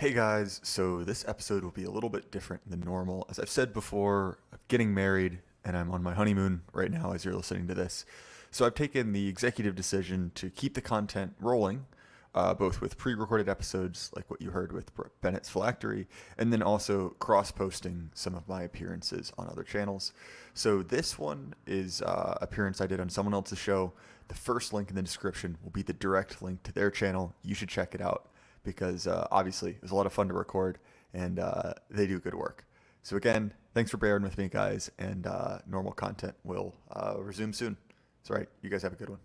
Hey guys, so this episode will be a little bit different than normal. As I've said before, I'm getting married and I'm on my honeymoon right now as you're listening to this. So I've taken the executive decision to keep the content rolling, both with pre recorded episodes like what you heard with Bennett's Phylactery, and then also cross posting some of my appearances on other channels. So this one is appearance I did on someone else's show. The first link in the description will be the direct link to their channel. You should check it out because obviously it was a lot of fun to record and they do good work. So again, thanks for bearing with me, guys, and normal content will resume soon. That's right. You guys have a good one.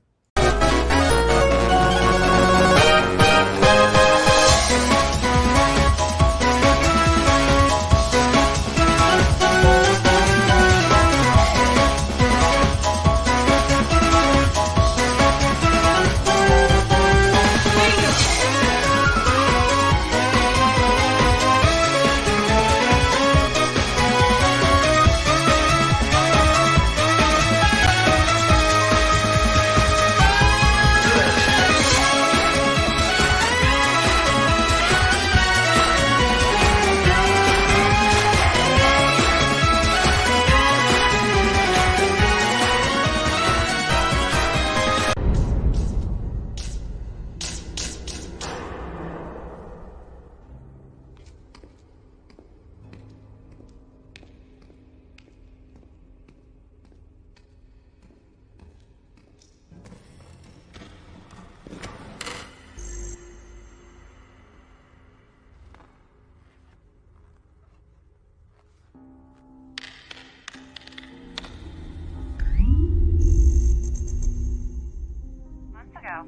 Months ago.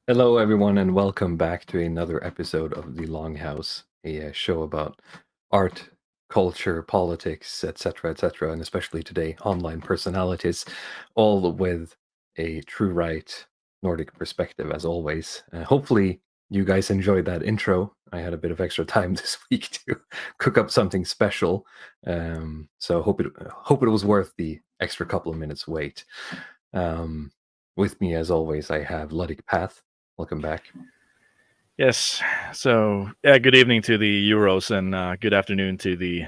Hello, everyone, and welcome back to another episode of the Longhouse, a show about art, culture, politics, etc., and especially today, online personalities, all with a true right Nordic perspective, as always. Hopefully, you guys enjoyed that intro. I had a bit of extra time this week to cook up something special, so hope it was worth the extra couple of minutes wait. With me, as always, I have Luddic Path. Welcome back. Yes. So, yeah, good evening to the Euros and good afternoon to the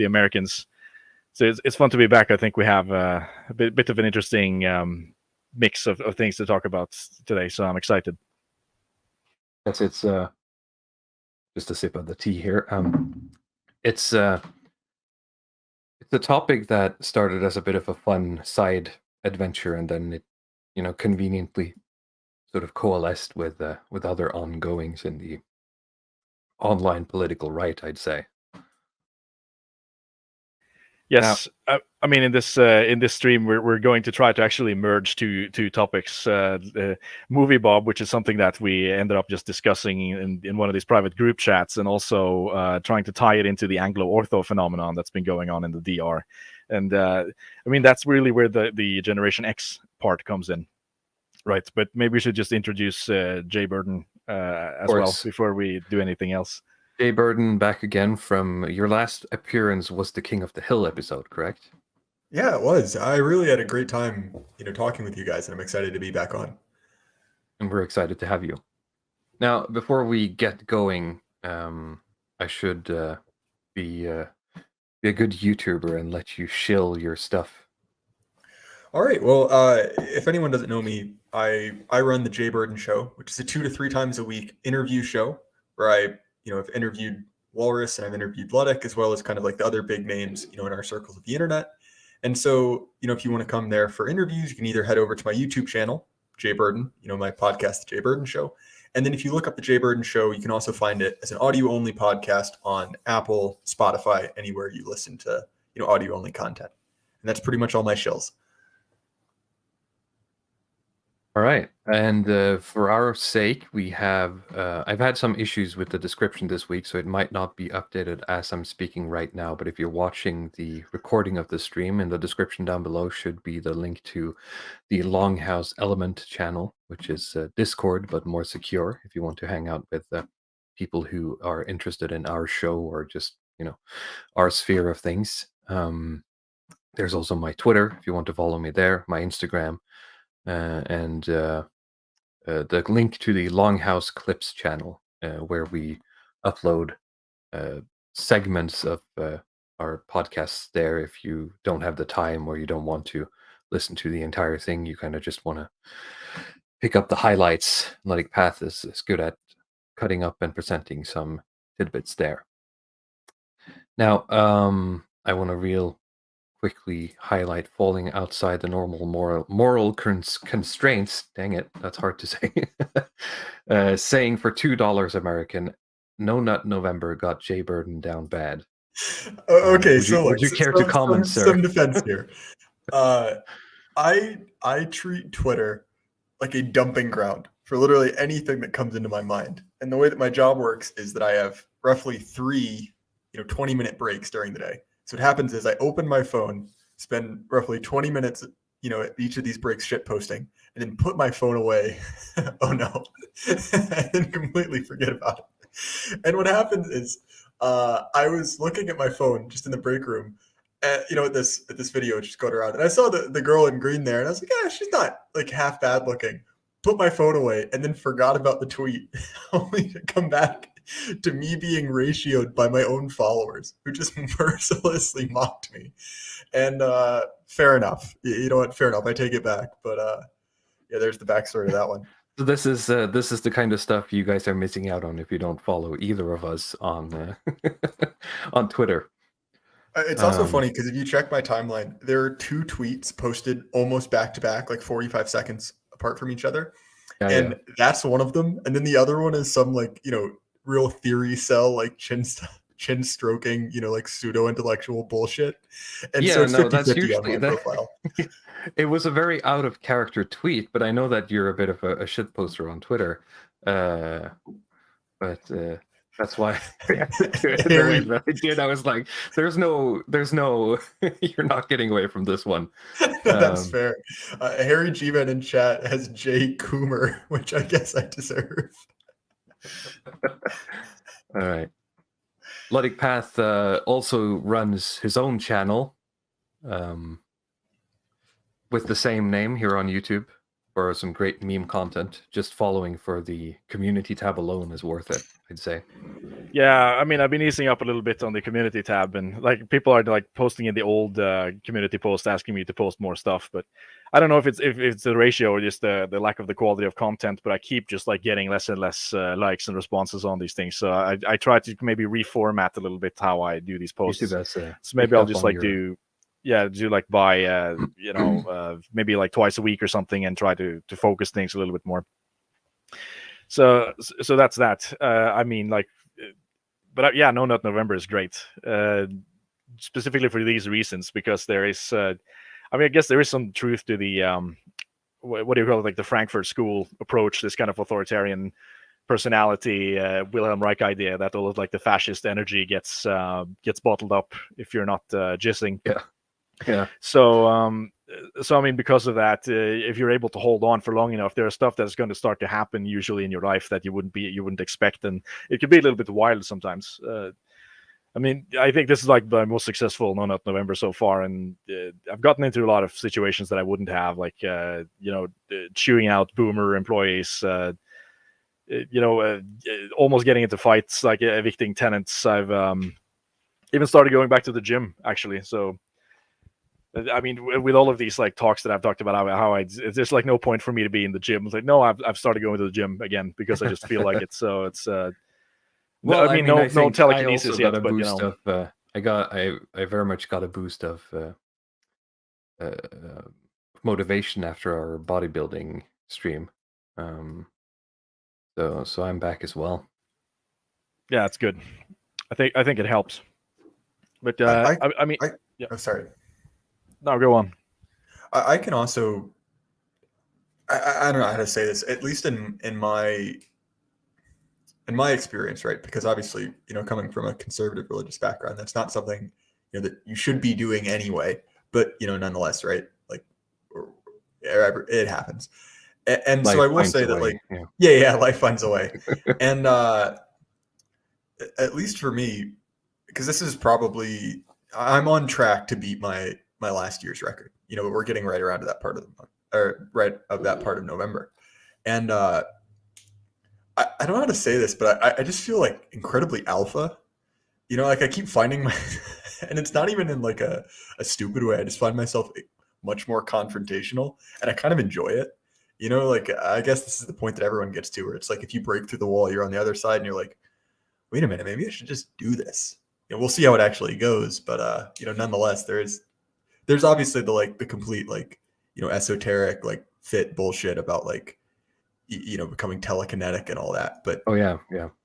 Americans. So it's fun to be back. I think we have a bit of an interesting mix of things to talk about today. So I'm excited. Yes, it's just a sip of the tea here. It's a topic that started as a bit of a fun side adventure, and then it, conveniently sort of coalesced with other ongoings in the online political right, I'd say. Yes, I mean in this stream we're going to try to actually merge two topics. Moviebob, which is something that we ended up just discussing in one of these private group chats, and also trying to tie it into the Anglo-Ortho phenomenon that's been going on in the DR. And I mean that's really where the Generation X part comes in. Right, but maybe we should just introduce Jay Burden as well course. before we do anything else. Jay Burden back again from your last appearance was the King of the Hill episode, correct? Yeah, it was. I really had a great time, talking with you guys, and I'm excited to be back on. And we're excited to have you. Now, before we get going, I should be a good YouTuber and let you shill your stuff. All right. Well, if anyone doesn't know me, I run the Jay Burden Show, which is a 2 to 3 times a week interview show where I have interviewed Walrus and I've interviewed Luddick, as well as kind of like the other big names, in our circles of the internet. And so, if you want to come there for interviews, you can either head over to my YouTube channel, Jay Burden, my podcast, The Jay Burden Show. And then if you look up The Jay Burden Show, you can also find it as an audio-only podcast on Apple, Spotify, anywhere you listen to, audio-only content. And that's pretty much all my shills. All right. And for our sake, we have, I've had some issues with the description this week, so it might not be updated as I'm speaking right now. But if you're watching the recording of the stream, in the description down below should be the link to the Longhouse Element channel, which is Discord, but more secure if you want to hang out with people who are interested in our show or just, our sphere of things. There's also my Twitter, if you want to follow me there, my Instagram. And the link to the Longhouse Clips channel, where we upload segments of our podcasts there. If you don't have the time or you don't want to listen to the entire thing, you kind of just want to pick up the highlights. Luddick Path is good at cutting up and presenting some tidbits there. Now, I want to quickly highlight falling outside the normal moral constraints. Dang it, that's hard to say. Saying for $2 American, No Nut November got Jay Burden down bad. Okay, would you care to comment, sir? Some defense here. I treat Twitter like a dumping ground for literally anything that comes into my mind. And the way that my job works is that I have roughly 3, 20-minute breaks during the day. So what happens is I open my phone, spend roughly 20 minutes, at each of these breaks shit posting, and then put my phone away. Oh no. And then completely forget about it. And what happens is I was looking at my phone just in the break room, at this video just going around, and I saw the girl in green there, and I was like, yeah, she's not like half bad looking. Put my phone away and then forgot about the tweet, only to come back to me being ratioed by my own followers, who just mercilessly mocked me. And fair enough. You know what? Fair enough. I take it back. But yeah, there's the backstory to that one. So this is the kind of stuff you guys are missing out on if you don't follow either of us on on Twitter. It's also funny because if you check my timeline, there are 2 tweets posted almost back to back, like 45 seconds apart from each other. And that's one of them. And then the other one is some real theory cell, like chin stroking, like pseudo intellectual bullshit. And so it's 50-50 that's usually on my profile. It was a very out of character tweet, but I know that you're a bit of a shit poster on Twitter. But that's why I reacted to it the way that I did. I was like, there's no, you're not getting away from this one. That's fair. Harry G-Man in chat has Jay Coomer, which I guess I deserve. All right. Luddick Path also runs his own channel with the same name here on YouTube for some great meme content. Just following for the community tab alone is worth it, I'd say. Yeah, I mean, I've been easing up a little bit on the community tab, and like people are like posting in the old community post asking me to post more stuff, but I don't know if it's the ratio or just the lack of the quality of content, but I keep just like getting less and less likes and responses on these things. So I try to maybe reformat a little bit how I do these posts. So maybe I'll just like do like by maybe like twice a week or something, and try to focus things a little bit more. So that's that. I mean, like, but yeah, No Nut November is great, specifically for these reasons, because there is, I guess there is some truth to the what do you call it, like the Frankfurt School approach, this kind of authoritarian personality, Wilhelm Reich idea that all of like the fascist energy gets bottled up if you're not jizzing. Yeah. So so I mean, because of that, if you're able to hold on for long enough, there's stuff that's going to start to happen usually in your life that you wouldn't expect, and it could be a little bit wild sometimes. I mean, I think this is like my most successful No Nut November so far, and I've gotten into a lot of situations that I wouldn't have, like chewing out boomer employees, almost getting into fights, like evicting tenants. I've even started going back to the gym actually. So, I mean, with all of these like talks that I've talked about, how there's like no point for me to be in the gym. It's like, no, I've started going to the gym again because I just feel like it. So it's Well, I mean, I no think telekinesis I also yet, got a but boost of. I very much got a boost of uh, motivation after our bodybuilding stream. So I'm back as well. yeah, it's good. I think it helps. But I mean, yeah. Oh, sorry. No, go on. I can also. I don't know how to say this. At least in my experience, right? Because obviously, coming from a conservative religious background, that's not something that you should be doing anyway. But nonetheless, right? Like, it happens. And so I will say that, like, yeah, life finds a way. And at least for me, because this is probably, I'm on track to beat my last year's record. We're getting right around to that part of the month, or right of that part of November. And I don't know how to say this, but I just feel like incredibly alpha. Like I keep finding and it's not even in like a stupid way. I just find myself much more confrontational, and I kind of enjoy it. Like I guess this is the point that everyone gets to, where it's like if you break through the wall, you're on the other side, and you're like, wait a minute, maybe I should just do this. We'll see how it actually goes, but nonetheless, there's obviously the complete like esoteric like fit bullshit about like becoming telekinetic and all that. But oh yeah,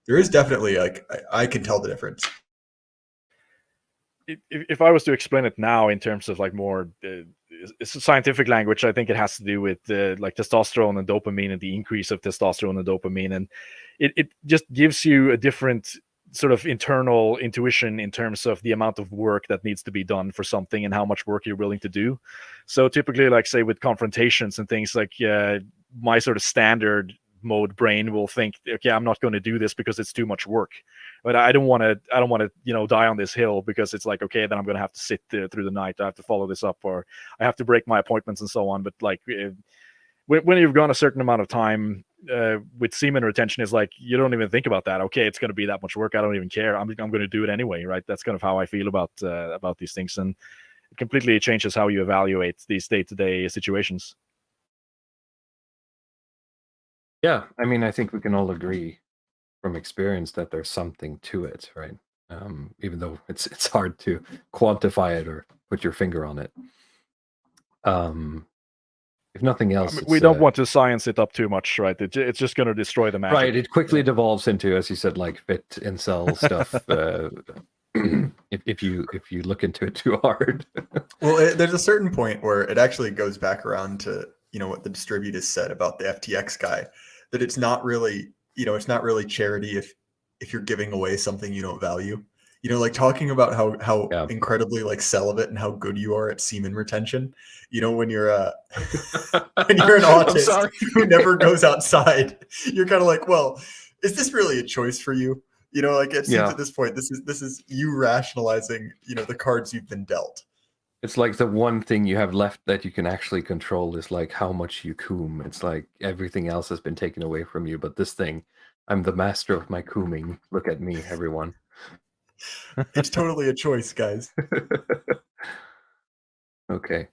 there is definitely like I can tell the difference. If I was to explain it now in terms of like more it's a scientific language, I think it has to do with like testosterone and dopamine and the increase of testosterone and dopamine, and it just gives you a different sort of internal intuition in terms of the amount of work that needs to be done for something and how much work you're willing to do. So typically, like say with confrontations and things, like my sort of standard mode brain will think, okay, I'm not going to do this because it's too much work, but I don't want to die on this hill, because it's like, okay, then I'm going to have to sit there through the night, I have to follow this up, or I have to break my appointments and so on. But like when you've gone a certain amount of time with semen retention, is like you don't even think about that. Okay, it's going to be that much work, I don't even care, I'm going to do it anyway, right? That's kind of how I feel about these things, and it completely changes how you evaluate these day-to-day situations. Yeah, I mean, I think we can all agree from experience that there's something to it, right? Even though it's hard to quantify it or put your finger on it. If nothing else, I mean, we don't want to science it up too much, right? It's just going to destroy the magic. Right, it quickly devolves into, as you said, like fit incel stuff. If you look into it too hard. Well, there's a certain point where it actually goes back around to what the distributors said about the FTX guy, that it's not really charity if you're giving away something you don't value. Like talking about how incredibly like celibate and how good you are at semen retention. When you're when you're an autist who never goes outside, you're kind of like, well, is this really a choice for you? Like it seems at this point, this is you rationalizing, the cards you've been dealt. It's like the one thing you have left that you can actually control is like how much you coom. It's like everything else has been taken away from you, but this thing, I'm the master of my cooming. Look at me, everyone. It's totally a choice, guys. Okay.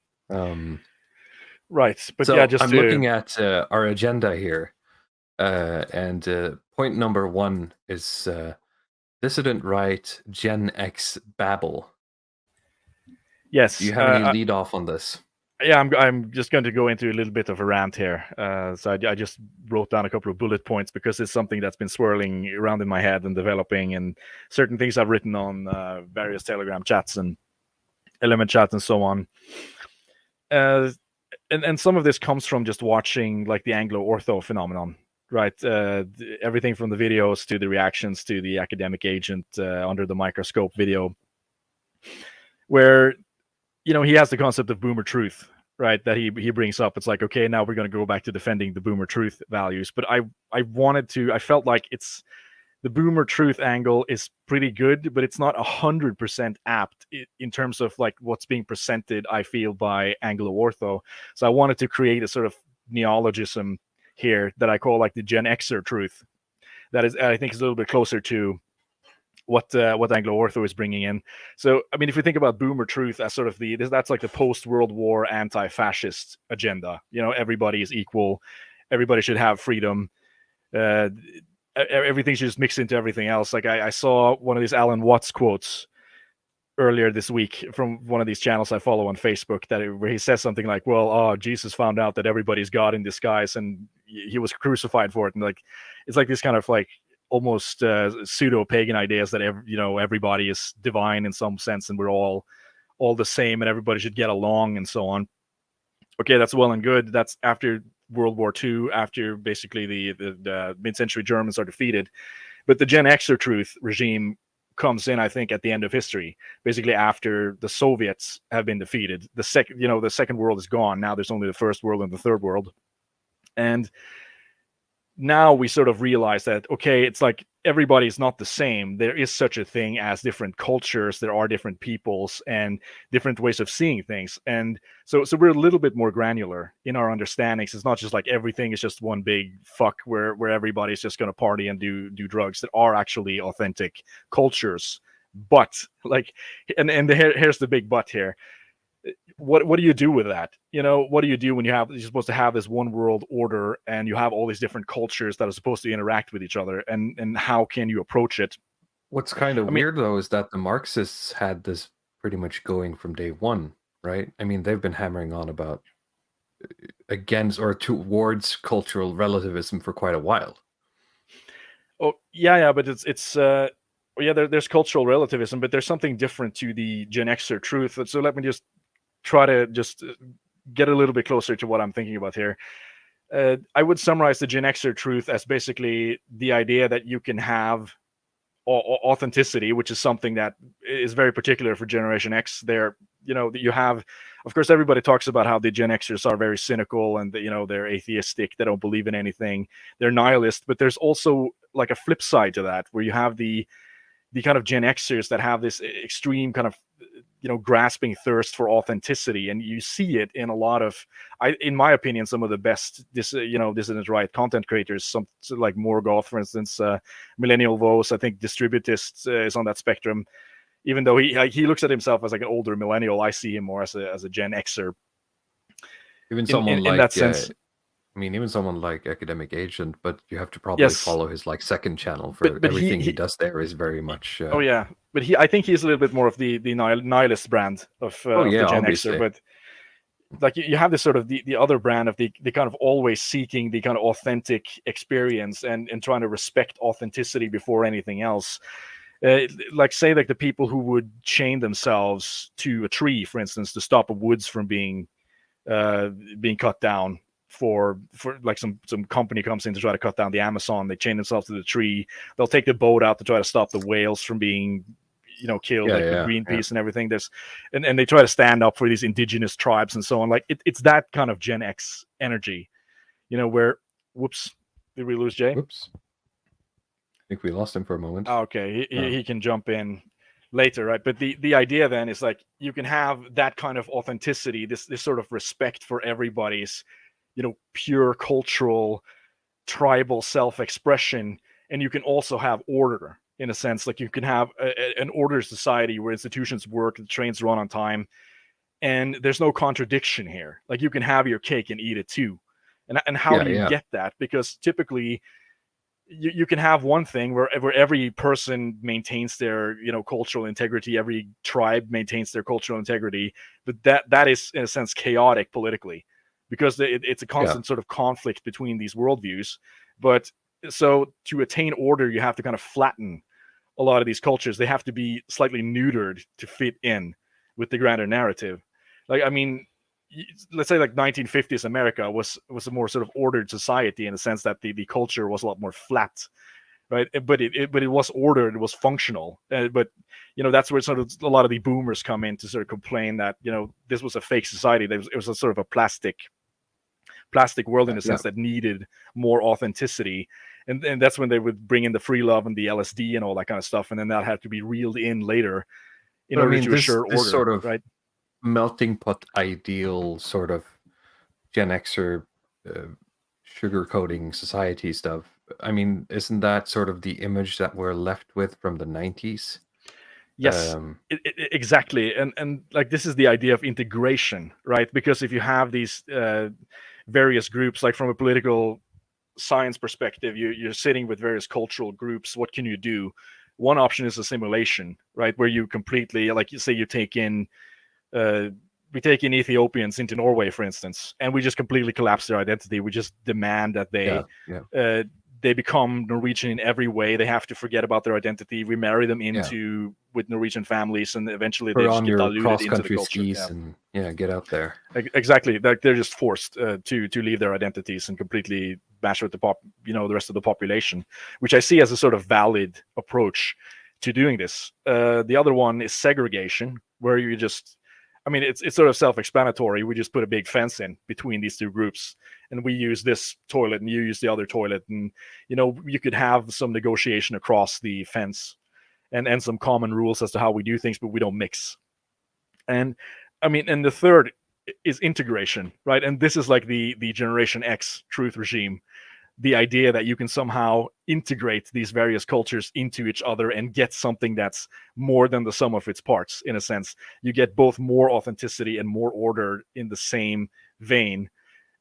Right, but so yeah, just I'm looking at our agenda here, and point number 1 is dissident right Gen X babble. Yes. Do you have any lead off on this? Yeah, I'm just going to go into a little bit of a rant here. So I just wrote down a couple of bullet points because it's something that's been swirling around in my head and developing, and certain things I've written on various Telegram chats and Element chats and so on. And some of this comes from just watching like the Anglo-Ortho phenomenon, right? Everything from the videos to the reactions to the academic agent under the microscope video, where he has the concept of boomer truth, right, that he brings up. It's like, okay, now we're going to go back to defending the boomer truth values. But I felt like the boomer truth angle is pretty good, but it's not 100% apt in terms of like what's being presented, I feel, by Anglo-Ortho. So I wanted to create a sort of neologism here that I call like the Gen Xer truth. That is, I think, is a little bit closer to what Anglo-Ortho is bringing in. So, I mean, if you think about boomer truth as sort of that's like the post-World War anti-fascist agenda. Everybody is equal, everybody should have freedom. Everything should just mix into everything else. Like I saw one of these Alan Watts quotes earlier this week from one of these channels I follow on Facebook where he says something like, well, Jesus found out that everybody's God in disguise and he was crucified for it. And like, it's like this kind of like almost pseudo-pagan ideas that everybody is divine in some sense and we're all the same and everybody should get along and so on. Okay, that's well and good. That's after World War II, after basically the mid-century Germans are defeated. But the Gen Xer truth regime comes in, I think, at the end of history, basically after the Soviets have been defeated. The second world is gone. Now there's only the first world and the third world. And now we sort of realize that, okay, it's like everybody's not the same. There is such a thing as different cultures. There are different peoples and different ways of seeing things. And so we're a little bit more granular in our understandings. It's not just like everything is just one big fuck where everybody's just going to party and do drugs. There are actually authentic cultures. But like, and here's the big but here. What do you do with that? What do you do when you're supposed to have this one world order and you have all these different cultures that are supposed to interact with each other, and how can you approach it? What's kind of weird though is that the Marxists had this pretty much going from day one, right? I mean, they've been hammering on about against or towards cultural relativism for quite a while. Oh yeah, but there's cultural relativism, but there's something different to the Gen Xer truth. So let me just try to just get a little bit closer to what I'm thinking about here. I would summarize the Gen Xer truth as basically the idea that you can have authenticity, which is something that is very particular for Generation X. You have, of course, everybody talks about how the Gen Xers are very cynical and they're atheistic, they don't believe in anything, they're nihilist. But there's also like a flip side to that, where you have the kind of Gen Xers that have this extreme kind of grasping thirst for authenticity, and you see it in a lot of, in my opinion, some of the best dissident right content creators. Some like Morgoth, for instance, Millennial Vos. I think Distributist is on that spectrum. Even though he looks at himself as like an older millennial, I see him more as a Gen Xer. Even someone in that sense. I mean, even someone like Academic Agent, but you have to probably follow his like second channel for but everything he does there is very much. Oh yeah, but I think he's a little bit more of the nihilist brand of the Gen Xer. But like you have this sort of the other brand of the kind of always seeking the kind of authentic experience and trying to respect authenticity before anything else. Like say like the people who would chain themselves to a tree, for instance, to stop woods from being cut down. For like some company comes in to try to cut down the Amazon, they chain themselves to the tree. They'll take the boat out to try to stop the whales from being killed, with Greenpeace and everything. And they try to stand up for these indigenous tribes and so on. Like it's that kind of Gen X energy, where whoops, did we lose Jay? Whoops, I think we lost him for a moment. Oh, okay, he can jump in later, right? But the idea then is like you can have that kind of authenticity, this sort of respect for everybody's pure cultural tribal self-expression, and you can also have order in a sense. Like you can have an order society where institutions work, the trains run on time, and there's no contradiction here. Like you can have your cake and eat it too. And how do you get that? Because typically you can have one thing where every person maintains their cultural integrity, every tribe maintains their cultural integrity, but that is in a sense chaotic politically, because it's a constant sort of conflict between these worldviews. But so to attain order, you have to kind of flatten a lot of these cultures. They have to be slightly neutered to fit in with the grander narrative. Like, I mean, let's say like 1950s America was a more sort of ordered society in the sense that the culture was a lot more flat. right? But it was ordered, it was functional. But that's where sort of a lot of the boomers come in to sort of complain that this was a fake society. It was a sort of a plastic world in a sense that needed more authenticity. And that's when they would bring in the free love and the LSD and all that kind of stuff, and then that had to be reeled in later in order to assure order, sort of right? Melting pot ideal sort of Gen Xer sugarcoating society stuff. I mean, isn't that sort of the image that we're left with from the 90s? Yes, exactly. And like, this is the idea of integration, right? Because if you have these various groups, like from a political science perspective, you're sitting with various cultural groups. What can you do? One option is assimilation, right? Where you completely, like, you say, we take in Ethiopians into Norway, for instance, and we just completely collapse their identity. We just demand that they become Norwegian in every way. They have to forget about their identity. We marry them with Norwegian families, and eventually they just get diluted into the culture. Skis and get out there. Exactly. Like, they're just forced to leave their identities and completely mash with the rest of the population, which I see as a sort of valid approach to doing this. The other one is segregation, where you just, it's sort of self-explanatory. We just put a big fence in between these two groups, and we use this toilet and you use the other toilet, and you could have some negotiation across the fence and some common rules as to how we do things, but we don't mix. And and the third is integration, right? And this is like the Generation X truth regime. The idea that you can somehow integrate these various cultures into each other and get something that's more than the sum of its parts. In a sense, you get both more authenticity and more order in the same vein.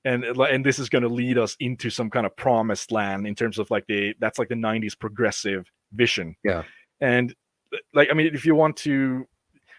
And this is going to lead us into some kind of promised land in terms of that's like the 90s progressive vision. Yeah. And like, if you want to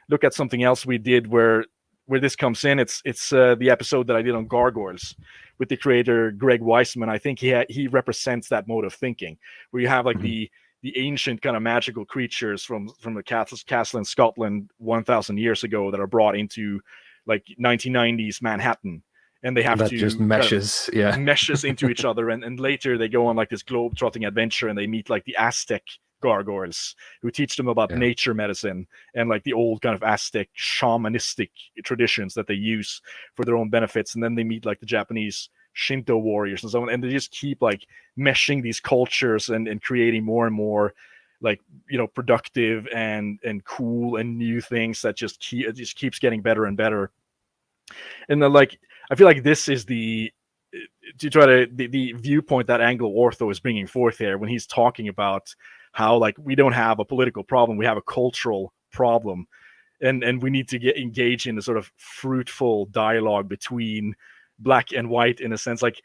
look at something else we did where this comes in, it's the episode that I did on gargoyles with the creator Greg Weisman. I think he represents that mode of thinking, where you have like the ancient kind of magical creatures from the castle in Scotland 1,000 years ago that are brought into like 1990s Manhattan, and they have that to just meshes meshes into each other, and later they go on like this globe-trotting adventure, and they meet like the Aztec gargoyles who teach them about nature medicine and like the old kind of Aztec shamanistic traditions that they use for their own benefits. And then they meet like the Japanese Shinto warriors and so on, and they just keep like meshing these cultures and creating more and more like productive and cool and new things that just keeps getting better and better. And then like, I feel like this is the viewpoint that Anglo-Ortho is bringing forth here when he's talking about how like we don't have a political problem, we have a cultural problem, and we need to engage in a sort of fruitful dialogue between black and white, in a sense. Like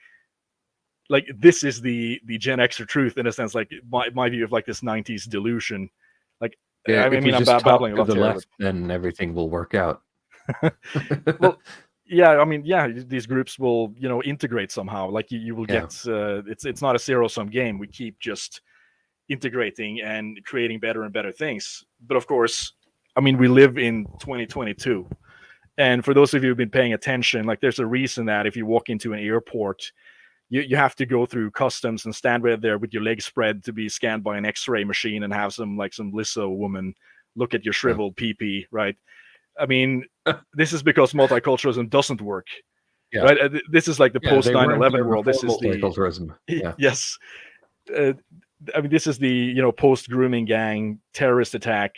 this is the Gen Xer truth, in a sense, like my view of like this 90s delusion. Like, I'm babbling a lot here, left, then everything will work out. Well, yeah, these groups will integrate somehow. Like you will get it's not a zero-sum game. We keep just integrating and creating better and better things. But of course, we live in 2022, and for those of you who've been paying attention, like there's a reason that if you walk into an airport, you have to go through customs and stand right there with your legs spread to be scanned by an X-ray machine and have some Lizzo woman look at your shriveled pee-pee, right? This is because multiculturalism doesn't work. Yeah. Right? This is like the post 9/11 world. This is multiculturalism. Yes. This is the post grooming gang terrorist attack,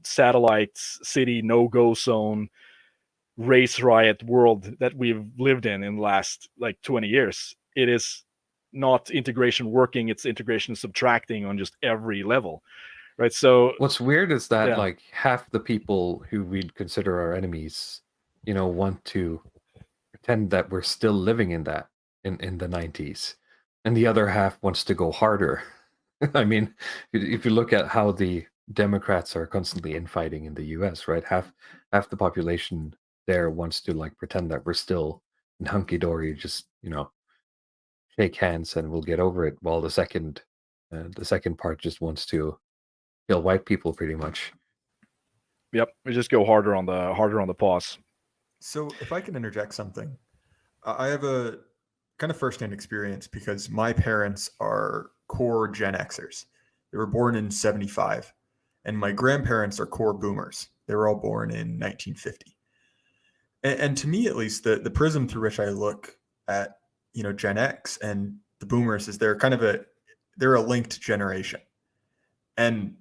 satellite city no-go zone, race riot world that we've lived in the last like 20 years. It is not integration working; it's integration subtracting on just every level, right? So what's weird is that like half the people who we'd consider our enemies, want to pretend that we're still living in that in the 90s. And the other half wants to go harder. If you look at how the Democrats are constantly infighting in the US, right? Half the population there wants to like pretend that we're still in hunky-dory, just, shake hands and we'll get over it. While the second part just wants to kill white people pretty much. Yep. We just go harder on the pause. So if I can interject something, I have a kind of firsthand experience because my parents are core Gen Xers. They were born in 75. And my grandparents are core boomers. They were all born in 1950. And to me, at least, the prism through which I look at, Gen X and the boomers is they're a linked generation. And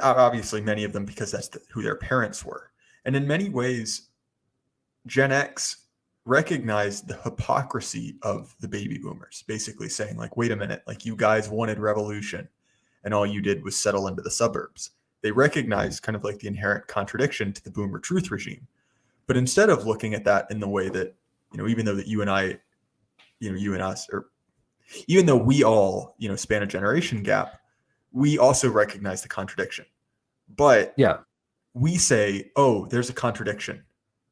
obviously many of them because that's who their parents were. And in many ways, Gen X recognized the hypocrisy of the baby boomers, basically saying like, wait a minute, like you guys wanted revolution and all you did was settle into the suburbs. They recognized kind of like the inherent contradiction to the boomer truth regime. But instead of looking at that in the way that, even though that you and I, you and us, or even though we all, span a generation gap, we also recognize the contradiction. But Yeah. we say, oh, there's a contradiction.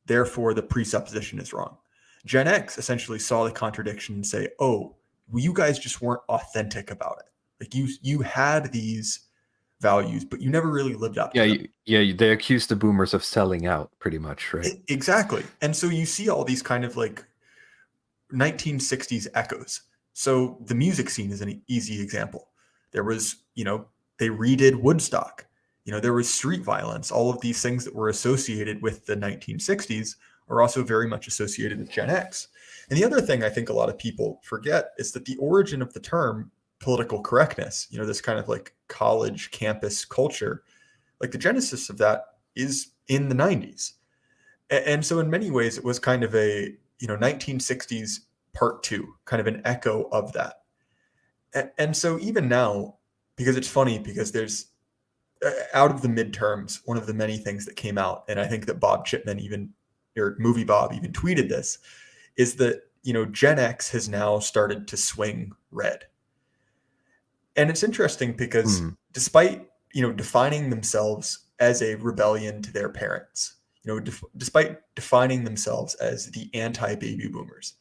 Therefore, the presupposition is wrong. Gen X essentially saw the contradiction and say, oh, well, you guys just weren't authentic about it. Like you had these values, but you never really lived up to them. They accused the boomers of selling out pretty much, right? Exactly. And so you see all these kind of like 1960s echoes. So the music scene is an easy example. There was, they redid Woodstock. There was street violence. All of these things that were associated with the 1960s are also very much associated with Gen X. And the other thing I think a lot of people forget is that the origin of the term political correctness, this kind of like college campus culture, like the genesis of that is in the 90s. And so in many ways, it was kind of a, 1960s part two, kind of an echo of that. And so even now, because it's funny, because there's out of the midterms, one of the many things that came out, and I think that Bob Chipman or Moviebob even tweeted this, is that, Gen X has now started to swing red. And it's interesting because despite, defining themselves as a rebellion to their parents, despite defining themselves as the anti-baby boomers,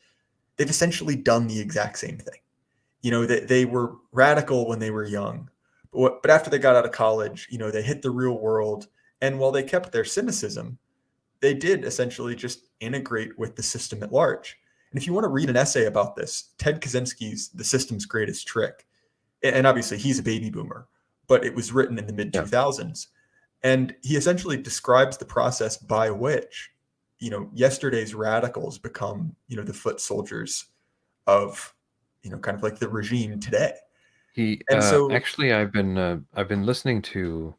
they've essentially done the exact same thing. They were radical when they were young, but after they got out of college, they hit the real world. And while they kept their cynicism, they did essentially just integrate with the system at large. And if you want to read an essay about this, Ted Kaczynski's The System's Greatest Trick, and obviously he's a baby boomer, but it was written in the mid 2000s. And he essentially describes the process by which, yesterday's radicals become, the foot soldiers of, kind of like the regime today. And so actually, I've been listening to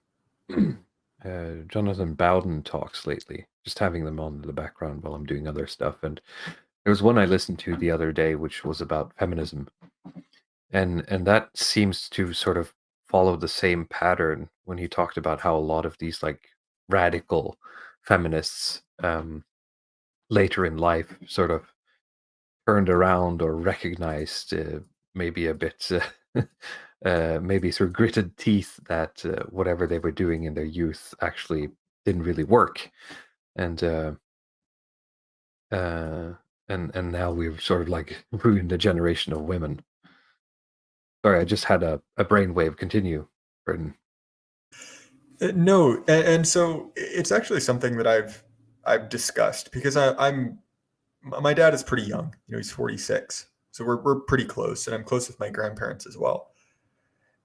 Jonathan Bowden talks lately, just having them on in the background while I'm doing other stuff. And there was one I listened to the other day, which was about feminism, and that seems to sort of follow the same pattern when he talked about how a lot of these like radical feminists later in life sort of turned around or recognized maybe a bit maybe sort of gritted teeth that whatever they were doing in their youth actually didn't really work, and now we've sort of like ruined a generation of women. Sorry, I just had a brainwave. Continue, Britton. No, and so it's actually something that I've discussed because my dad is pretty young. He's 46, so we're pretty close, and I'm close with my grandparents as well.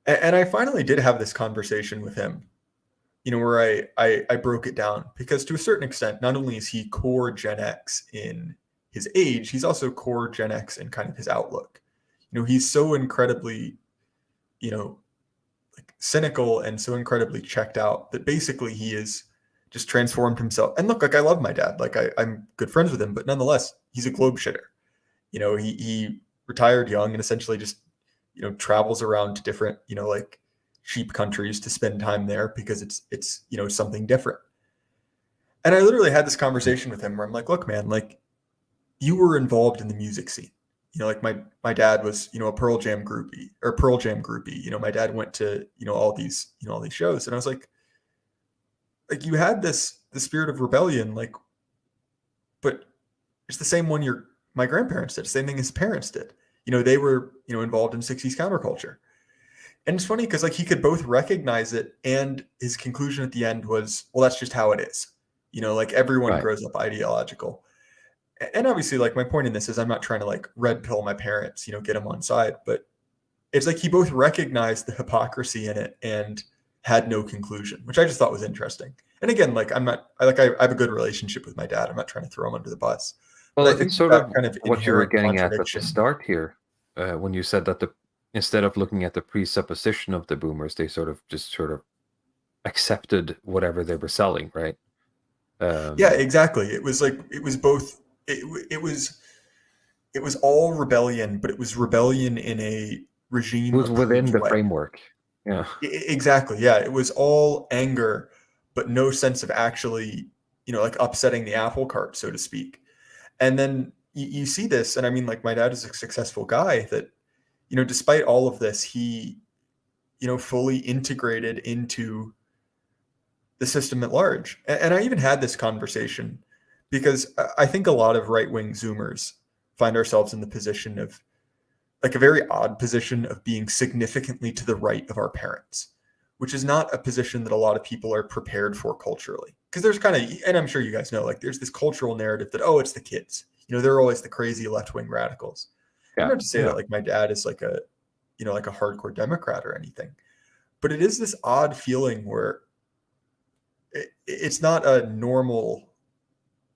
And I finally did have this conversation with him, where I broke it down because to a certain extent, not only is he core Gen X in his age, he's also core Gen X in kind of his outlook. He's so incredibly, like cynical and so incredibly checked out that basically he is just transformed himself. And look, like I love my dad, like I'm good friends with him, but nonetheless, he's a globe shitter. He retired young and essentially just, travels around to different, like cheap countries to spend time there because it's something different. And I literally had this conversation with him where I'm like, look, man, like you were involved in the music scene. Like my dad was, a Pearl Jam groupie. My dad went to, all these shows. And I was like you had the spirit of rebellion, like, but it's the same one my grandparents did, the same thing his parents did. They were, involved in 60s counterculture. And it's funny because like he could both recognize it and his conclusion at the end was, well, that's just how it is. Like everyone grows up ideological. And obviously, like my point in this is I'm not trying to like red pill my parents, get them on side, but it's like he both recognized the hypocrisy in it and had no conclusion, which I just thought was interesting. And again, like I have a good relationship with my dad. I'm not trying to throw him under the bus. Well, But I think it's sort that of kind of what you were inherent getting at the contradiction. start here, when you said that instead of looking at the presupposition of the boomers, they sort of accepted whatever they were selling, right? Yeah, exactly. It was like it was both. It was all rebellion, but it was rebellion in a regime It was within approved the way. framework. Yeah. Exactly. Yeah, it was all anger, but no sense of actually, like upsetting the apple cart, so to speak. And then you see this, and I mean, like my dad is a successful guy that, despite all of this, he, fully integrated into the system at large. And I even had this conversation because I think a lot of right-wing Zoomers find ourselves in the position of like a very odd position of being significantly to the right of our parents, which is not a position that a lot of people are prepared for culturally. Because there's kind of, and I'm sure you guys know, like there's this cultural narrative that, oh, it's the kids. They're always the crazy left-wing radicals. Yeah. Not to say that like my dad is like a, like a hardcore Democrat or anything, but it is this odd feeling where it's not a normal,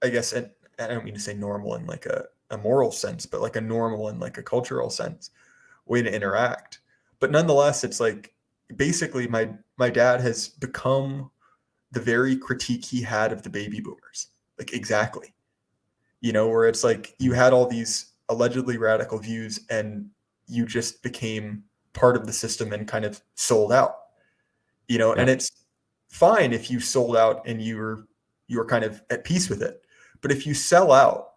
I guess, and I don't mean to say normal in like a moral sense, but like a normal in like a cultural sense way to interact. But nonetheless, it's like basically my dad has become the very critique he had of the baby boomers. Like exactly. Where it's like you had all these allegedly radical views and you just became part of the system and kind of sold out. And it's fine if you sold out and you were kind of at peace with it. But if you sell out,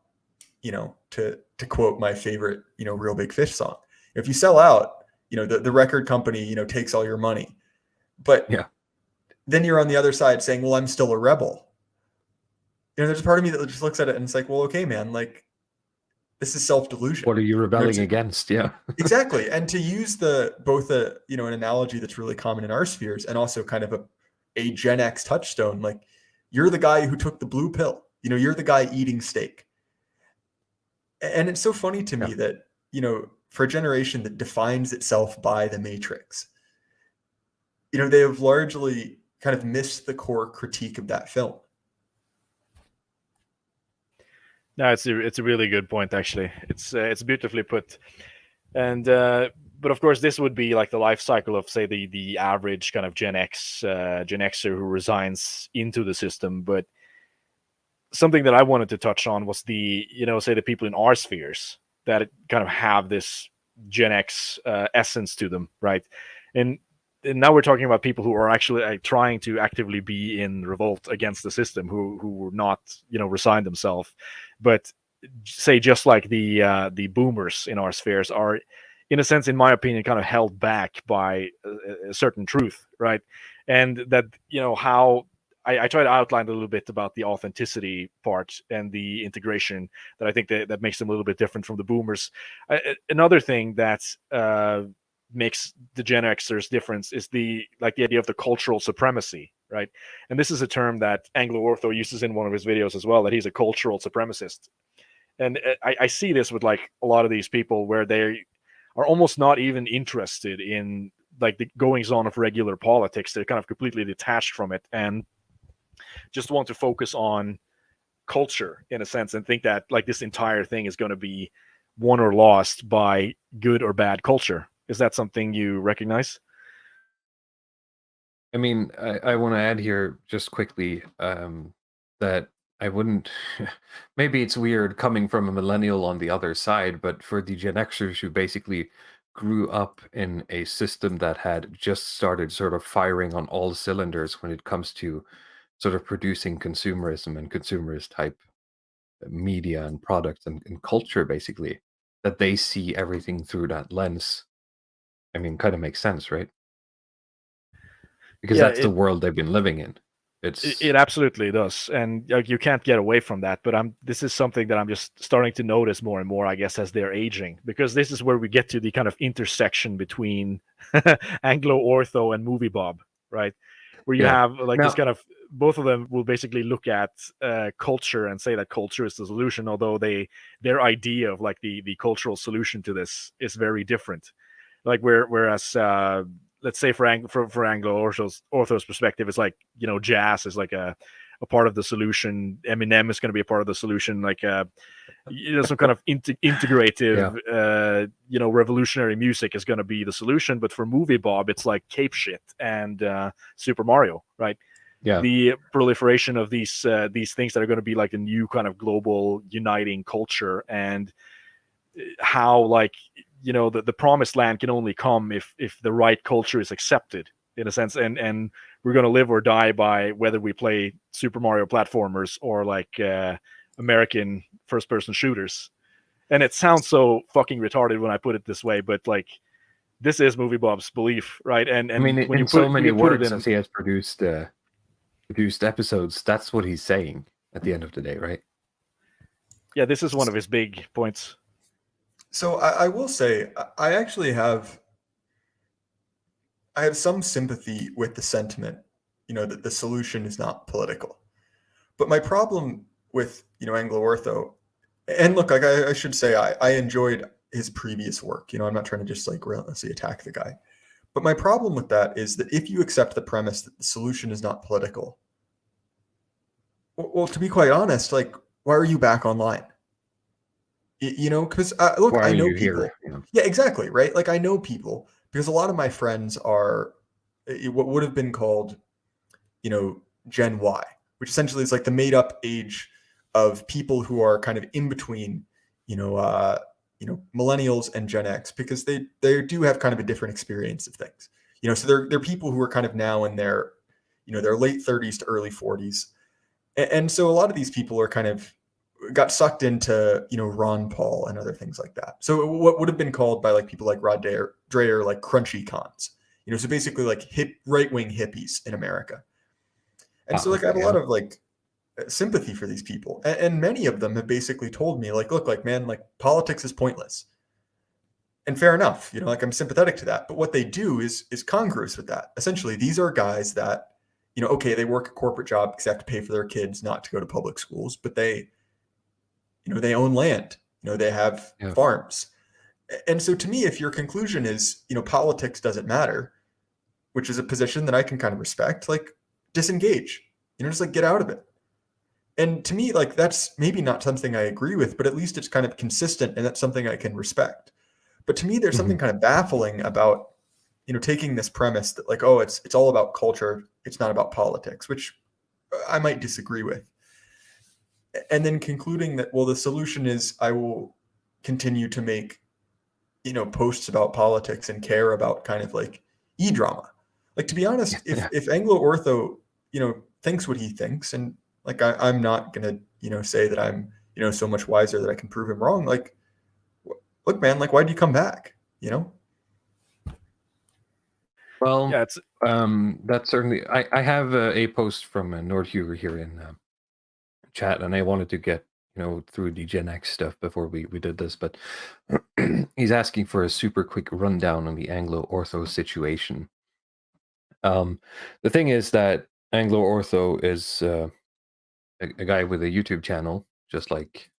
to quote my favorite, Real Big Fish song, if you sell out, the record company, takes all your money. But then you're on the other side saying, well, I'm still a rebel. There's a part of me that just looks at it and it's like, well, okay, man, like this is self-delusion. What are you rebelling against? Yeah. Exactly. And to use both an analogy that's really common in our spheres and also kind of a Gen X touchstone, like you're the guy who took the blue pill, you're the guy eating steak. And it's so funny to me that, for a generation that defines itself by the Matrix, they have largely kind of missed the core critique of that film. No, it's a really good point, actually. It's beautifully put. And but of course, this would be like the life cycle of, say, the average kind of Gen Xer who resigns into the system. But something that I wanted to touch on was say the people in our spheres that kind of have this Gen X essence to them, right? And now we're talking about people who are actually trying to actively be in revolt against the system, who were not, resigned themselves, but say just like the boomers in our spheres are, in a sense, in my opinion, kind of held back by a certain truth, right? And that how I try to outline a little bit about the authenticity part and the integration that I think that makes them a little bit different from the boomers. Another thing that makes the Gen Xers difference is the idea of the cultural supremacy, right? And this is a term that Anglo Ortho uses in one of his videos as well, that he's a cultural supremacist. And I see this with like a lot of these people where they are almost not even interested in like the goings on of regular politics. They're kind of completely detached from it and just want to focus on culture in a sense and think that like this entire thing is going to be won or lost by good or bad culture. Is that something you recognize? I mean, I want to add here just quickly that I wouldn't. Maybe it's weird coming from a millennial on the other side, but for the Gen Xers who basically grew up in a system that had just started sort of firing on all cylinders when it comes to sort of producing consumerism and consumerist type media and products and culture, basically, that they see everything through that lens. I mean, kind of makes sense, right? Because that's the world they've been living in. It absolutely does, and you can't get away from that. But this is something that I'm just starting to notice more and more, I guess, as they're aging, because this is where we get to the kind of intersection between Anglo Ortho and Moviebob, right? Where you have like this kind of, both of them will basically look at culture and say that culture is the solution, although their idea of like the cultural solution to this is very different. Like whereas let's say for Anglo-Ortho's perspective, it's like, you know, jazz is like a part of the solution. Eminem is going to be a part of the solution. Like you know, some kind of integrative, you know, revolutionary music is going to be the solution. But for Moviebob, it's like Cape Shit and Super Mario, right? Yeah. The proliferation of these things that are going to be like a new kind of global uniting culture, and how, like, you know, the promised land can only come if the right culture is accepted, in a sense, and we're going to live or die by whether we play Super Mario platformers or like American first person shooters. And it sounds so fucking retarded when I put it this way, but like, this is Moviebob's belief, right? And I mean, when in so many you put it words, in, as he has produced episodes, that's what he's saying at the end of the day, right? yeah, this is one of his big points. So I will say, I actually have some sympathy with the sentiment, you know, that the solution is not political. But my problem with, you know, Anglo-Ortho, and look, like I should say, I enjoyed his previous work. You know, I'm not trying to just like relentlessly attack the guy. But my problem with that is that if you accept the premise that the solution is not political, well, to be quite honest, like, why are you back online? You know, because look, Why I are know you people. here? You know? Yeah, exactly, right? Like, I know people because a lot of my friends are what would have been called, you know, Gen Y, which essentially is like the made up age of people who are kind of in between, you know, millennials and Gen X, because they do have kind of a different experience of things. You know, so they're people who are kind of now in their, you know, their late 30s to early 40s. And so a lot of these people are kind of got sucked into, you know, Ron Paul and other things like that. So what would have been called by like people like Rod Dreher like crunchy cons, you know, so basically like right-wing hippies in America. And so like I have a lot of like sympathy for these people. And many of them have basically told me like, look, like, man, like politics is pointless. And fair enough, you know, like I'm sympathetic to that. But what they do is congruous with that. Essentially, these are guys that, you know, okay, they work a corporate job because they have to pay for their kids not to go to public schools, but they, you know, they own land, you know, they have farms. And so to me, if your conclusion is, you know, politics doesn't matter, which is a position that I can kind of respect, like, disengage, you know, just like get out of it. And to me, like, that's maybe not something I agree with, but at least it's kind of consistent and that's something I can respect. But to me, there's something kind of baffling about, you know, taking this premise that like, oh, it's all about culture, it's not about politics, which I might disagree with. And then concluding that, well, the solution is I will continue to make, you know, posts about politics and care about kind of like e-drama. Like, to be honest, if Anglo-Ortho, you know, thinks what he thinks, and like I'm not gonna, you know, say that I'm, you know, so much wiser that I can prove him wrong. Like, look, man, like, why'd you come back? You know? Well, Yeah, it's that's certainly. I have a post from Nordhuger here in chat, and I wanted to get, you know, through the Gen X stuff before we did this, but he's asking for a super quick rundown on the Anglo-Ortho situation. The thing is that Anglo-Ortho is a guy with a YouTube channel, just like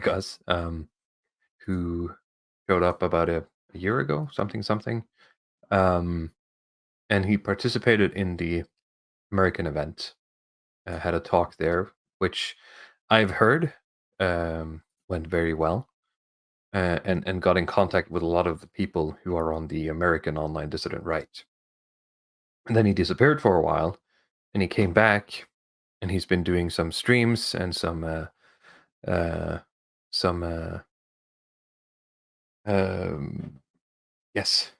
us, who showed up about a year ago, something. And he participated in the American event, had a talk there, which I've heard went very well, and got in contact with a lot of the people who are on the American online dissident right. And then he disappeared for a while, and he came back, and he's been doing some streams and some yes,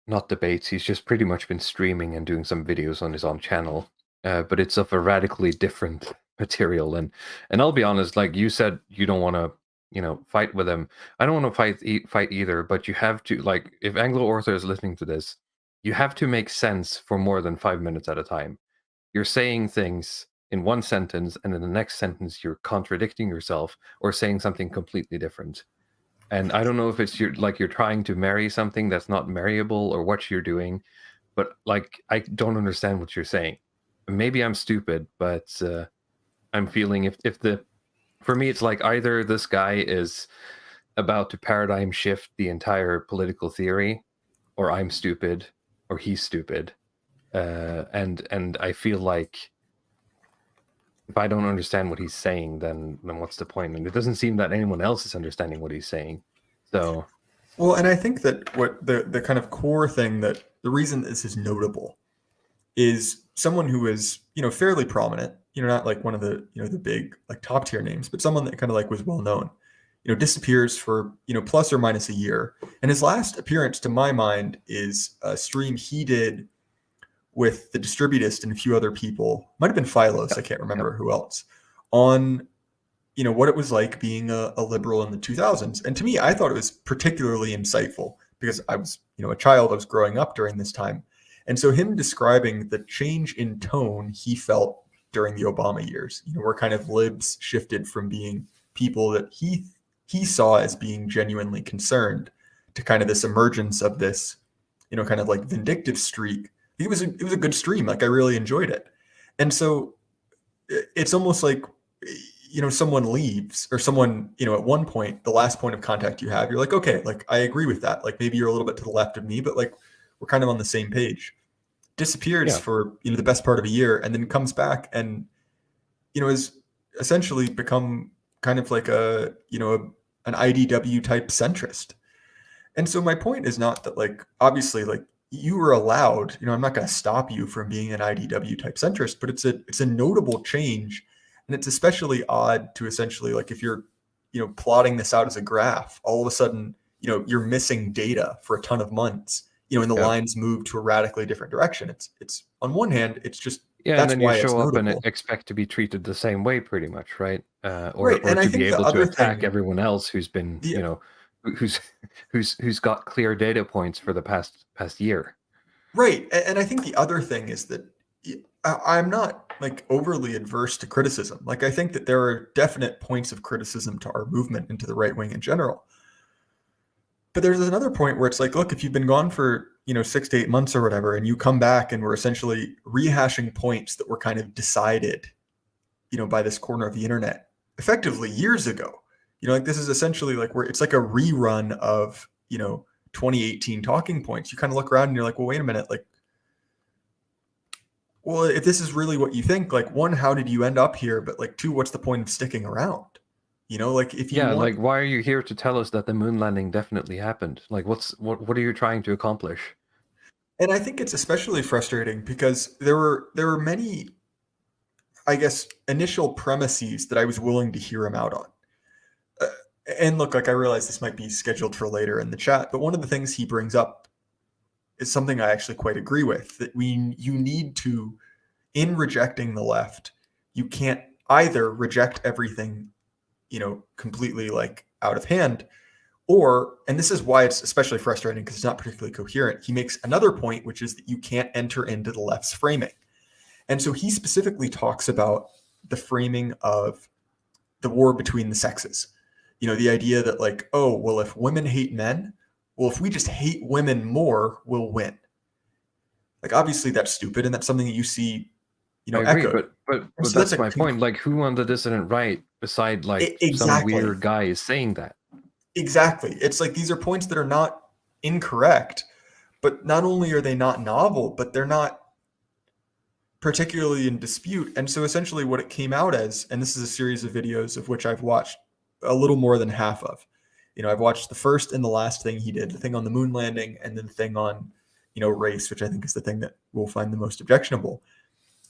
not debates. He's just pretty much been streaming and doing some videos on his own channel, but it's of a radically different material. And I'll be honest, like you said, you don't want to, you know, fight with him. I don't want to fight either. But you have to, like, if Anglo-Ortho is listening to this, you have to make sense for more than 5 minutes at a time. You're saying things in one sentence, and in the next sentence you're contradicting yourself or saying something completely different. And I don't know if it's you're trying to marry something that's not marryable or what you're doing, but like I don't understand what you're saying. Maybe I'm stupid, but I'm feeling if for me it's like either this guy is about to paradigm shift the entire political theory, or I'm stupid, or he's stupid. And I feel like if I don't understand what he's saying, then what's the point? And it doesn't seem that anyone else is understanding what he's saying. So, Well, and I think that what the kind of core thing, that the reason this is notable is someone who is, fairly prominent, not like one of the, the big like top tier names, but someone that kind of like was well known, disappears for, plus or minus a year. And his last appearance, to my mind, is a stream he did with the Distributist and a few other people, might have been Philos, I can't remember who else, on what it was like being a liberal in the 2000s. And to me, I thought it was particularly insightful because I was, a child, I was growing up during this time. And so him describing the change in tone he felt during the Obama years, where kind of libs shifted from being people that he saw as being genuinely concerned to kind of this emergence of this, kind of like vindictive streak. It was a good stream. Like I really enjoyed it. And so it's almost like, someone leaves, or someone, at one point, the last point of contact you have, you're like, okay, like I agree with that. Like maybe you're a little bit to the left of me, but like we're kind of on the same page. Disappears for, the best part of a year, and then comes back and, has essentially become kind of like an IDW type centrist. And so my point is not that, like, obviously, like, you were allowed, I'm not going to stop you from being an IDW type centrist, but it's a notable change. And it's especially odd to essentially, like, if you're, plotting this out as a graph, all of a sudden, you're missing data for a ton of months, and the lines move to a radically different direction. It's on one hand, it's just, and then you show up and expect to be treated the same way, pretty much, right? Or to be able to attack everyone else who's been, who's got clear data points for the past year. Right. And I think the other thing is that I'm not like overly adverse to criticism. Like I think that there are definite points of criticism to our movement and to the right wing in general. But there's another point where it's like, look, if you've been gone for, 6 to 8 months or whatever, and you come back and we're essentially rehashing points that were kind of decided, by this corner of the internet effectively years ago, like this is essentially like where it's like a rerun of, 2018 talking points. You kind of look around and you're like, well, wait a minute. Like, well, if this is really what you think, like, one, how did you end up here? But like, two, what's the point of sticking around? Like if you like, why are you here to tell us that the moon landing definitely happened? Like, what are you trying to accomplish? And I think it's especially frustrating because there were many, I guess, initial premises that I was willing to hear him out on. And look, like I realize this might be scheduled for later in the chat, but one of the things he brings up is something I actually quite agree with, that you need to, in rejecting the left, you can't either reject everything, completely like out of hand, or, and this is why it's especially frustrating because it's not particularly coherent, he makes another point, which is that you can't enter into the left's framing. And so he specifically talks about the framing of the war between the sexes. The idea that like, oh, well, if women hate men, well, if we just hate women more, we'll win. Like, obviously that's stupid. And that's something that you see, I agree, echoed. But so that's my point. Like, who on the dissident right beside like some weird guy is saying that? Exactly. It's like, these are points that are not incorrect, but not only are they not novel, but they're not particularly in dispute. And so essentially what it came out as, and this is a series of videos of which I've watched a little more than half of, I've watched the first and the last thing he did, the thing on the moon landing, and then the thing on, race, which I think is the thing that we'll find the most objectionable.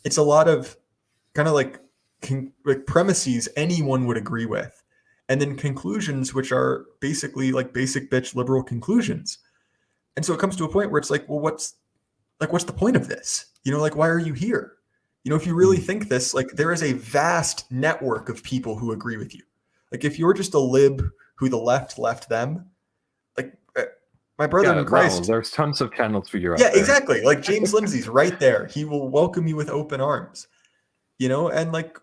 It's a lot of kind of like premises anyone would agree with, and then conclusions which are basically like basic bitch liberal conclusions. And so it comes to a point where it's like, well, what's the point of this? Like, why are you here? If you really think this, like, there is a vast network of people who agree with you. Like, if you're just a lib who the left left them, like my brother in Christ, there's tons of channels for you. Yeah, exactly. Like James Lindsay's right there. He will welcome you with open arms, and like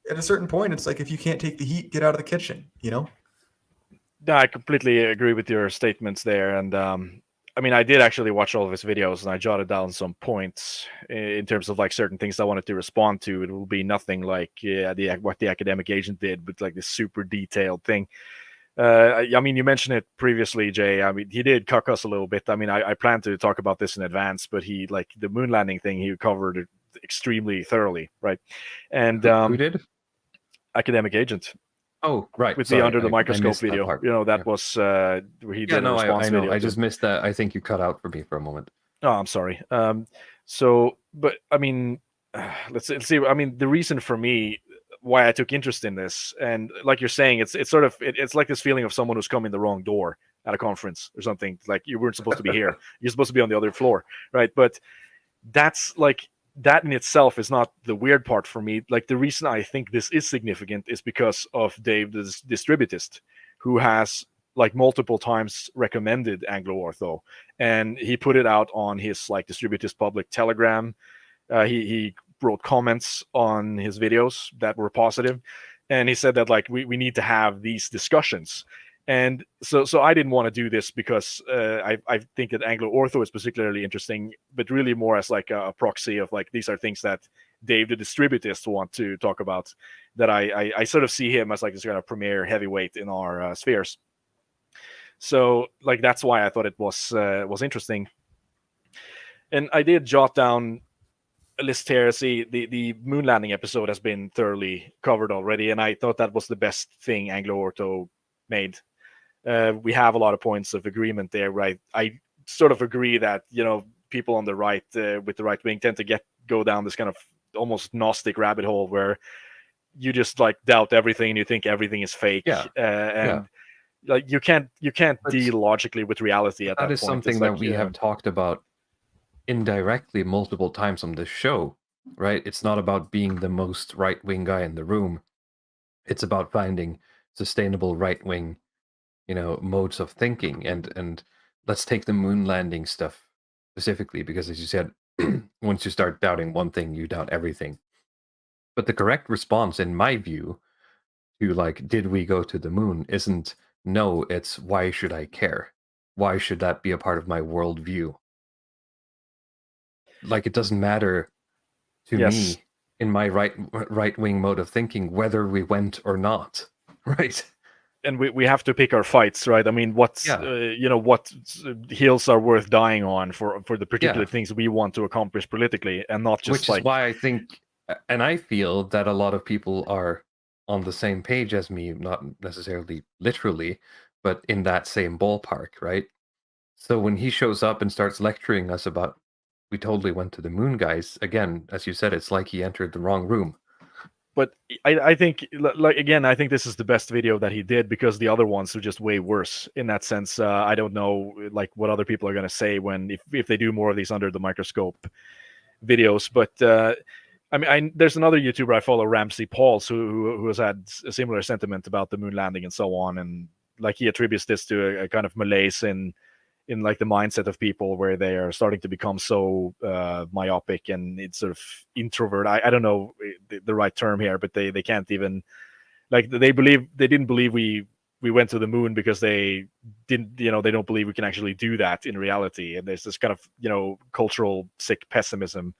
at a certain point, it's like, if you can't take the heat, get out of the kitchen, No, I completely agree with your statements there. And I mean, I did actually watch all of his videos and I jotted down some points in terms of like certain things I wanted to respond to. It will be nothing like what the academic agent did, but like this super detailed thing. I mean, you mentioned it previously, Jay. I mean, he did cuck us a little bit. I mean, I planned to talk about this in advance, but he, like, the moon landing thing, he covered it extremely thoroughly, right? And Who did? Academic Agent Oh, right. with Sorry, the under the I microscope missed that video. part. You know, that Yeah. was where he Yeah, did a no, response I know. video. I just missed that. I think you cut out for me for a moment. Oh, I'm sorry. So, but I mean, let's see. I mean, the reason for me why I took interest in this, and like you're saying, it's sort of it's like this feeling of someone who's come in the wrong door at a conference or something. Like, you weren't supposed to be here. You're supposed to be on the other floor, right? But that's like, that in itself is not the weird part for me. Like, the reason I think this is significant is because of Dave, the distributist, who has, like, multiple times recommended Anglo Ortho, and he put it out on his, like, distributist public Telegram. He wrote comments on his videos that were positive, and he said that, like, we need to have these discussions. And so I didn't want to do this because I think that Anglo Ortho is particularly interesting, but really more as like a proxy of, like, these are things that Dave, the distributist, want to talk about. That I sort of see him as, like, this kind of premier heavyweight in our spheres. So, like, that's why I thought it was interesting. And I did jot down a list here. See, the moon landing episode has been thoroughly covered already, and I thought that was the best thing Anglo Ortho made. We have a lot of points of agreement there, right? I sort of agree that, you know, people on the right with the right wing tend to go down this kind of almost Gnostic rabbit hole where you just, like, doubt everything and you think everything is fake. And like, you can't deal logically with reality at that point. That is something that we have talked about indirectly multiple times on this show, right? It's not about being the most right-wing guy in the room. It's about finding sustainable right-wing, you know, modes of thinking. And let's take the moon landing stuff specifically, because, as you said, once you start doubting one thing, you doubt everything. But the correct response, in my view, to, like, did we go to the moon, isn't no, it's why should I care? Why should that be a part of my worldview? Like, it doesn't matter to me, in my right-wing mode of thinking, whether we went or not, right? And we have to pick our fights, right? I mean, what's you know, what hills are worth dying on for the particular things we want to accomplish politically, and not just, which is why I think, and I feel that a lot of people are on the same page as me, not necessarily literally, but in that same ballpark, right? So when he shows up and starts lecturing us about, we totally went to the moon, guys, again, as you said, it's like he entered the wrong room. But I think, like, again, I think this is the best video that he did, because the other ones are just way worse in that sense. I don't know, like, what other people are going to say if they do more of these under the microscope videos. But I mean, there's another YouTuber I follow, Ramsey Pauls, who has had a similar sentiment about the moon landing and so on, and, like, he attributes this to a kind of malaise in like the mindset of people, where they are starting to become so myopic and it's sort of introvert. I don't know the right term here, but they can't even, like, they didn't believe we went to the moon because they didn't, you know, they don't believe we can actually do that in reality. And there's this kind of, you know, cultural sick pessimism.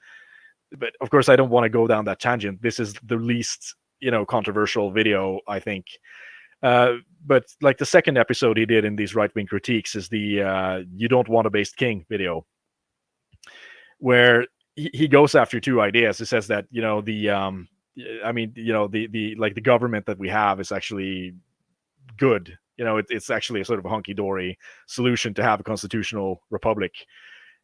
But of course, I don't want to go down that tangent. This is the least, you know, controversial video, I think. But, like, the second episode he did in these right-wing critiques is the "You Don't Want a Based King" video, where he goes after two ideas. He says that, you know, I mean, you know, the like, the government that we have is actually good. You know, it's actually a sort of a hunky-dory solution to have a constitutional republic.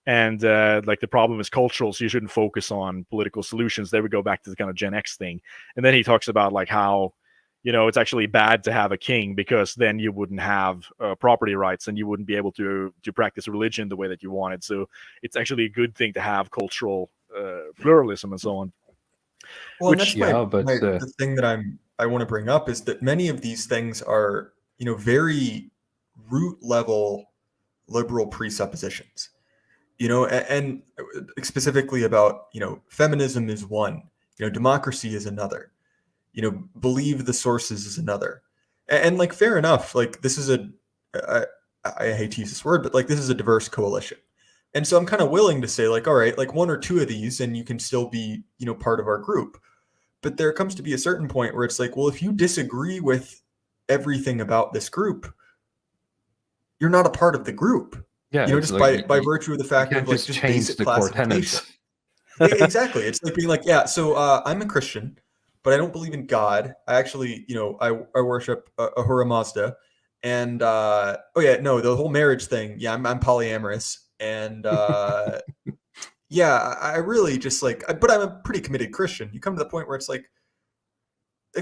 And like, the problem is cultural, so you shouldn't focus on political solutions. There we go back to the kind of Gen X thing. And then he talks about, like, how, you know, it's actually bad to have a king, because then you wouldn't have property rights and you wouldn't be able to practice religion the way that you wanted. So it's actually a good thing to have cultural pluralism and so on. Well, and that's the thing that I want to bring up is that many of these things are, you know, very root level liberal presuppositions, you know, and specifically about, you know, feminism is one, you know, democracy is another. You know, believe the sources is another. And like, fair enough, like, this is I hate to use this word, but, like, this is a diverse coalition. And so I'm kind of willing to say, like, all right, like, one or two of these and you can still be, you know, part of our group. But there comes to be a certain point where it's like, well, if you disagree with everything about this group, you're not a part of the group. Yeah, Just like, by virtue of the fact can't of like just just change basic the core classification. tenets. Exactly. It's like being like, yeah, so I'm a Christian, but I don't believe in God. I actually, I worship Ahura Mazda. And oh yeah, no, the whole marriage thing. Yeah, I'm polyamorous. And yeah, I really just like, but I'm a pretty committed Christian. You come to the point where it's like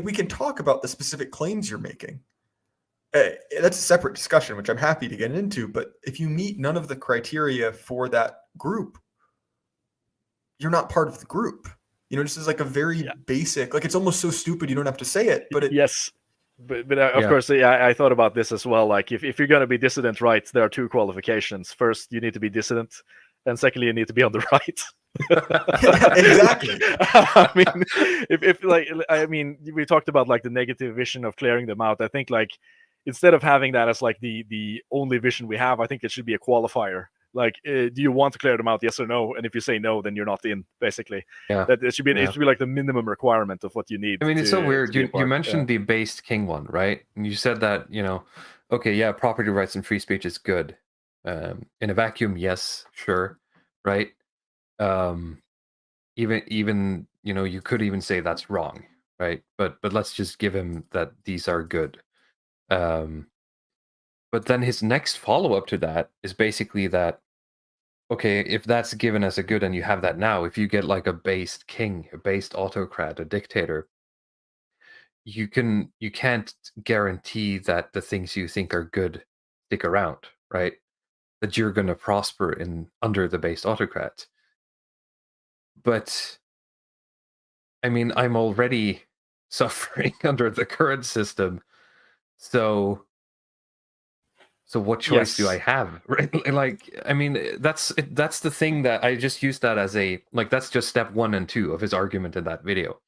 we can talk about the specific claims you're making. That's a separate discussion, which I'm happy to get into. But if you meet none of the criteria for that group, you're not part of the group. Just as like a very basic, like it's almost so stupid you don't have to say it, but yes. But of Yeah. course, I thought about this as well. Like, if you're going to be dissident right, there are two qualifications. First, you need to be dissident, and secondly, you need to be on the right. Exactly. I mean, we talked about like the negative vision of clearing them out. I think like instead of having that as like the only vision we have, I think it should be a qualifier. Like, do you want to clear them out? Yes or no? And if you say no, then you're not in. Basically, that it should be like the minimum requirement of what you need. I mean, it's so weird. You mentioned the based king one, right? And you said that okay, yeah, property rights and free speech is good. In a vacuum, yes, sure, right? Even you could even say that's wrong, right? But let's just give him that these are good. But then his next follow-up to that is basically that, okay, if that's given as a good and you have that now, if you get like a based king, a based autocrat, a dictator, you can't guarantee that the things you think are good stick around, right? That you're going to prosper under the based autocrat. But I mean, I'm already suffering under the current system, so what choice do I have? Right? Like, I mean, that's the thing that I just used that as that's just step 1 and 2 of his argument in that video.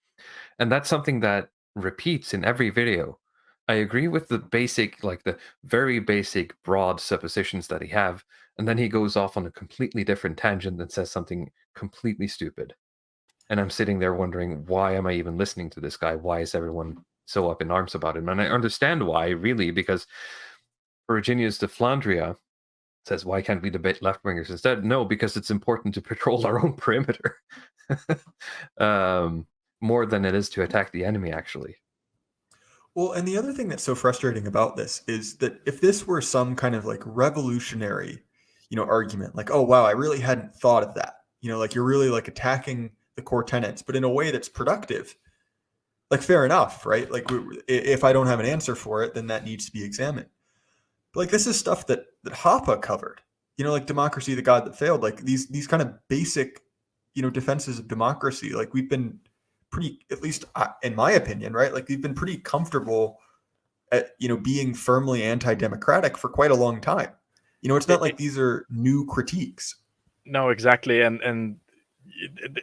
And that's something that repeats in every video. I agree with the basic, like the very basic broad suppositions that he have, and then he goes off on a completely different tangent and says something completely stupid. And I'm sitting there wondering, why am I even listening to this guy? Why is everyone so up in arms about him? And I understand why, really, because Virginius de Flandria says, why can't we debate left-wingers instead? No, because it's important to patrol our own perimeter. More than it is to attack the enemy, actually. Well, and the other thing that's so frustrating about this is that if this were some kind of like revolutionary, argument, like, oh, wow, I really hadn't thought of that. Like you're really like attacking the core tenets, but in a way that's productive. Like, fair enough, right? Like if I don't have an answer for it, then that needs to be examined. But like this is stuff that Hoppe covered, like democracy, the god that failed, like these kind of basic, defenses of democracy. Like we've been pretty, at least in my opinion, right? Like we've been pretty comfortable at, being firmly anti-democratic for quite a long time. It's not like these are new critiques. No, exactly. And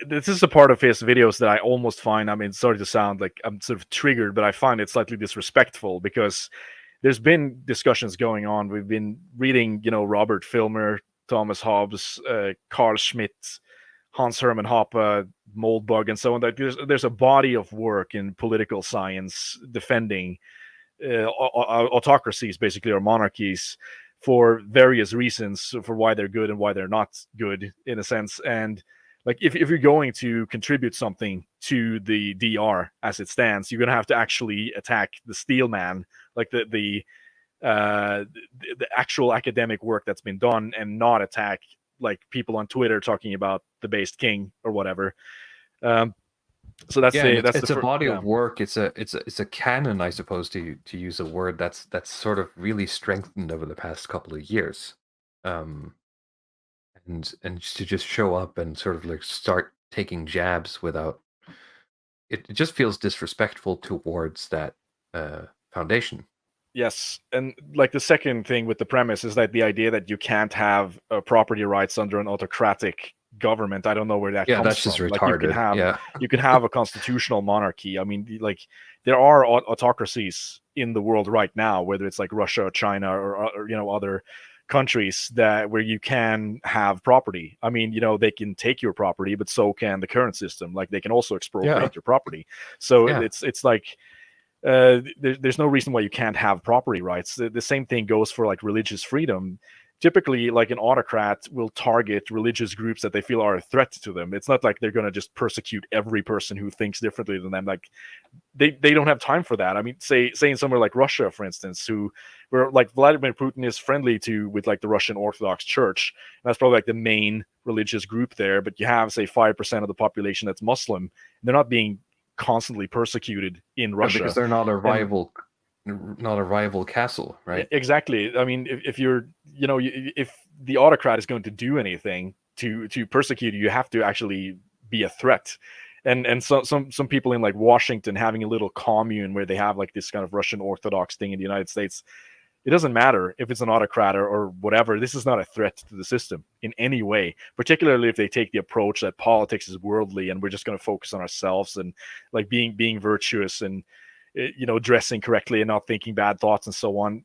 this is a part of his videos that I almost find, I mean, sorry to sound like I'm sort of triggered, but I find it slightly disrespectful because there's been discussions going on. We've been reading, Robert Filmer, Thomas Hobbes, Carl Schmitt, Hans Hermann Hoppe, Moldbug, and so on. There's a body of work in political science defending autocracies, basically, or monarchies, for various reasons for why they're good and why they're not good, in a sense. And like if you're going to contribute something to the DR as it stands, you're going to have to actually attack the steel man, like the actual academic work that's been done, and not attack like people on Twitter talking about the based king or whatever. So that's it's a body of work. It's a canon, I suppose, to use a word that's sort of really strengthened over the past couple of years, and to just show up and sort of like start taking jabs without it just feels disrespectful towards that foundation. Yes, and like the second thing with the premise is that the idea that you can't have property rights under an autocratic government. I don't know where that comes from. That's just retarded. Like you can have a constitutional monarchy. I mean, like there are autocracies in the world right now, whether it's like Russia or China or other countries where you can have property. I mean, they can take your property, but so can the current system. Like they can also expropriate your property. So it's like there's no reason why you can't have property rights. The same thing goes for like religious freedom. Typically, like an autocrat will target religious groups that they feel are a threat to them. It's not like they're going to just persecute every person who thinks differently than them. Like they don't have time for that. I mean, say in somewhere like Russia, for instance, where like Vladimir Putin is friendly with like the Russian Orthodox Church, and that's probably like the main religious group there. But you have, say, 5% of the population that's Muslim, and they're not being constantly persecuted in Russia because they're not a rival. Not a rival castle, right? Exactly. I mean, if you're, if the autocrat is going to do anything to persecute you have to actually be a threat. And so some people in like Washington having a little commune where they have like this kind of Russian Orthodox thing in the United States, it doesn't matter if it's an autocrat or whatever. This is not a threat to the system in any way, particularly if they take the approach that politics is worldly and we're just going to focus on ourselves and like being virtuous and dressing correctly and not thinking bad thoughts and so on.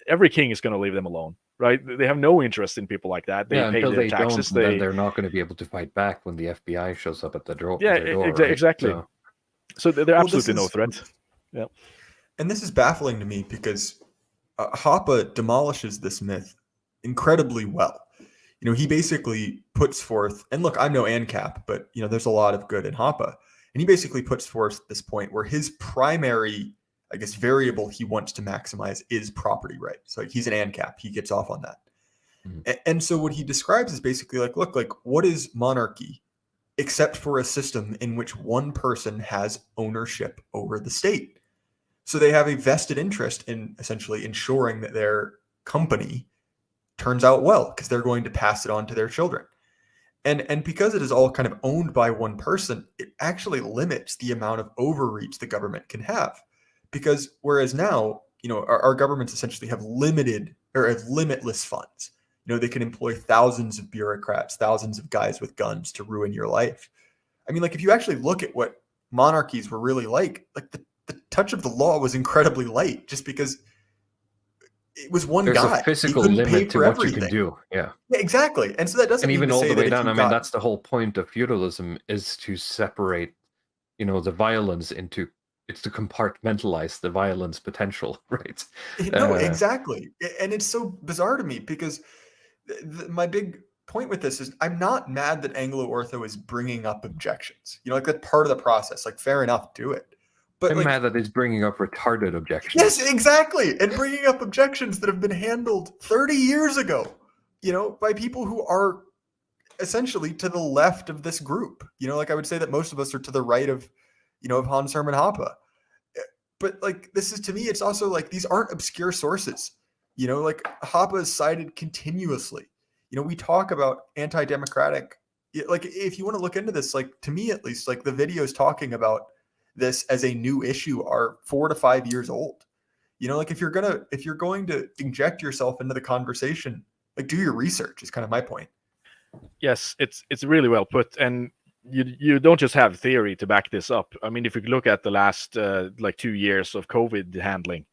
Every king is going to leave them alone, right? They have no interest in people like that. They pay their taxes. Then they're not going to be able to fight back when the FBI shows up at the door. Yeah, exactly. Right? So they're absolutely no threat. Yeah. And this is baffling to me because Hoppe demolishes this myth incredibly well. He basically puts forth, and look, I'm no ANCAP, but there's a lot of good in Hoppe. And he basically puts forth this point where his primary, I guess, variable he wants to maximize is property rights. So he's an ANCAP. He gets off on that. Mm-hmm. And so what he describes is basically like, look, like what is monarchy except for a system in which one person has ownership over the state? So they have a vested interest in essentially ensuring that their company turns out well because they're going to pass it on to their children. And because it is all kind of owned by one person, it actually limits the amount of overreach the government can have. Because whereas now, our governments essentially have limitless funds. They can employ thousands of bureaucrats, thousands of guys with guns to ruin your life. I mean, like if you actually look at what monarchies were really like the touch of the law was incredibly light just because it was one There's guy. There's a physical limit to what you can do. Yeah, exactly. And so that doesn't and even all the way down. I mean, that's the whole point of feudalism is to separate, the violence into. It's to compartmentalize the violence potential, right? No, exactly. And it's so bizarre to me because my big point with this is I'm not mad that Anglo-Ortho is bringing up objections. Like that's part of the process. Like fair enough, do it. But I'm mad that it's bringing up retarded objections. Yes, exactly. And bringing up objections that have been handled 30 years ago, by people who are essentially to the left of this group. Like I would say that most of us are to the right of, of Hans Hermann Hoppe. But like, this is, to me, it's also like, these aren't obscure sources. Like Hoppe is cited continuously. We talk about anti-democratic, like if you want to look into this, like to me at least, like the videos talking about this as a new issue are 4 to 5 years old. Like if you're going to inject yourself into the conversation, like do your research is kind of my point. Yes, it's really well put. And you don't just have theory to back this up. I mean, if you look at the last 2 years of COVID handling,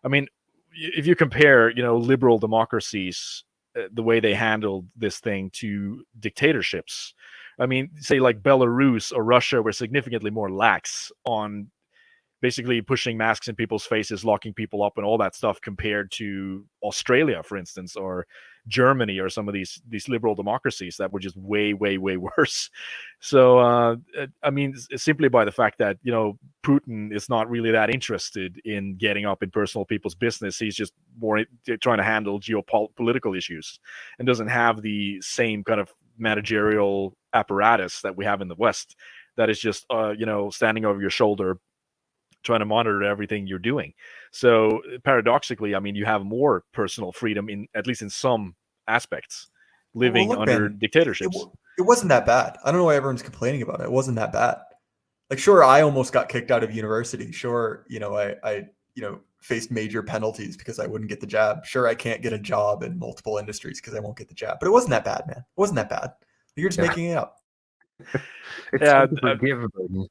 I mean, if you compare, liberal democracies, the way they handled this thing to dictatorships, I mean, say like Belarus or Russia were significantly more lax on basically pushing masks in people's faces, locking people up and all that stuff compared to Australia, for instance, or Germany or some of these liberal democracies that were just way, way, way worse. So, I mean, simply by the fact that, Putin is not really that interested in getting up in personal people's business. He's just more trying to handle geopolitical issues and doesn't have the same kind of managerial apparatus that we have in the West that is just, standing over your shoulder, trying to monitor everything you're doing. So paradoxically, I mean, you have more personal freedom at least in some aspects, living under dictatorships. It wasn't that bad. I don't know why everyone's complaining about it. It wasn't that bad. Like, sure, I almost got kicked out of university. Sure, I faced major penalties because I wouldn't get the jab. Sure, I can't get a job in multiple industries because I won't get the jab. But it wasn't that bad, man. It wasn't that bad. You're just making it up. It's unforgivable.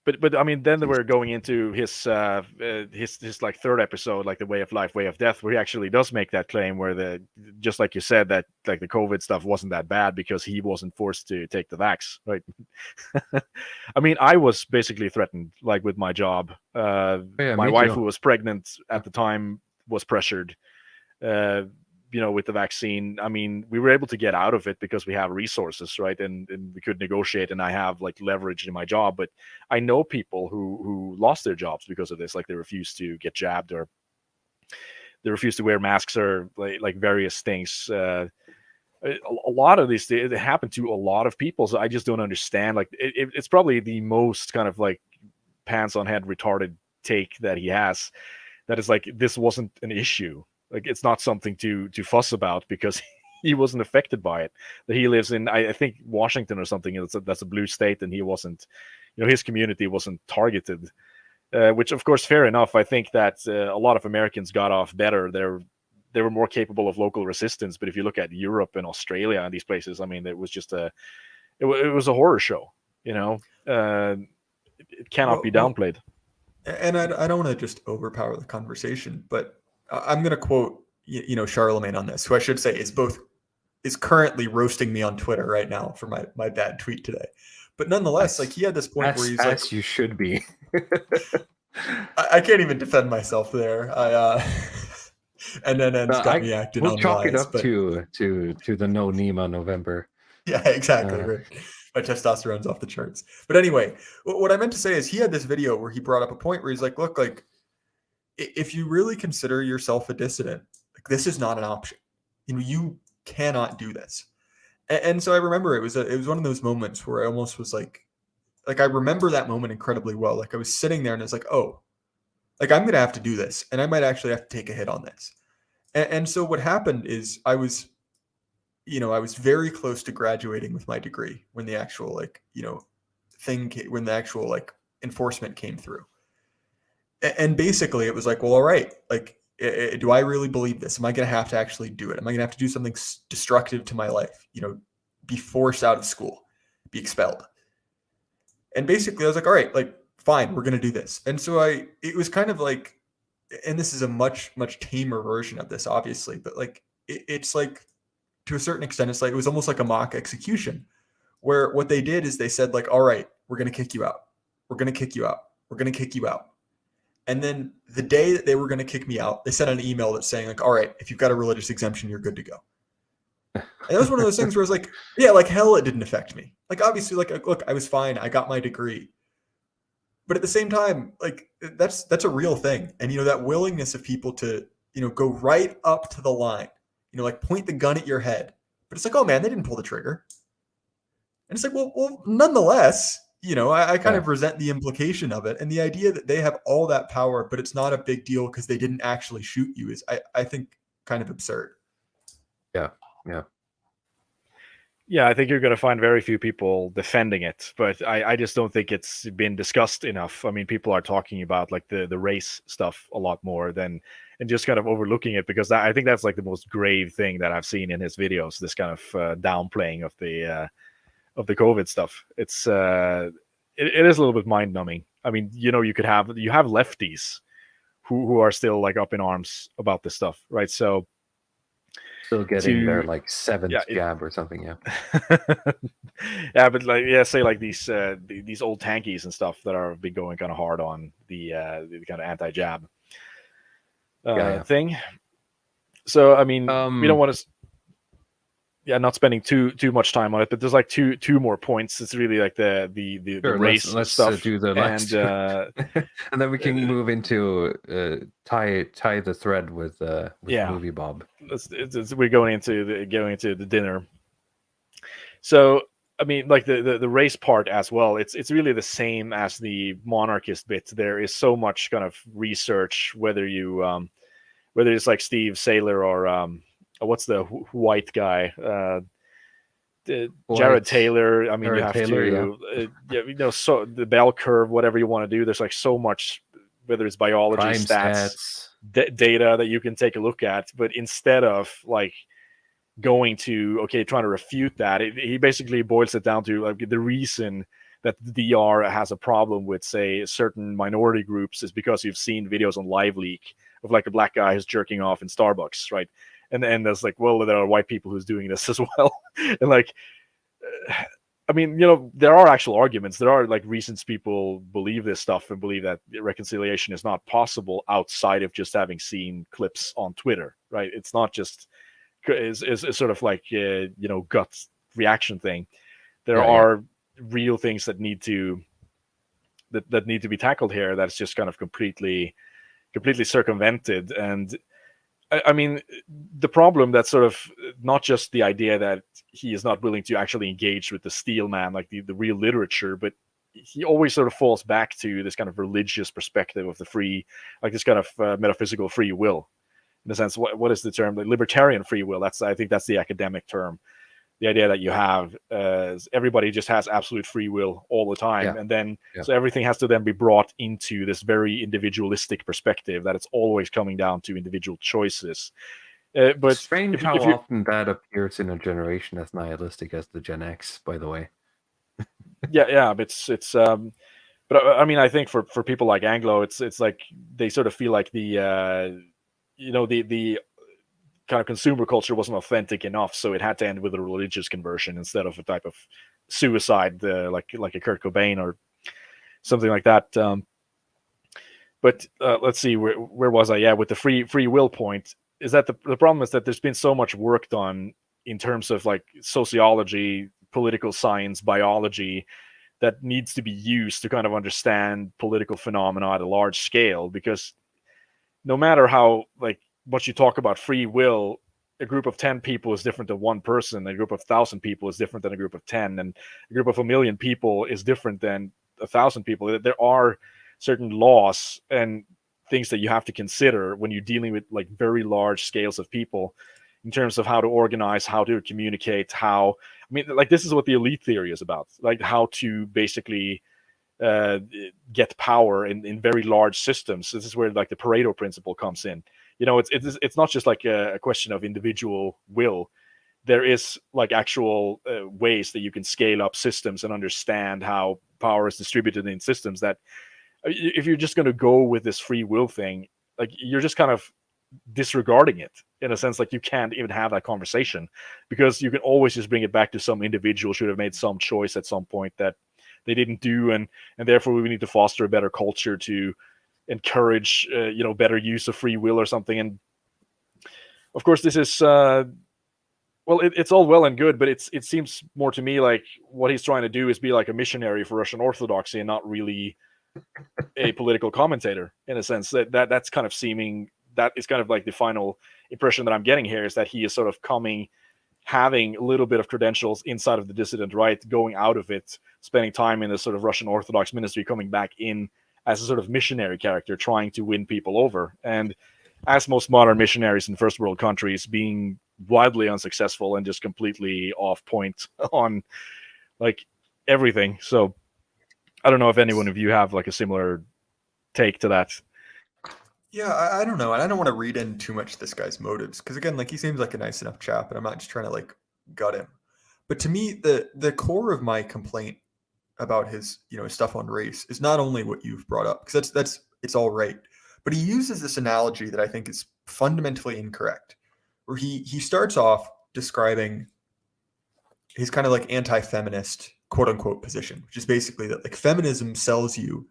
But I mean, then we're going into his like third episode, like the Way of Life, Way of Death, where he actually does make that claim, where just like you said, that like the COVID stuff wasn't that bad because he wasn't forced to take the vax, right? I mean, I was basically threatened, like with my job. Yeah, My me wife, too. who was pregnant at the time, was pressured. With the vaccine. I mean, we were able to get out of it because we have resources, right? And we could negotiate, and I have like leverage in my job. But I know people who lost their jobs because of this, like they refused to get jabbed, or they refused to wear masks, or like various things. A lot of these things, it happened to a lot of people, so I just don't understand. Like it's probably the most kind of like pants on head retarded take that he has. That is like, this wasn't an issue. Like, it's not something to fuss about because he wasn't affected by it. That he lives in, I think, Washington or something. That's a blue state, and he wasn't. His community wasn't targeted, which of course fair enough. I think that a lot of Americans got off better. They were more capable of local resistance. But if you look at Europe and Australia and these places, I mean, it was just it was a horror show. It cannot be downplayed. And I don't want to just overpower the conversation, but I'm going to quote Charlemagne on this, who I should say is currently roasting me on Twitter right now for my bad tweet today. But nonetheless, like, he had this point where he's like, you should be. I can't even defend myself there. And then it's got me acting we'll unwise. chalk it up but to the no Nima November. Yeah, exactly. Right. My testosterone's off the charts. But anyway, what I meant to say is he had this video where he brought up a point where he's like, look, like, if you really consider yourself a dissident, like, this is not an option. You cannot do this. And so I remember it was one of those moments where I almost was like I remember that moment incredibly well. Like, I was sitting there and it's like, oh, like, I'm going to have to do this, and I might actually have to take a hit on this. And so what happened is I was very close to graduating with my degree when the actual when the actual enforcement came through. And basically it was like, well, all right, like, do I really believe this? Am I going to have to actually do it? Am I going to have to do something destructive to my life? Be forced out of school, be expelled. And basically I was like, all right, like, fine, we're going to do this. And so it was kind of like, and this is a much, much tamer version of this, obviously, but like, it's like, to a certain extent, it's like, it was almost like a mock execution, where what they did is they said, like, all right, we're going to kick you out. We're going to kick you out. We're going to kick you out. And then the day that they were going to kick me out, they sent an email that's saying, like, all right, if you've got a religious exemption, you're good to go. And it was one of those things where I was like, yeah, like, hell, it didn't affect me. Like, obviously, like, look, I was fine. I got my degree. But at the same time, like, that's a real thing. And, that willingness of people to, go right up to the line, like, point the gun at your head. But it's like, oh man, they didn't pull the trigger. And it's like, well, nonetheless, I kind of resent the implication of it. And the idea that they have all that power, but it's not a big deal because they didn't actually shoot you is, I think, kind of absurd. Yeah. Yeah, I think you're going to find very few people defending it, but I just don't think it's been discussed enough. I mean, people are talking about like the race stuff a lot more and just kind of overlooking it, because I think that's like the most grave thing that I've seen in his videos. This kind of downplaying of the COVID stuff. It's it is a little bit mind numbing. I mean, you have lefties who are still like up in arms about this stuff, right? So. Still getting their like seventh jab or something, yeah. Yeah, but say like these old tankies and stuff that are been going kind of hard on the kind of anti-jab thing. So I mean, we don't want to. Not spending too much time on it, but there's like two more points. It's really like the race let's stuff. do the last, and then we can move into tie the thread with Moviebob. We're going into the dinner. So I mean, like the race part as well. It's really the same as the monarchist bit. There is so much kind of research, whether it's like Steve Saylor or what's the white guy? Jared Taylor. I mean, Jared you have Taylor, to, so the bell curve, whatever you want to do. There's like so much, whether it's biology, crime stats. Data that you can take a look at. But instead of like going to trying to refute that, he basically boils it down to like the reason that the DR has a problem with, say, certain minority groups is because you've seen videos on Live Leak of like a black guy who's jerking off in Starbucks, right? And there's like, well, there are white people who's doing this as well. And like, I mean, there are actual arguments. There are like reasons people believe this stuff and believe that reconciliation is not possible outside of just having seen clips on Twitter, right? It's not just is sort of like gut reaction thing. There are real things that need to be tackled here. That's just kind of completely circumvented. And I mean, the problem that's sort of not just the idea that he is not willing to actually engage with the steel man, like the real literature, but he always sort of falls back to this kind of religious perspective of the free, like this kind of metaphysical free will. In a sense, what is the term? Like libertarian free will. I think that's the academic term. The idea that you have everybody just has absolute free will all the time, and then so everything has to then be brought into this very individualistic perspective that it's always coming down to individual choices. But strange how often that appears in a generation as nihilistic as the Gen X, by the way. But it's but I mean, I think for people like Anglo, it's like they sort of feel like the kind of consumer culture wasn't authentic enough, so it had to end with a religious conversion instead of a type of suicide, like a Kurt Cobain or something like that. But let's see, where was I? Yeah, with the free will point, is that the problem is that there's been so much work done in terms of like sociology, political science, biology, that needs to be used to kind of understand political phenomena at a large scale, because no matter how like what you talk about free will, a group of 10 people is different than one person. A group of 1,000 people is different than a group of 10, and a group of 1,000,000 people is different than 1,000 people. There are certain laws and things that you have to consider when you're dealing with like very large scales of people in terms of how to organize, how to communicate, like this is what the elite theory is about, like how to basically get power in very large systems. This is where like the Pareto principle comes in. It's not just like a question of individual will. There is like actual ways that you can scale up systems and understand how power is distributed in systems, that if you're just going to go with this free will thing, like you're just kind of disregarding it in a sense. Like you can't even have that conversation, because you can always just bring it back to some individual should have made some choice at some point that they didn't do, and therefore we need to foster a better culture to encourage better use of free will or something. And of course this is it's all well and good, but it seems more to me like what he's trying to do is be like a missionary for Russian Orthodoxy and not really a political commentator, in a sense. That's kind of seeming, that is kind of like the final impression that I'm getting here, is that he is sort of having a little bit of credentials inside of the dissident right, going out of it, spending time in the sort of Russian Orthodox ministry, coming back in as a sort of missionary character, trying to win people over. And as most modern missionaries in first world countries, being wildly unsuccessful and just completely off point on like everything. So I don't know if anyone of you have like a similar take to that. Yeah, I don't know. And I don't want to read in too much this guy's motives, because again, like he seems like a nice enough chap, and I'm not just trying to like gut him. But to me, the core of my complaint about his stuff on race is not only what you've brought up, because that's it's all right, but he uses this analogy that I think is fundamentally incorrect, where he starts off describing his kind of like anti-feminist quote unquote position, which is basically that like feminism sells you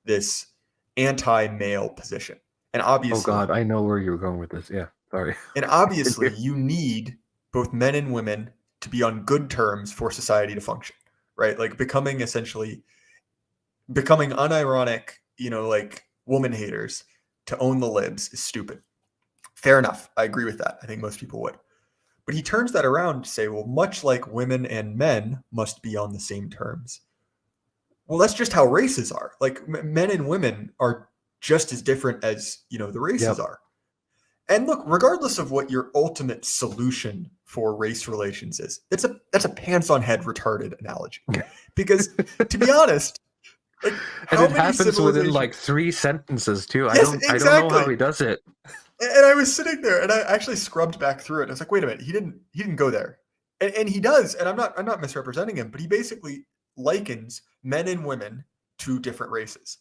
this anti-male position. And obviously, oh God, I know where you're going with this. Yeah, sorry. And obviously you need both men and women to be on good terms for society to function, right? Like becoming unironic, like woman haters to own the libs is stupid. Fair enough. I agree with that. I think most people would. But he turns that around to say, well, much like women and men must be on the same terms. Well, that's just how races are. Like men and women are just as different as, the races are. And look, regardless of what your ultimate solution for race relations is, that's a pants on head retarded analogy. Because to be honest, like, and it happens within like 3 sentences too. Yes, I don't know how he does it. And I was sitting there and I actually scrubbed back through it. And I was like, wait a minute, he didn't go there. And he does, and I'm not misrepresenting him, but he basically likens men and women to different races.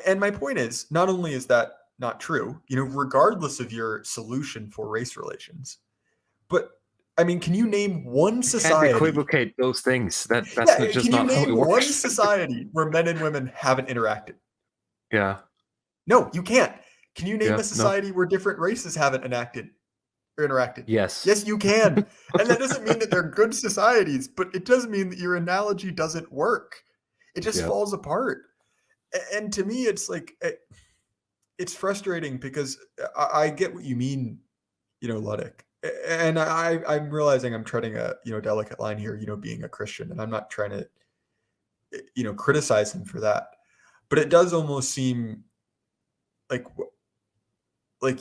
And my point is, not only is that not true, regardless of your solution for race relations, but I mean, can you name one You society? can't equivocate those things. That's Yeah, just can you not how it name one works. society where men and women haven't interacted? Yeah. No, you can't. Can you name Yeah, a no. society where different races haven't interacted? Yes. Yes, you can. And that doesn't mean that they're good societies, but it does mean that your analogy doesn't work. It just Yeah. falls apart. And to me, it's like, it's frustrating because I get what you mean, Luddick. And I'm realizing I'm treading a, delicate line here, being a Christian, and I'm not trying to, criticize him for that. But it does almost seem like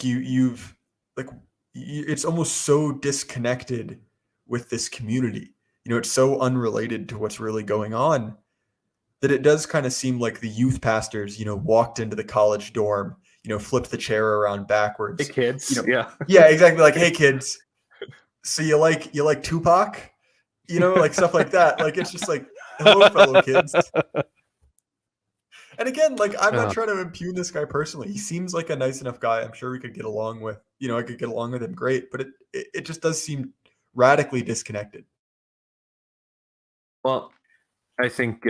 you've like it's almost so disconnected with this community. It's so unrelated to what's really going on that it does kind of seem like the youth pastors, walked into the college dorm, flipped the chair around backwards. Hey kids. Yeah, exactly. Like, hey kids, so you like Tupac, like stuff like that. Like, it's just like, hello, fellow kids. And again, like, I'm not trying to impugn this guy personally. He seems like a nice enough guy. I'm sure we could get along with, I could get along with him great, but it just does seem radically disconnected. Well, I think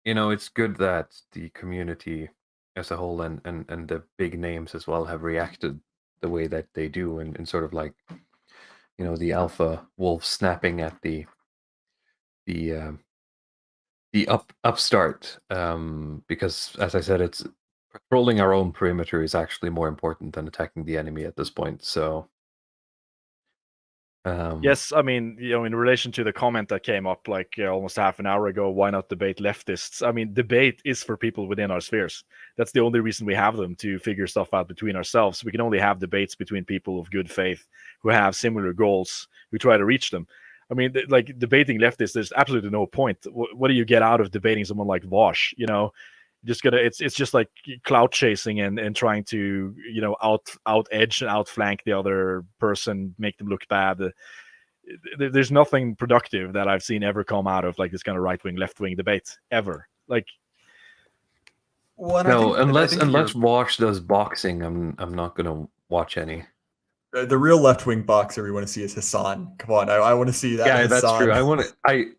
it's good that the community as a whole and the big names as well have reacted the way that they do, and sort of like the alpha wolf snapping at the upstart, because as I said, it's patrolling our own perimeter is actually more important than attacking the enemy at this point. So yes, I mean, in relation to the comment that came up like almost half an hour ago, why not debate leftists? I mean, debate is for people within our spheres. That's the only reason we have them, to figure stuff out between ourselves. We can only have debates between people of good faith who have similar goals, who try to reach them. I mean, like, debating leftists, there's absolutely no point. What do you get out of debating someone like Vosh? Just gonna, it's just like clout chasing and trying to out edge and outflank the other person, make them look bad. There's nothing productive that I've seen ever come out of like this kind of right wing left wing debate ever. Like, well, no, unless Vosh does boxing, I'm not gonna watch any. The real left wing boxer we want to see is Hassan. Come on, I want to see that. Yeah, Hassan. that's true.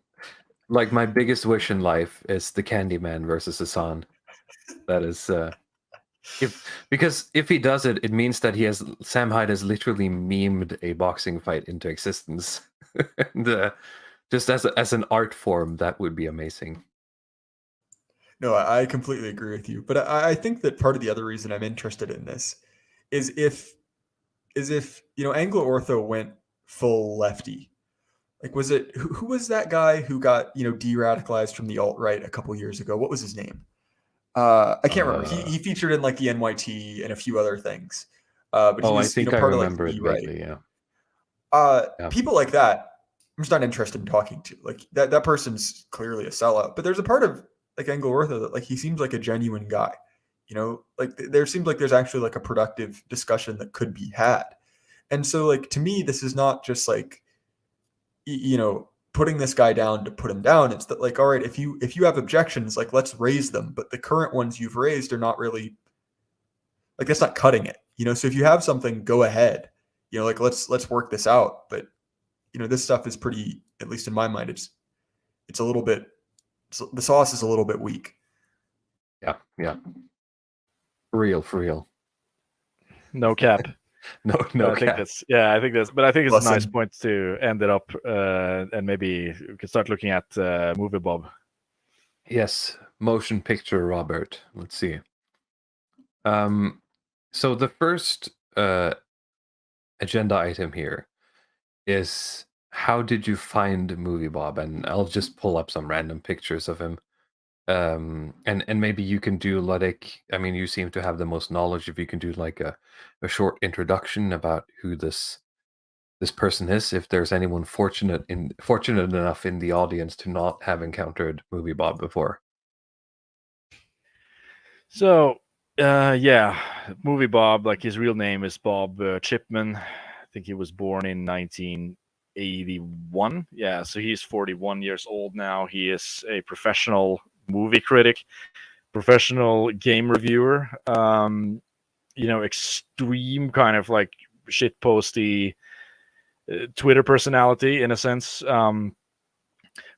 Like, my biggest wish in life is the Candyman versus Hassan. That is, because if he does it, it means that Sam Hyde has literally memed a boxing fight into existence, and just as an art form, that would be amazing. No, I completely agree with you. But I think that part of the other reason I'm interested in this is if Anglo Ortho went full lefty. Like, who was that guy who got de-radicalized from the alt-right a couple years ago? What was his name? I can't remember. He featured in like the NYT and a few other things. But he was, I think part I remember of it like vaguely. Yeah. Yeah. People like that, I'm just not interested in talking to. Like, that person's clearly a sellout. But there's a part of like Anglo Ortho that, like, he seems like a genuine guy. Like, there seems like there's actually like a productive discussion that could be had. And so, like, to me, this is not just like, putting this guy down to put him down. It's that, like, all right, if you have objections, like, let's raise them. But the current ones you've raised are not really, like, that's not cutting it. So if you have something, go ahead. Like, let's work this out. But this stuff is pretty, at least in my mind, it's a little bit, the sauce is a little bit weak. Yeah. For real. No cap. No I think cap. I think it's Listen. a nice point to end it up, and maybe we can start looking at Moviebob. Yes, motion picture Robert. Let's see. So the first agenda item here is, how did you find Moviebob? And I'll just pull up some random pictures of him. And maybe you can do like, I mean, you seem to have the most knowledge. If you can do like a short introduction about who this person is, if there's anyone fortunate enough in the audience to not have encountered Moviebob before. So, Moviebob, like, his real name is Bob Chipman. I think he was born in 19 1981. Yeah, so he's 41 years old now. He is a professional movie critic, professional game reviewer. Extreme kind of like shitposty Twitter personality in a sense.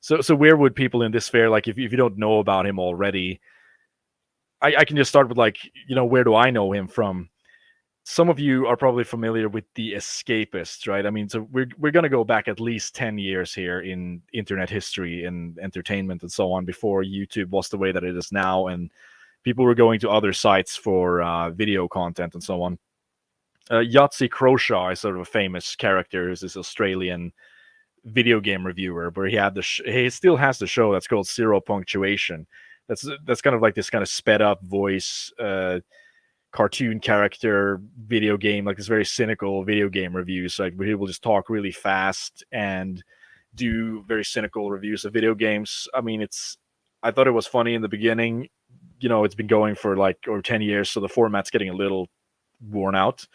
So where would people in this fair, like if you don't know about him already, I can just start with like, where do I know him from? Some of you are probably familiar with The Escapists, right? I mean, so we're going to go back at least 10 years here in internet history and entertainment and so on, before YouTube was the way that it is now, and people were going to other sites for video content and so on. Yahtzee Croshaw is sort of a famous character. Who's this Australian video game reviewer, where he still has the show that's called Zero Punctuation. That's kind of like this kind of sped up voice, cartoon character video game, like this very cynical video game reviews, like where he will just talk really fast and do very cynical reviews of video games. I mean, I thought it was funny in the beginning. It's been going for like over 10 years, so the format's getting a little worn out.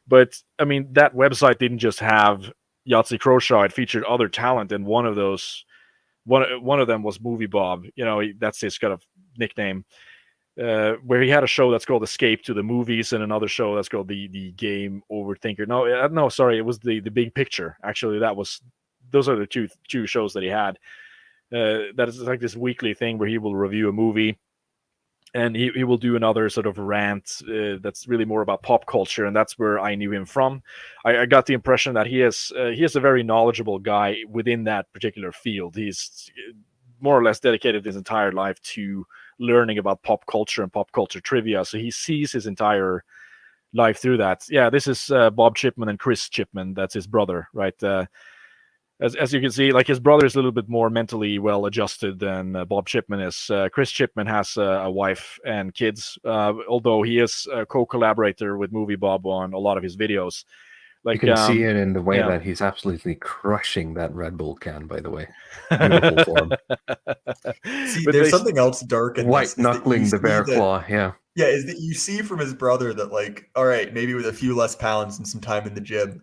But I mean, that website didn't just have Yahtzee Croshaw; it featured other talent, and one of them was Moviebob. That's his kind of nickname. Where he had a show that's called Escape to the Movies, and another show that's called the Game Overthinker. No, sorry, it was the Big Picture. Actually, those are the two shows that he had. That is like this weekly thing where he will review a movie, and he will do another sort of rant that's really more about pop culture, and that's where I knew him from. I got the impression that he is a very knowledgeable guy within that particular field. He's more or less dedicated his entire life to learning about pop culture and pop culture trivia, so he sees his entire life through that. Yeah, this is Bob Chipman and Chris Chipman. That's his brother, right? As you can see, like his brother is a little bit more mentally well adjusted than Bob Chipman is. Chris Chipman has a wife and kids, although he is a co-collaborator with Moviebob on a lot of his videos. Like, you can see it in the way that he's absolutely crushing that Red Bull can, by the way. Beautiful form. See, there's something else dark in white this. knuckling the bear claw, yeah. Yeah, is that you see from his brother that, like, all right, maybe with a few less pounds and some time in the gym,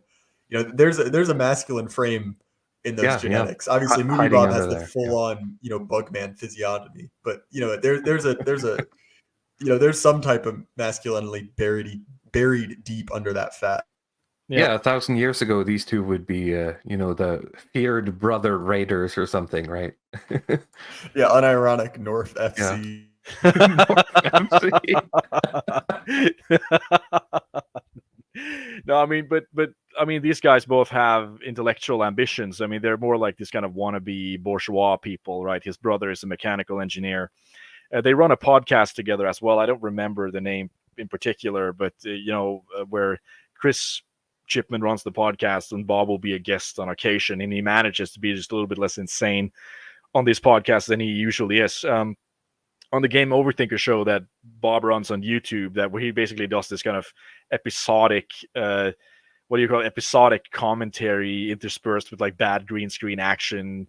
there's a masculine frame in those genetics. Yeah. Obviously, Moviebob has the full-on, Bugman physiognomy, but there's some type of masculinity buried deep under that fat. Yeah, 1,000 years ago, these two would be, the feared brother raiders or something, right? Yeah, unironic North FC. Yeah. North FC. No, I mean, but I mean, these guys both have intellectual ambitions. I mean, they're more like this kind of wannabe bourgeois people, right? His brother is a mechanical engineer. They run a podcast together as well. I don't remember the name in particular, but where Chris Chipman runs the podcast and Bob will be a guest on occasion, and he manages to be just a little bit less insane on these podcasts than he usually is. On the Game Overthinker show that Bob runs on YouTube, where he basically does this kind of episodic, episodic commentary interspersed with like bad green screen action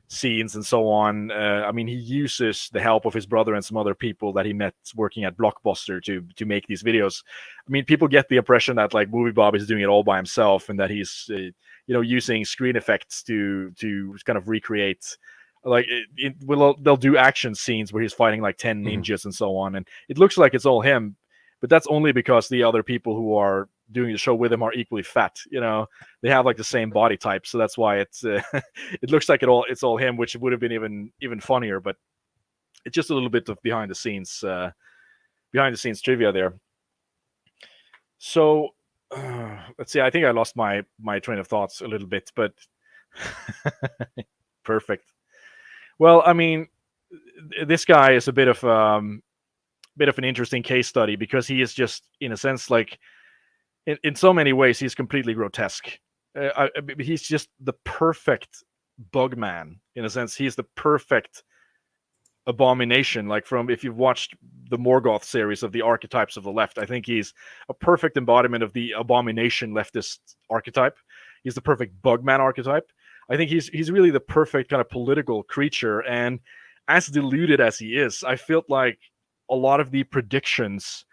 scenes and so on. I mean, he uses the help of his brother and some other people that he met working at Blockbuster to make these videos. I mean, people get the impression that like Moviebob is doing it all by himself, and that he's using screen effects to kind of recreate, like they'll do action scenes where he's fighting like 10 ninjas and so on, and it looks like it's all him, but that's only because the other people who are doing the show with him are equally fat. They have like the same body type, so that's why it's it looks like it's all him, which would have been even funnier. But it's just a little bit of behind the scenes trivia there. So let's see. I think I lost my train of thoughts a little bit, but perfect. Well, I mean, this guy is a bit of an interesting case study, because he is just, in a sense, like in so many ways, he's completely grotesque. He's just the perfect Bugman, in a sense. He's the perfect abomination. Like, if you've watched the Morgoth series of the archetypes of the left, I think he's a perfect embodiment of the abomination leftist archetype. He's the perfect Bugman archetype. I think he's really the perfect kind of political creature. And as deluded as he is, I felt like a lot of the predictions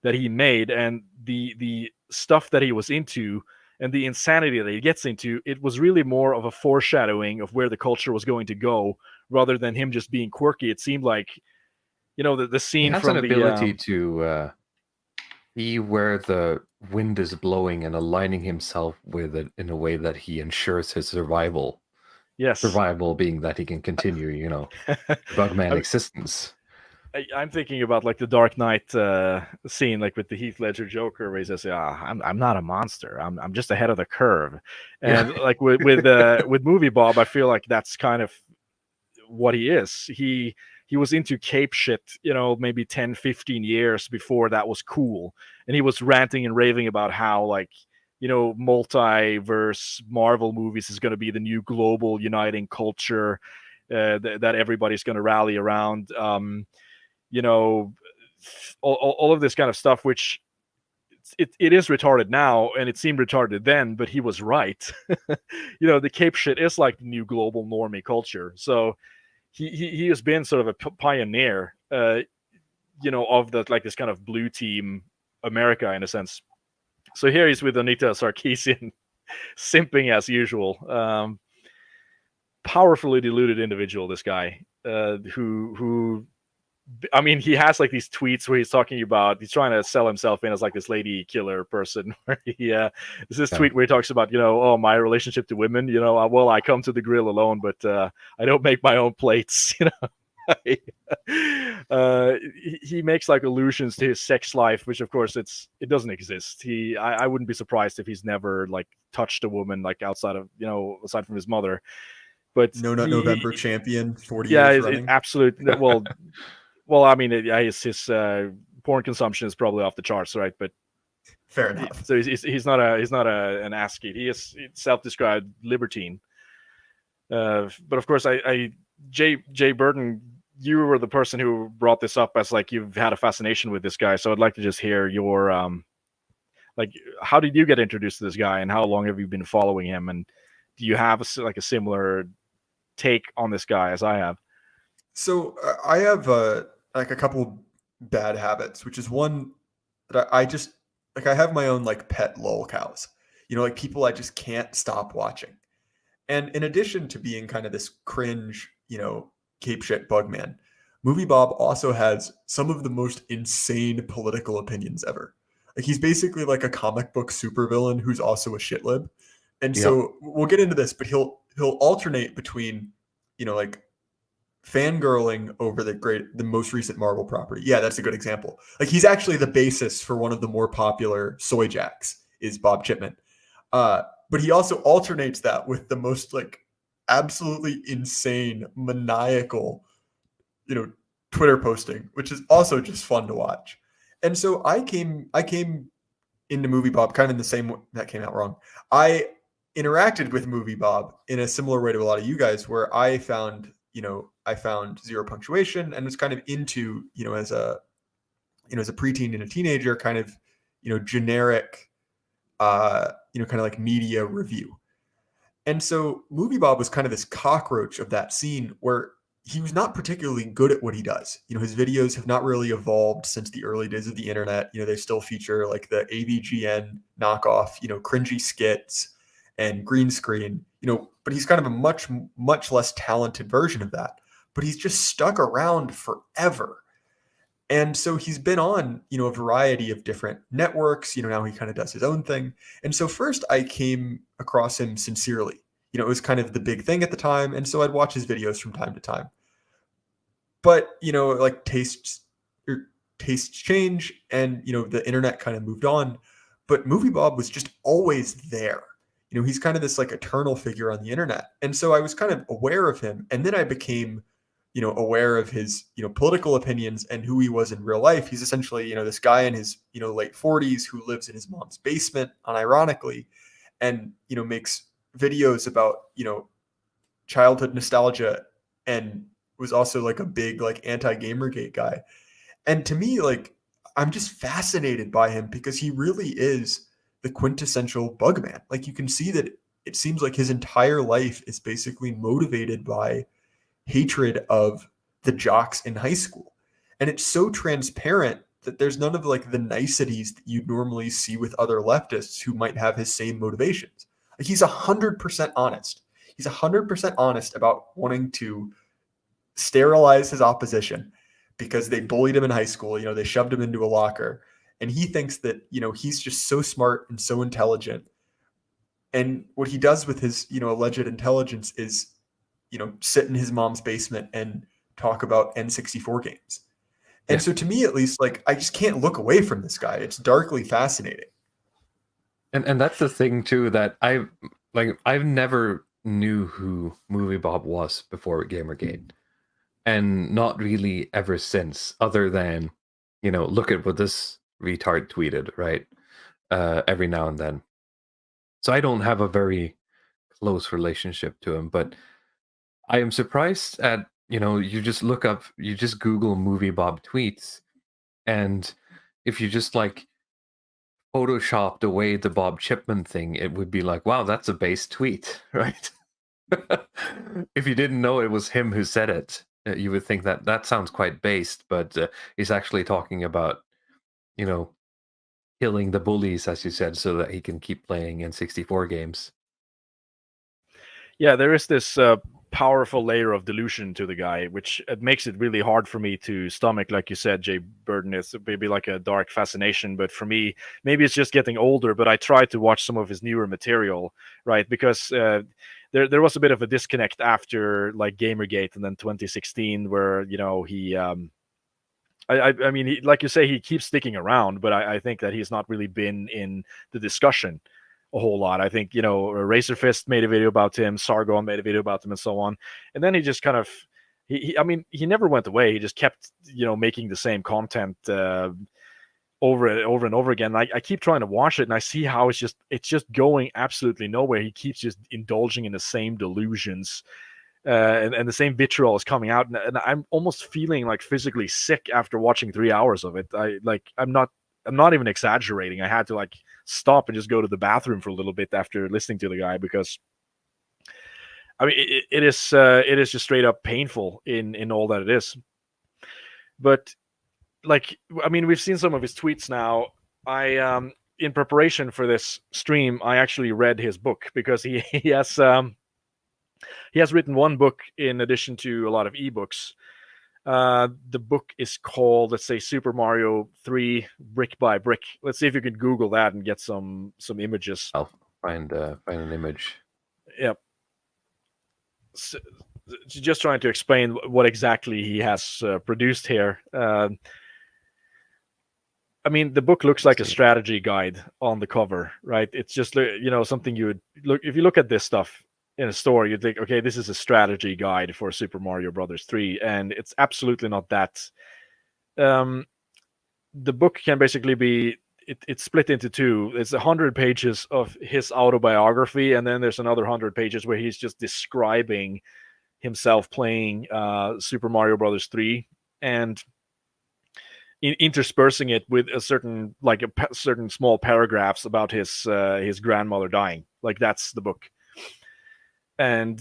that he made and the stuff that he was into and the insanity that he gets into, it was really more of a foreshadowing of where the culture was going to go, rather than him just being quirky. It seemed like, the He scene has from an the ability to see where the wind is blowing and aligning himself with it in a way that he ensures his survival. yes. Survival being that he can continue, Bugman existence. I'm thinking about like the Dark Knight scene, like with the Heath Ledger Joker, where he says, I'm not a monster. I'm just ahead of the curve." And like with Moviebob, I feel like that's kind of what he is. He was into cape shit, maybe 10, 15 years before that was cool. And he was ranting and raving about how, like, multiverse Marvel movies is going to be the new global uniting culture that everybody's going to rally around. All of this kind of stuff, which it is retarded now, and it seemed retarded then, but he was right. The cape shit is like the new global normie culture. So he has been sort of a pioneer, of the, like, this kind of blue team America, in a sense. So here he's with Anita Sarkeesian, simping as usual. Powerfully deluded individual, this guy, who I mean, he has like these tweets where he's talking about, he's trying to sell himself in as like this lady killer person. Where there's this tweet where he talks about, my relationship to women, well, I come to the grill alone, but I don't make my own plates. He makes like allusions to his sex life, which of course it doesn't exist. I wouldn't be surprised if he's never like touched a woman, like aside from his mother. But No Nut November champion, 40 yeah, years running. Absolute. Well, I mean, his porn consumption is probably off the charts, right? But fair enough. So he's not an ass kid. He is self-described libertine. But of course, Jay Burton, you were the person who brought this up as like you've had a fascination with this guy. So I'd like to just hear your like, how did you get introduced to this guy, and how long have you been following him? And do you have a similar take on this guy as I have? So I have like a couple bad habits, which is one that I just like. I have my own like pet lol cows, like people I just can't stop watching. And in addition to being kind of this cringe, cape shit bug man, Moviebob also has some of the most insane political opinions ever. Like, he's basically like a comic book supervillain who's also a shitlib. And so we'll get into this, but he'll alternate between, like fangirling over the most recent Marvel property. Yeah, that's a good example. Like, he's actually the basis for one of the more popular soy jacks is Bob Chipman. But he also alternates that with the most like absolutely insane, maniacal, Twitter posting, which is also just fun to watch. And so I came into Moviebob kind of in the same way. That came out wrong. I interacted with Moviebob in a similar way to a lot of you guys, where I found Zero Punctuation and was kind of into, as a preteen and a teenager, kind of, generic, kind of like media review. And so Moviebob was kind of this cockroach of that scene, where he was not particularly good at what he does. His videos have not really evolved since the early days of the internet. They still feature like the AVGN knockoff, cringy skits and green screen, but he's kind of a much, much less talented version of that. But he's just stuck around forever. And so he's been on, a variety of different networks. Now he kind of does his own thing. And so first I came across him sincerely. It was kind of the big thing at the time. And so I'd watch his videos from time to time. But, like tastes change, and, the internet kind of moved on. But Moviebob was just always there. He's kind of this like eternal figure on the internet. And so I was kind of aware of him. And then I became, aware of his, political opinions and who he was in real life. He's essentially, this guy in his, late 40s who lives in his mom's basement, unironically, and, makes videos about, childhood nostalgia, and was also like a big, like anti-Gamergate guy. And to me, like, I'm just fascinated by him because he really is the quintessential bug man. Like, you can see that it seems like his entire life is basically motivated by hatred of the jocks in high school. And it's so transparent that there's none of like the niceties that you'd normally see with other leftists who might have his same motivations. Like he's 100% honest. He's 100% honest about wanting to sterilize his opposition because they bullied him in high school. They shoved him into a locker, and he thinks that he's just so smart and so intelligent. And what he does with his alleged intelligence is sit in his mom's basement and talk about N64 games. And so to me, at least, like, I just can't look away from this guy. It's darkly fascinating. And that's the thing too, that I've never knew who Moviebob was before Gamergate, and not really ever since, other than look at what this retard tweeted, right? Every now and then. So I don't have a very close relationship to him, but I am surprised at you just Google Moviebob tweets, and if you just like photoshopped away the Bob Chipman thing, it would be like, wow, that's a base tweet, right? If you didn't know it was him who said it, you would think that sounds quite based, but he's actually talking about killing the bullies, as you said, so that he can keep playing N64 games. Yeah, there is this powerful layer of delusion to the guy, which it makes it really hard for me to stomach. Like you said, Jay Burden, is maybe like a dark fascination, but for me, maybe it's just getting older. But I tried to watch some of his newer material, right? Because there was a bit of a disconnect after like Gamergate and then 2016, where he. I mean, like you say, he keeps sticking around, but I think that he's not really been in the discussion a whole lot. I think, Razorfist made a video about him, Sargon made a video about him, and so on. And then he just kind of, he never went away. He just kept, making the same content over and over again. I keep trying to watch it, and I see how it's just going absolutely nowhere. He keeps just indulging in the same delusions. And the same vitriol is coming out, and I'm almost feeling like physically sick after watching 3 hours of it. I'm not even exaggerating. I had to like stop and just go to the bathroom for a little bit after listening to the guy, because I mean it is just straight up painful in all that it is. But like, I mean, we've seen some of his tweets now. I in preparation for this stream, I actually read his book, because he has written one book in addition to a lot of ebooks. The book is called, let's say, Super Mario 3 Brick by Brick. Let's see if you can Google that and get some images. I'll find an image. Yep. So, just trying to explain what exactly he has produced here. I mean, the book looks like a strategy guide on the cover, right? It's just something you would look, if you look at this stuff in a store, you'd think, okay, this is a strategy guide for Super Mario Brothers 3, and it's absolutely not that. The book can basically be, it's split into two. It's 100 pages of his autobiography, and then there's another 100 pages where he's just describing himself playing Super Mario Brothers 3, and interspersing it with a certain small paragraphs about his grandmother dying. Like, that's the book. And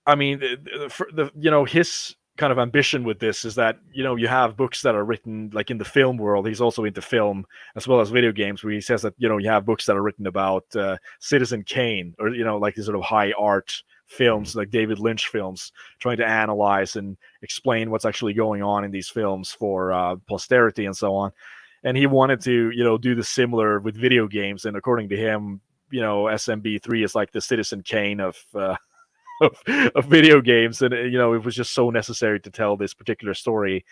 I mean, his kind of ambition with this is that, you have books that are written like in the film world. He's also into film as well as video games, where he says that, you have books that are written about Citizen Kane, or, like these sort of high art films, like David Lynch films, trying to analyze and explain what's actually going on in these films for posterity and so on. And he wanted to, do the similar with video games. And according to him, SMB3 is like the Citizen Kane of video games, and it was just so necessary to tell this particular story.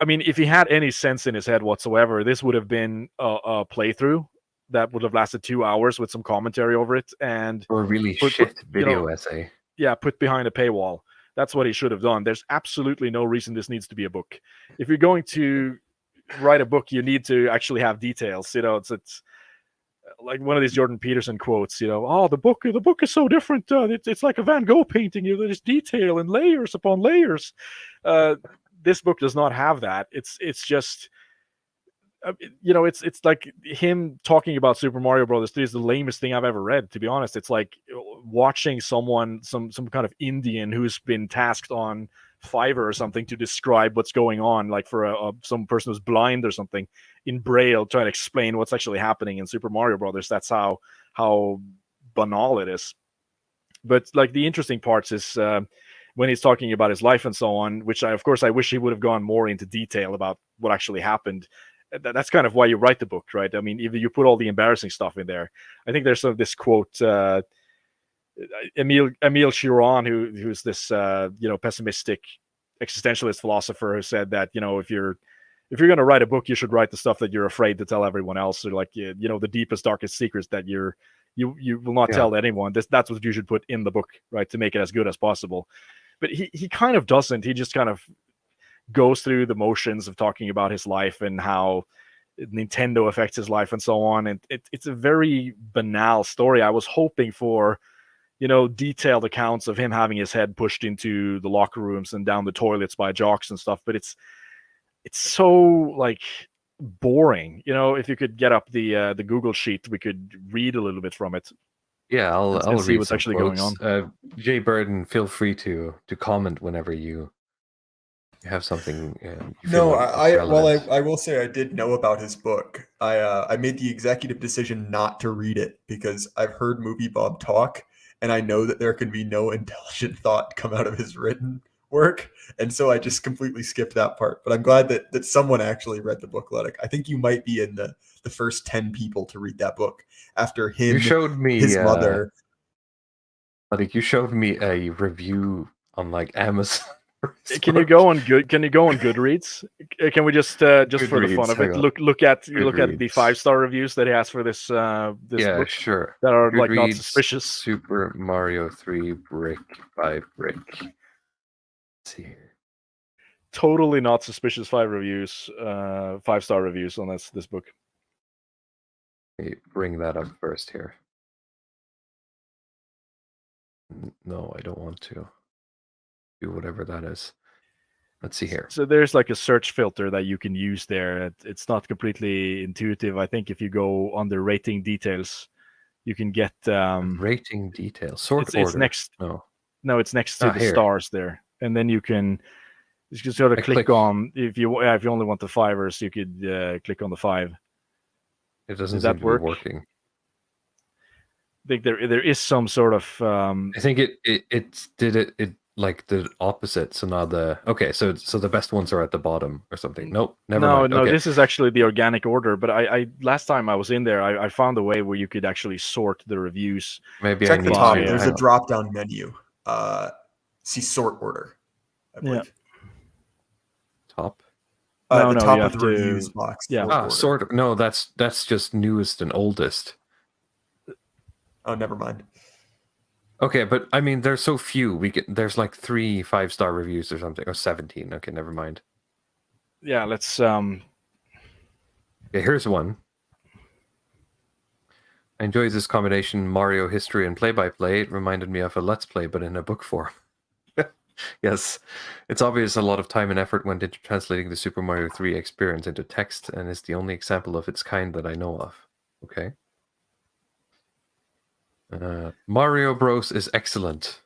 I mean, if he had any sense in his head whatsoever, this would have been a playthrough that would have lasted 2 hours with some commentary over it, and or a really shit video essay. Yeah, put behind a paywall. That's what he should have done. There's absolutely no reason this needs to be a book. If you're going to write a book, you need to actually have details. It's like one of these Jordan Peterson quotes, the book is so different. It's like a Van Gogh painting. There's detail and layers upon layers. This book does not have that. It's just it's like him talking about Super Mario Brothers 3 is the lamest thing I've ever read. To be honest, it's like watching someone, some kind of Indian who's been tasked on Fiverr or something to describe what's going on, like for some person who's blind or something, in Braille, trying to explain what's actually happening in Super Mario Brothers. That's how banal it is. But like the interesting parts is when he's talking about his life and so on, which of course I wish he would have gone more into detail about what actually happened. That's kind of why you write the book, right? I mean, if you put all the embarrassing stuff in there, I think there's this quote, Emile Chiron, who's this pessimistic existentialist philosopher, who said that if you're going to write a book, you should write the stuff that you're afraid to tell everyone else, or like the deepest, darkest secrets that you will not tell anyone. That's what you should put in the book, right, to make it as good as possible. But he kind of doesn't. He just kind of goes through the motions of talking about his life and how Nintendo affects his life and so on. And it's a very banal story. I was hoping for, detailed accounts of him having his head pushed into the locker rooms and down the toilets by jocks and stuff. But it's so like boring. If you could get up the Google sheet, we could read a little bit from it. Yeah, I'll see read what's some actually quotes. going on. Jay Burden, feel free to comment whenever you have something. You feel No, like it's relevant. I will say I did know about his book. I made the executive decision not to read it because I've heard Moviebob talk, and I know that there can be no intelligent thought come out of his written work, and so I just completely skipped that part. But I'm glad that someone actually read the book, Luddick. I think you might be in the first 10 people to read that book after him. You showed me his mother. Like you showed me a review on like Amazon. Can you go on Goodreads? Can we just for the fun of it look at the 5-star reviews that he has for this book? Sure. That are Goodreads, like not suspicious. Super Mario 3 brick by brick. Let's see here. Totally not suspicious 5-star reviews on this book. Let me bring that up first here. No, I don't want to do whatever that is. Let's see here. So there's like a search filter that you can use there. It's not completely intuitive. I think if you go under rating details, you can get rating details. Order. It's next. No, it's next to the stars there, and then you can sort of click on if you only want the 5ers, you could click on the 5. It doesn't seem to be working. I think there is some sort of. I think it did it like the opposite. So now so the best ones are at the bottom or something. Nope, never mind. No, this is actually the organic order. But I last time I was in there, I found a way where you could actually sort the reviews. Maybe check the top. There's a drop down menu. See sort order. I believe. Yeah. Top. The top of the reviews box. Yeah. Sort. No, that's just newest and oldest. Oh, never mind. Okay, but I mean, there's so few. There's like 3 5-star reviews or something, or 17. Okay, never mind. Yeah, let's. Okay, here's one. I enjoyed this combination Mario history and play-by-play. It reminded me of a Let's Play, but in a book form. Yes, it's obvious a lot of time and effort went into translating the Super Mario 3 experience into text, and is the only example of its kind that I know of. Okay. Mario Bros is excellent.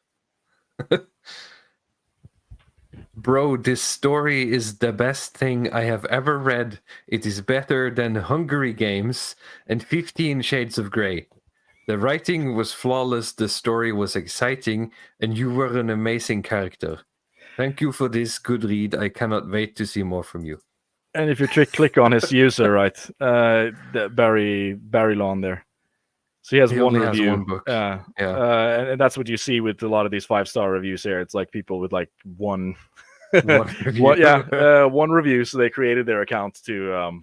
Bro, this story is the best thing I have ever read. It is better than Hungry Games and 15 Shades of Grey. The writing was flawless, the story was exciting, and you were an amazing character. Thank you for this good read. I cannot wait to see more from you. And if you click on his user, right, Barry Lawn there. So he has one review. Has one book. And that's what you see with a lot of these 5-star reviews here. It's like people with like one review. One review. So they created their account to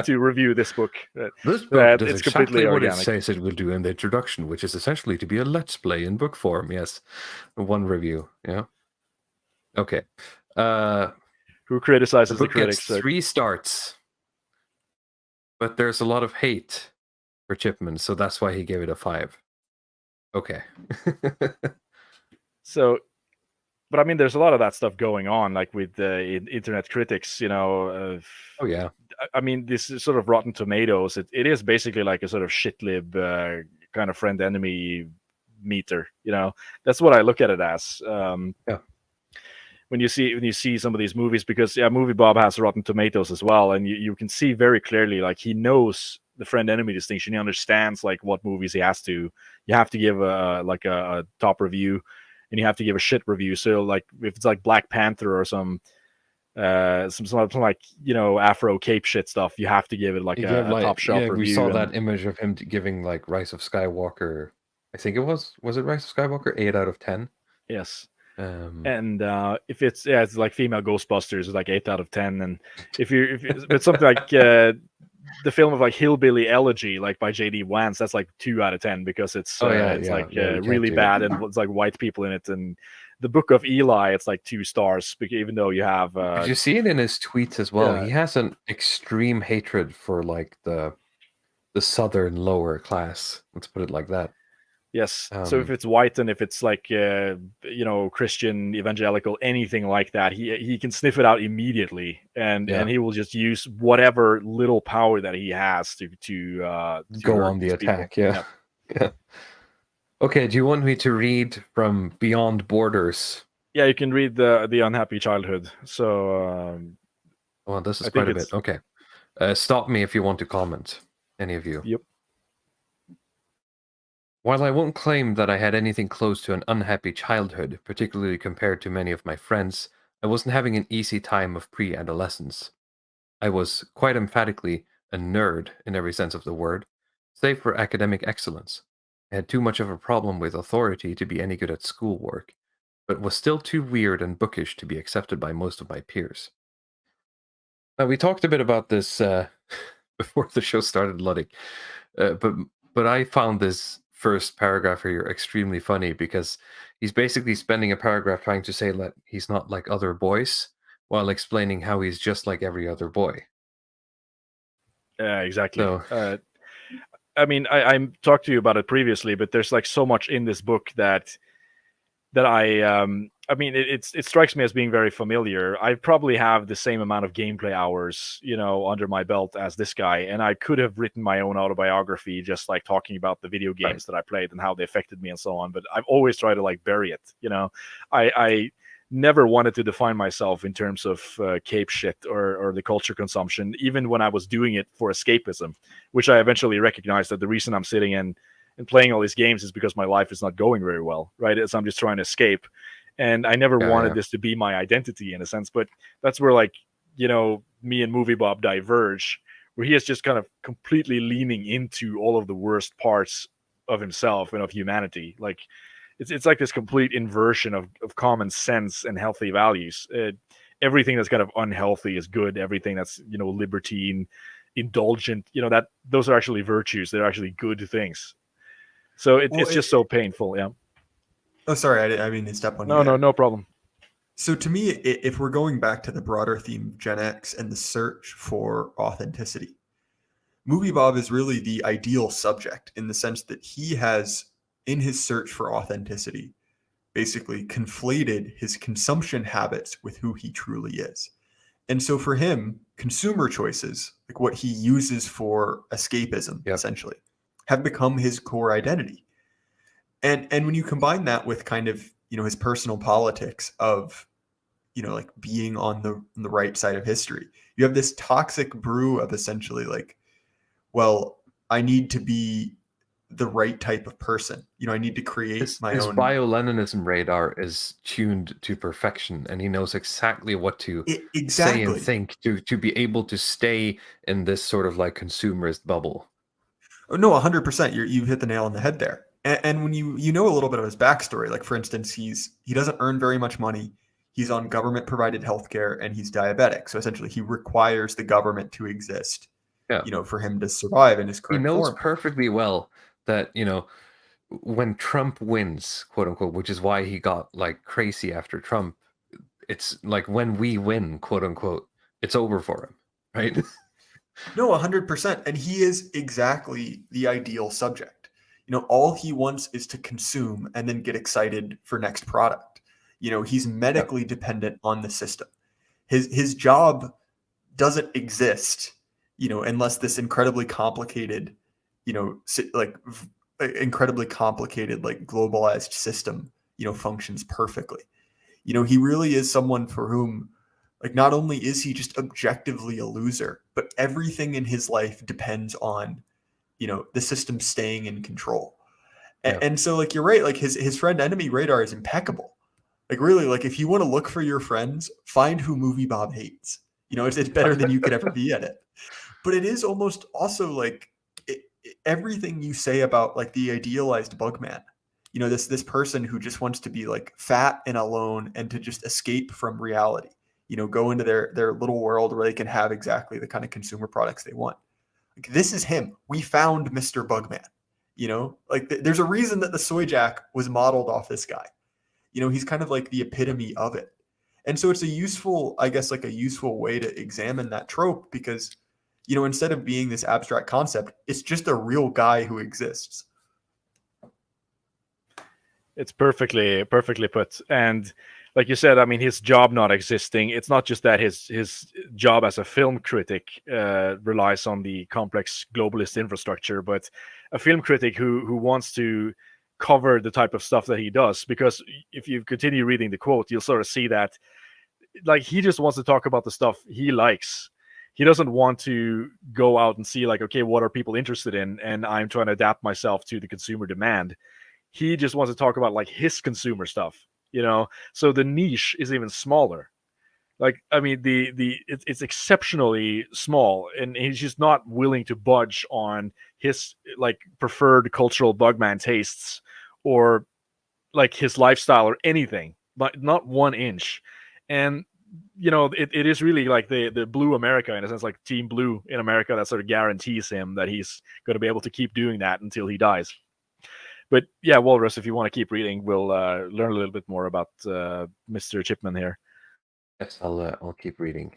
review this book. This book does it's exactly completely what organic. It says it will do in the introduction, which is essentially to be a Let's Play in book form. Yes, one review. Yeah. Okay. Who criticizes the book critics? Gets 3 starts, but there's a lot of hate for Chipman, so that's why he gave it a 5. Okay. So but I mean, there's a lot of that stuff going on, like with the internet critics. Oh yeah. I mean, this is sort of Rotten Tomatoes. It is basically like a sort of shitlib kind of friend enemy meter. That's what I look at it as. Yeah. When you see some of these movies, because Movie Bob has Rotten Tomatoes as well, and you can see very clearly, like, he knows the friend enemy distinction. He understands like what movies you have to give a top review, and you have to give a shit review. So like if it's like Black Panther or some like Afro Cape shit stuff, you have to give it like He a, gave, a top shelf review. We saw that image of him giving like Rise of Skywalker. I think it was it Rise of Skywalker 8 out of 10. Yes. Um, And if it's like female Ghostbusters, it's like 8 out of 10. And if it's something like the film of like Hillbilly Elegy, like by J.D. Vance, that's like 2 out of 10 because it's really bad and it's like white people in it. And the Book of Eli, it's like 2 stars, even though you have. Did you see it in his tweets as well? Yeah. He has an extreme hatred for like the southern lower class. Let's put it like that. Yes. So if it's white and if it's like Christian, evangelical, anything like that, he can sniff it out immediately, and he will just use whatever little power that he has to go on the attack. Yeah. Yeah. Okay. Do you want me to read from Beyond Borders? Yeah, you can read the Unhappy Childhood. So. Well, this is quite a bit. Okay. Stop me if you want to comment. Any of you. Yep. While I won't claim that I had anything close to an unhappy childhood, particularly compared to many of my friends, I wasn't having an easy time of pre-adolescence. I was, quite emphatically, a nerd in every sense of the word, save for academic excellence. I had too much of a problem with authority to be any good at schoolwork, but was still too weird and bookish to be accepted by most of my peers. Now, we talked a bit about this before the show started, Ludwig, but I found this first paragraph here extremely funny because he's basically spending a paragraph trying to say that he's not like other boys while explaining how he's just like every other boy. Yeah, exactly. So, I mean, I talked to you about it previously, but there's like so much in this book that I mean, it strikes me as being very familiar. I probably have the same amount of gameplay hours, under my belt as this guy, and I could have written my own autobiography, just like talking about the video games that I played and how they affected me and so on. But I've always tried to like bury it. I never wanted to define myself in terms of cape shit or the culture consumption, even when I was doing it for escapism, which I eventually recognized that the reason I'm sitting in and playing all these games is because my life is not going very well, right? So I'm just trying to escape. And I never wanted this to be my identity in a sense, but that's where like, me and Movie Bob diverge, where he is just kind of completely leaning into all of the worst parts of himself and of humanity. Like it's like this complete inversion of common sense and healthy values. Everything that's kind of unhealthy is good. Everything that's, libertine, indulgent, that those are actually virtues. They're actually good things. So it's just so painful. Yeah. Oh, sorry. I mean to step on you. No problem. So to me, if we're going back to the broader theme of Gen X and the search for authenticity, Movie Bob is really the ideal subject in the sense that he has, in his search for authenticity, basically conflated his consumption habits with who he truly is. And so for him, consumer choices, like what he uses for escapism, essentially, have become his core identity. And when you combine that with kind of, his personal politics of, like being on the right side of history, you have this toxic brew of essentially like, well, I need to be the right type of person. I need to create my own. His bio-Leninism radar is tuned to perfection, and he knows exactly what to say and think to be able to stay in this sort of like consumerist bubble. Oh, no, 100%. You've hit the nail on the head there. And when you know a little bit of his backstory, like for instance, he doesn't earn very much money. He's on government provided healthcare and he's diabetic. So essentially he requires the government to exist, for him to survive in his current form. He knows perfectly well that, when Trump wins, quote unquote, which is why he got like crazy after Trump, it's like when we win, quote unquote, it's over for him, right? No, 100%. And he is exactly the ideal subject. All he wants is to consume and then get excited for next product. He's medically dependent on the system. His job doesn't exist, unless this incredibly complicated, incredibly complicated, like globalized system, functions perfectly. He really is someone for whom, like, not only is he just objectively a loser, but everything in his life depends on, the system staying in control. And so, like, you're right, like his friend enemy radar is impeccable. Like, really, like, if you want to look for your friends, find who Moviebob hates. It's better than you could ever be at it. But it is almost also like everything you say about, like, the idealized Bugman. This person who just wants to be, like, fat and alone and to just escape from reality. Go into their little world where they can have exactly the kind of consumer products they want. Like, this is him. We found Mr. Bugman. Like, there's a reason that the Soy Jack was modeled off this guy. He's kind of like the epitome of it. And so it's a useful way to examine that trope because, instead of being this abstract concept, it's just a real guy who exists. It's perfectly put. And like you said, I mean, his job not existing, it's not just that his job as a film critic relies on the complex globalist infrastructure, but a film critic who wants to cover the type of stuff that he does. Because if you continue reading the quote, you'll sort of see that, like, he just wants to talk about the stuff he likes. He doesn't want to go out and see, like, okay, what are people interested in? And I'm trying to adapt myself to the consumer demand. He just wants to talk about, like, his consumer stuff, so the niche is even smaller. Like, I mean, it's exceptionally small, and he's just not willing to budge on his, like, preferred cultural Bugman tastes or, like, his lifestyle or anything, but not 1 inch. And it is really like the blue America, in a sense, like Team Blue in America, that sort of guarantees him that he's going to be able to keep doing that until he dies. But yeah, Walrus, if you want to keep reading, we'll learn a little bit more about Mr. Chipman here. Yes, I'll keep reading.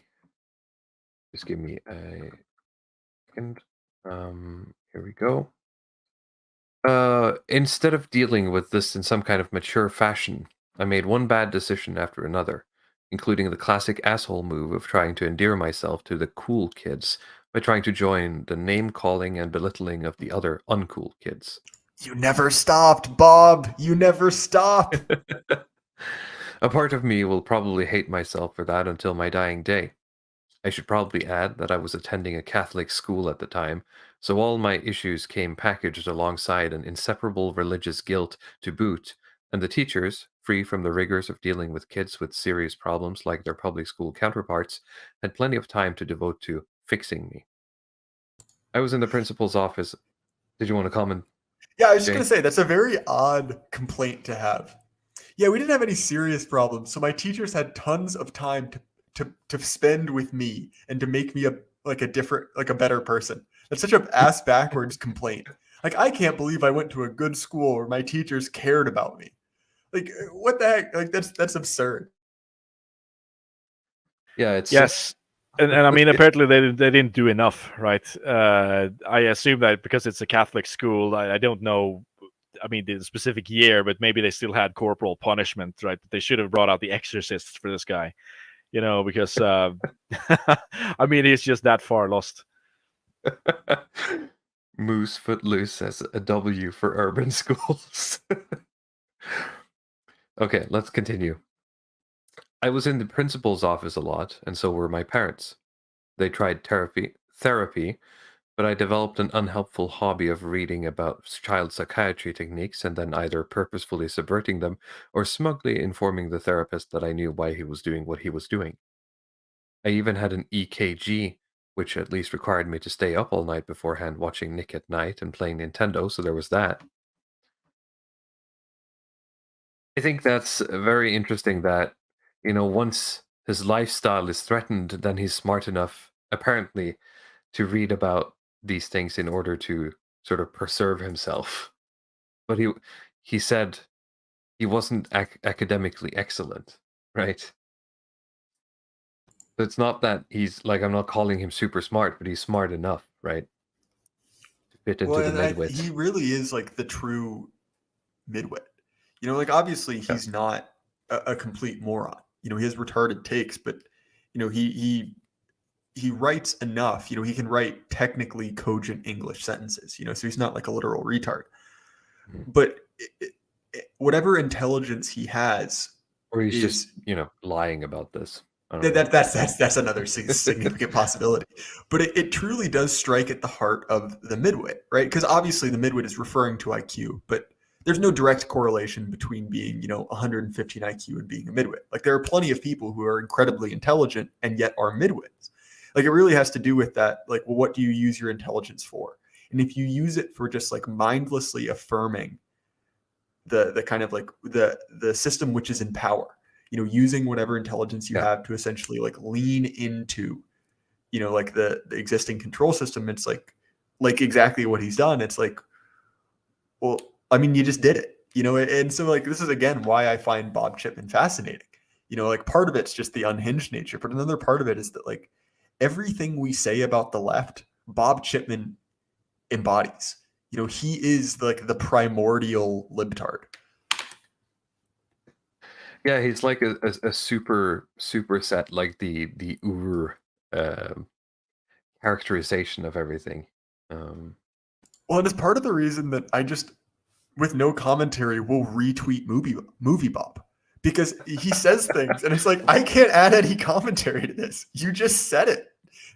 Just give me a second. Here we go. Instead of dealing with this in some kind of mature fashion, I made one bad decision after another, including the classic asshole move of trying to endear myself to the cool kids by trying to join the name-calling and belittling of the other uncool kids. You never stopped, Bob! You never stop! A part of me will probably hate myself for that until my dying day. I should probably add that I was attending a Catholic school at the time, so all my issues came packaged alongside an inseparable religious guilt to boot, and the teachers, free from the rigors of dealing with kids with serious problems like their public school counterparts, had plenty of time to devote to fixing me. I was in the principal's office. Did you want to comment? Yeah, I was just going to say, that's a very odd complaint to have. Yeah, we didn't have any serious problems, so my teachers had tons of time to spend with me and to make me a better person. That's such an ass backwards complaint. Like, I can't believe I went to a good school where my teachers cared about me. Like, what the heck? Like, that's absurd. Yeah, it's yes. And I mean, apparently they didn't do enough, right? I assume that because it's a Catholic school, I don't know, I mean, the specific year, but maybe they still had corporal punishment, right? They should have brought out the exorcists for this guy, because, I mean, he's just that far lost. Moose Footloose as a W for urban schools. Okay, let's continue. I was in the principal's office a lot, and so were my parents. They tried therapy, but I developed an unhelpful hobby of reading about child psychiatry techniques and then either purposefully subverting them or smugly informing the therapist that I knew why he was doing what he was doing. I even had an EKG, which at least required me to stay up all night beforehand watching Nick at Night and playing Nintendo, so there was that. I think that's very interesting that, once his lifestyle is threatened, then he's smart enough, apparently, to read about these things in order to sort of preserve himself. But he said he wasn't academically excellent, right? So it's not that he's, like, I'm not calling him super smart, but he's smart enough, right? To fit into the midwit. He really is, like, the true midwit. Like, obviously he's not a complete moron. He has retarded takes, but he writes enough. He can write technically cogent English sentences. So he's not like a literal retard. But whatever intelligence he has, or he's just lying about this. That's another significant possibility. But it truly does strike at the heart of the midwit, right? Because obviously the midwit is referring to IQ, but there's no direct correlation between being 115 IQ and being a midwit. Like, there are plenty of people who are incredibly intelligent and yet are midwits. Like, it really has to do with that. Like, well, what do you use your intelligence for? And if you use it for just like mindlessly affirming the kind of like the system which is in power, using whatever intelligence you have to essentially like lean into, like the existing control system, it's like exactly what he's done. It's like, well, I mean, you just did it, and so like, this is again why I find Bob Chipman fascinating. Like, part of it's just the unhinged nature, but another part of it is that like everything we say about the left, Bob Chipman embodies. He is like the primordial libtard. Yeah, he's like a super set, like the Ur characterization of everything. Well, and it's part of the reason that I just, with no commentary, will retweet Moviebob, because he says things and it's like, I can't add any commentary to this. You just said it,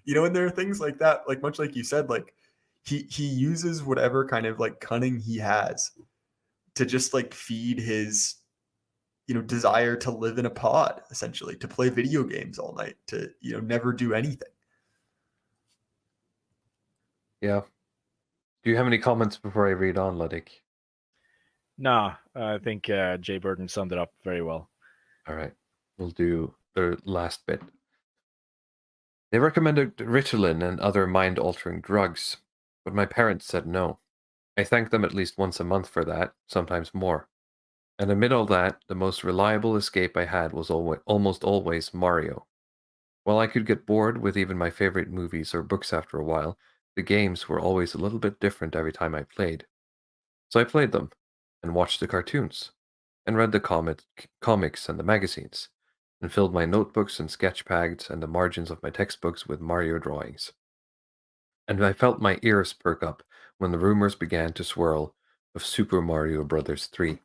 and there are things like that, like much like you said, like he uses whatever kind of like cunning he has to just like feed his desire to live in a pod, essentially, to play video games all night, to never do anything. Yeah. Do you have any comments before I read on, Luddick? Nah, I think Jay Burton summed it up very well. All right, we'll do the last bit. They recommended Ritalin and other mind-altering drugs, but my parents said no. I thanked them at least once a month for that, sometimes more. And amid all that, the most reliable escape I had was almost always Mario. While I could get bored with even my favorite movies or books after a while, the games were always a little bit different every time I played. So I played them, and watched the cartoons, and read the comics and the magazines, and filled my notebooks and sketch pads and the margins of my textbooks with Mario drawings. And I felt my ears perk up when the rumors began to swirl of Super Mario Bros. 3.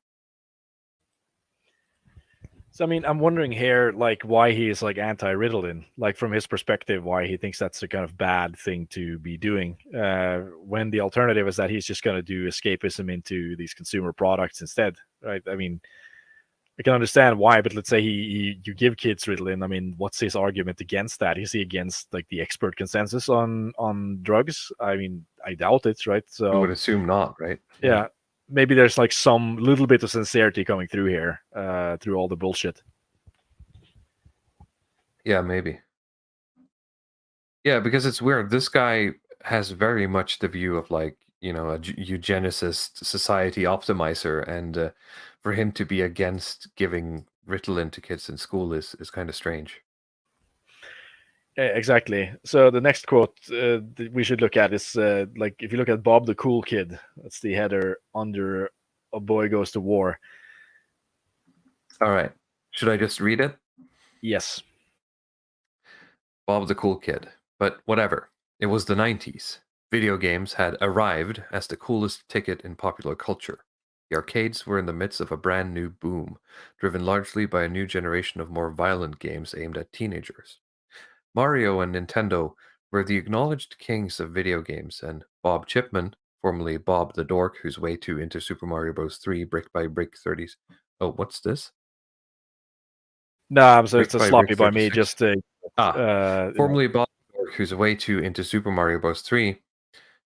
So, I mean, I'm wondering here, like, why he is like anti-Ritalin, like from his perspective, why he thinks that's a kind of bad thing to be doing, when the alternative is that he's just going to do escapism into these consumer products instead, right? I mean, I can understand why, but let's say you give kids Ritalin. I mean, what's his argument against that? Is he against like the expert consensus on drugs? I mean, I doubt it, right? So I would assume not, right? Yeah. Maybe there's like some little bit of sincerity coming through here, through all the bullshit. Yeah, maybe. Yeah, because it's weird. This guy has very much the view of like, a eugenicist society optimizer, and for him to be against giving Ritalin to kids in school is kind of strange. Exactly. So the next quote that we should look at is like, if you look at Bob the Cool Kid, that's the header under A Boy Goes to War. All right. Should I just read it? Yes. Bob the Cool Kid. But whatever. It was the 90s. Video games had arrived as the coolest ticket in popular culture. The arcades were in the midst of a brand new boom, driven largely by a new generation of more violent games aimed at teenagers. Mario and Nintendo were the acknowledged kings of video games, and Bob Chipman, formerly Bob the Dork, who's way too into Super Mario Bros. 3 brick by brick 30s. Oh, what's this? No, so it's a Brick by sloppy brick by me. 36. Just Formerly Bob the Dork, who's way too into Super Mario Bros. 3,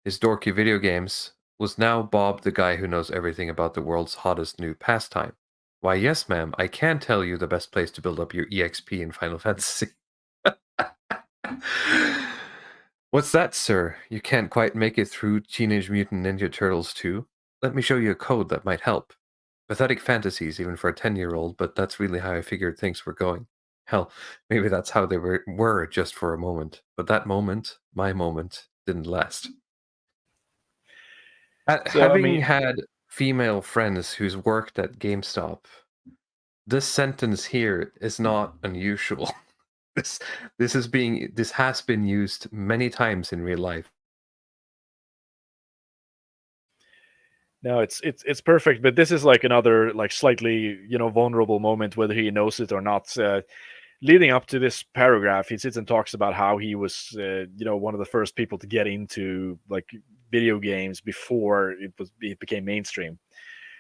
his dorky video games, was now Bob the guy who knows everything about the world's hottest new pastime. Why, yes, ma'am, I can tell you the best place to build up your EXP in Final Fantasy. What's that, sir? You can't quite make it through Teenage Mutant Ninja Turtles 2? Let me show you a code that might help. Pathetic fantasies even for a 10-year-old, but that's really how I figured things were going. Hell, maybe that's how they were just for a moment. But that moment, my moment, didn't last. Having had female friends who's worked at GameStop, this sentence here is not unusual. this has been used many times in real life. No, it's perfect, but this is like another like slightly vulnerable moment, whether he knows it or not. Leading up to this paragraph, he sits and talks about how he was one of the first people to get into like video games before it became mainstream.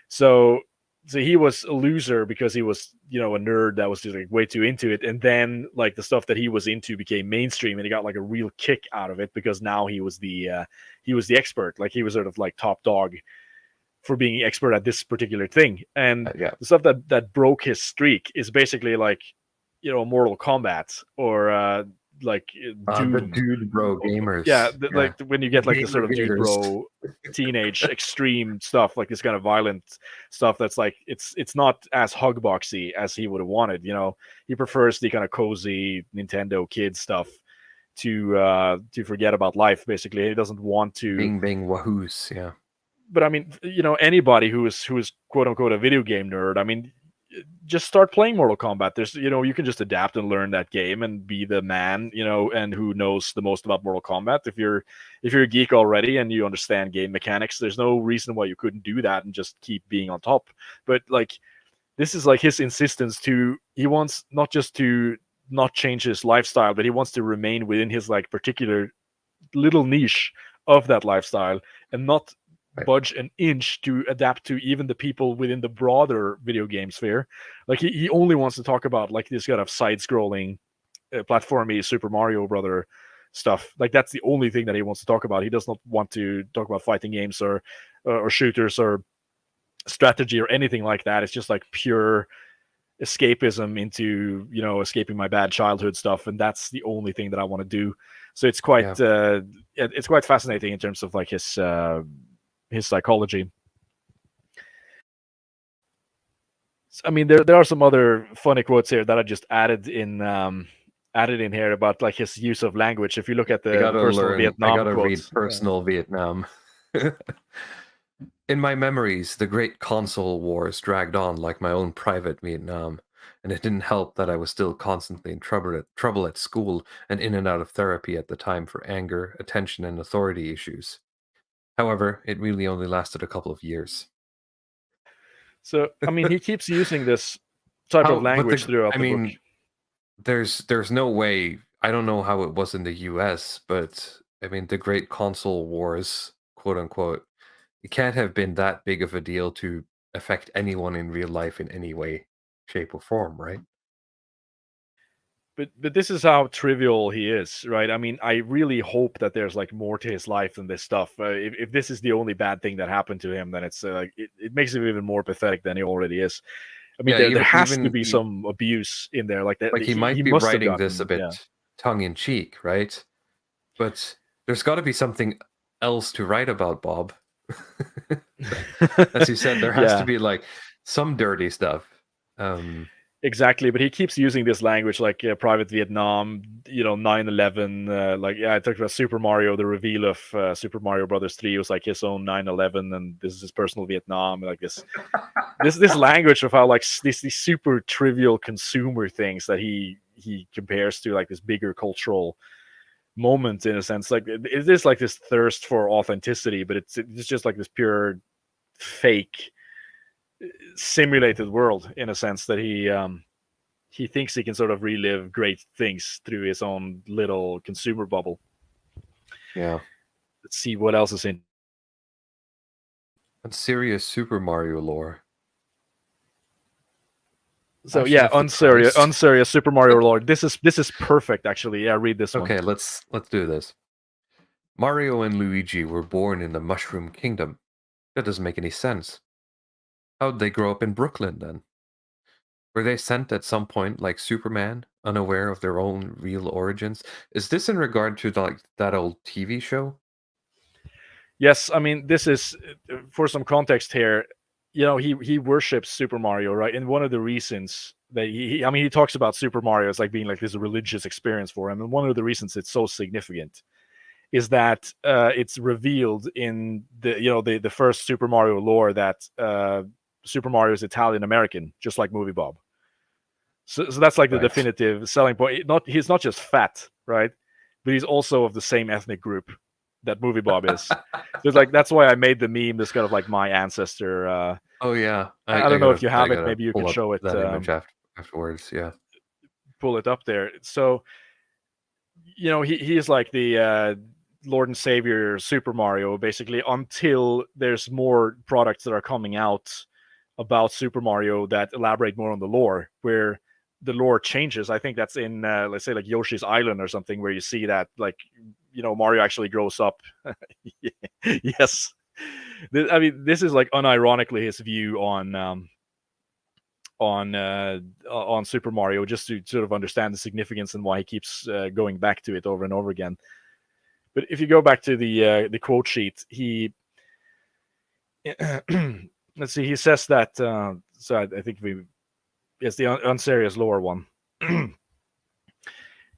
So he was a loser because he was a nerd that was just like way too into it, and then like the stuff that he was into became mainstream, and he got like a real kick out of it because now he was the expert. Like he was sort of like top dog for being expert at this particular thing. And Yeah. the stuff that broke his streak is basically like Mortal Kombat or like Doom. The dude bro gamers. Yeah, like when you get like the sort of dude Gamergators. bro teenage extreme stuff, like this kind of violent stuff that's like it's not as hugboxy as he would have wanted. He prefers the kind of cozy Nintendo kid stuff to forget about life. Basically, he doesn't want to Bing bang wahoos. Yeah. But I mean, anybody who is quote unquote a video game nerd, I mean, just start playing Mortal Kombat. There's, you can just adapt and learn that game and be the man, and who knows the most about Mortal Kombat. If you're a geek already and you understand game mechanics, there's no reason why you couldn't do that and just keep being on top. But like, this is like his insistence he wants not just to not change his lifestyle, but he wants to remain within his like particular little niche of that lifestyle and not budge an inch to adapt to even the people within the broader video game sphere. Like he only wants to talk about like this kind of side-scrolling platformy Super Mario Brother stuff. Like that's the only thing that he wants to talk about. He does not want to talk about fighting games or shooters or strategy or anything like that. It's just like pure escapism into escaping my bad childhood stuff, and that's the only thing that I want to do. So it's quite it's quite fascinating in terms of like his psychology. I mean, there are some other funny quotes here that I just added in here about like his use of language. If you look at the personal Vietnam I gotta quotes, read personal Vietnam. In my memories, the great console wars dragged on like my own private Vietnam, and it didn't help that I was still constantly in trouble at school and in and out of therapy at the time for anger, attention, and authority issues. However, it really only lasted a couple of years. So, I mean, he keeps using this type of language throughout the book. There's no way. I don't know how it was in the U.S., but I mean, the Great Console Wars, quote unquote, it can't have been that big of a deal to affect anyone in real life in any way, shape, or form, right? But this is how trivial he is, right? I mean, I really hope that there's like more to his life than this stuff. If this is the only bad thing that happened to him, then it's like it makes him even more pathetic than he already is. I mean, there has to be some abuse in there, like that. Like he might be writing this a bit tongue in cheek, right? But there's got to be something else to write about, Bob. As you said, there has to be like some dirty stuff. Exactly, but he keeps using this language like Private Vietnam, 9/11. I talked about Super Mario. The reveal of Super Mario Brothers 3 was like his own 9/11, and this is his personal Vietnam. Like this language of how like these super trivial consumer things that he compares to like this bigger cultural moment in a sense. Like it is like this thirst for authenticity, but it's just like this pure fake simulated world in a sense that he thinks he can sort of relive great things through his own little consumer bubble. Yeah. Let's see what else is in. And serious Super Mario lore. So unserious Super Mario lore. This is perfect actually. Yeah, read this one. Okay, let's do this. Mario and Luigi were born in the Mushroom Kingdom. That doesn't make any sense. How'd they grow up in Brooklyn then? Were they sent at some point like Superman, unaware of their own real origins? Is this in regard to like that old TV show? Yes, I mean this is for some context here. He worships Super Mario, right? And one of the reasons that he talks about Super Mario as like being like this religious experience for him, and one of the reasons it's so significant is that it's revealed in the first Super Mario lore that Super Mario is Italian American, just like Moviebob. So that's like the Right. definitive selling point. He's not just fat, right? But he's also of the same ethnic group that Moviebob is. So it's like that's why I made the meme. This kind of like my ancestor. Oh yeah, I don't know if you I have it. gotta Maybe you pull could up show it. that image afterwards. Yeah. Pull it up there. So he is like the Lord and Savior Super Mario, basically, until there's more products that are coming out about Super Mario that elaborate more on the lore, where the lore changes. I think that's in, let's say, like Yoshi's Island or something, where you see that, like, Mario actually grows up. Yes. I mean, this is like unironically his view on Super Mario, just to sort of understand the significance and why he keeps going back to it over and over again. But if you go back to the quote sheet, he let's see, he says that. So I think it's the unserious lore one.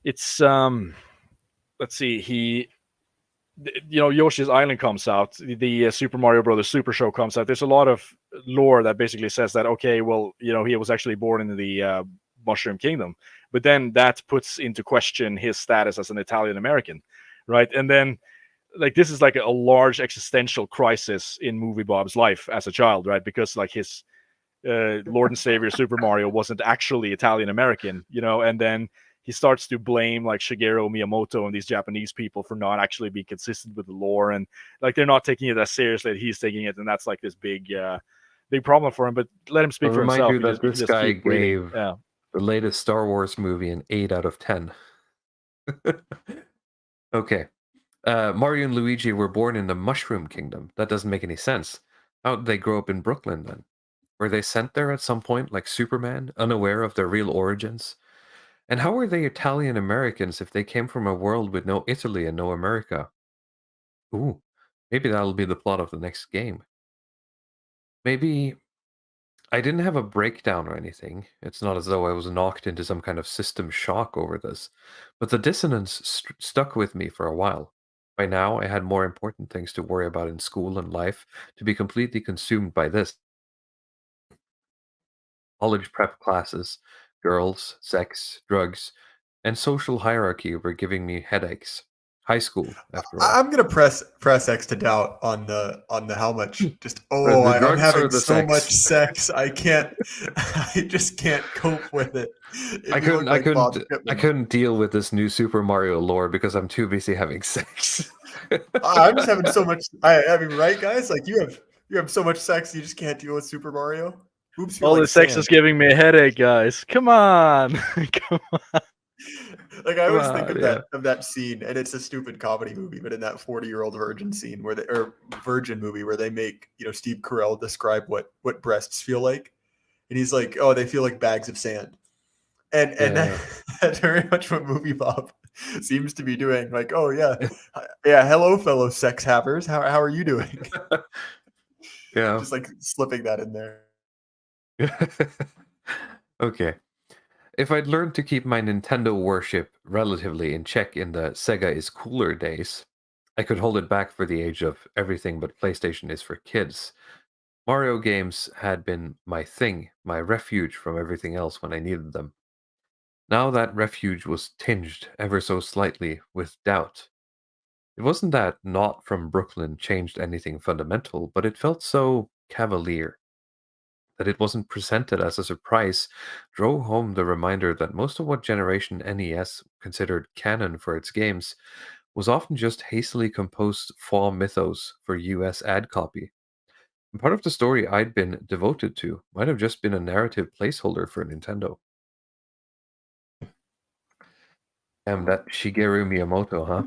It's let's see, Yoshi's Island comes out, the Super Mario Brothers Super Show comes out. There's a lot of lore that basically says that, okay, well, he was actually born in the Mushroom Kingdom, but then that puts into question his status as an Italian American, right? And then, like, this is like a large existential crisis in Moviebob's life as a child, right? Because like his Lord and Savior Super Mario wasn't actually Italian American, and then he starts to blame like Shigeru Miyamoto and these Japanese people for not actually being consistent with the lore, and like they're not taking it as seriously as he's taking it, and that's like this big problem for him. But let him speak I'll for remind himself. you that this just guy keep reading. gave Yeah. the latest Star Wars movie an 8 out of 10. Okay. Mario and Luigi were born in the Mushroom Kingdom. That doesn't make any sense. How did they grow up in Brooklyn then? Were they sent there at some point, like Superman, unaware of their real origins? And how were they Italian Americans if they came from a world with no Italy and no America? Ooh, maybe that'll be the plot of the next game. Maybe I didn't have a breakdown or anything. It's not as though I was knocked into some kind of system shock over this. But the dissonance stuck with me for a while. By now, I had more important things to worry about in school and life to be completely consumed by this. College prep classes, girls, sex, drugs, and social hierarchy were giving me headaches. High school, after all. I'm gonna press X to doubt on the how much. Just The I'm drugs or having the so sex? much sex. I can't. I just can't cope with it. I You look like Bob Pittman. couldn't deal with this new Super Mario lore because I'm too busy having sex. I'm just having so much. I mean, right, guys? Like you have so much sex, you just can't deal with Super Mario. Oops, you're All like the sex sand. is giving me a headache, guys. Come on. Come on. Like I always think on, of yeah. that scene, and it's a stupid comedy movie, but in that 40-year-old virgin scene or virgin movie where they make Steve Carell describe what breasts feel like, and he's like, oh, they feel like bags of sand, and that's very much what Moviebob seems to be doing. Like, oh yeah, hello fellow sex havers, how are you doing? Yeah. Just like slipping that in there. Okay. If I'd learned to keep my Nintendo worship relatively in check in the Sega is cooler days, I could hold it back for the age of everything but PlayStation is for kids. Mario games had been my thing, my refuge from everything else when I needed them. Now that refuge was tinged ever so slightly with doubt. It wasn't that Not from Brooklyn changed anything fundamental, but it felt so cavalier. That it wasn't presented as a surprise drove home the reminder that most of what Generation NES considered canon for its games was often just hastily composed fall mythos for US ad copy. And part of the story I'd been devoted to might have just been a narrative placeholder for Nintendo. That Shigeru Miyamoto, huh?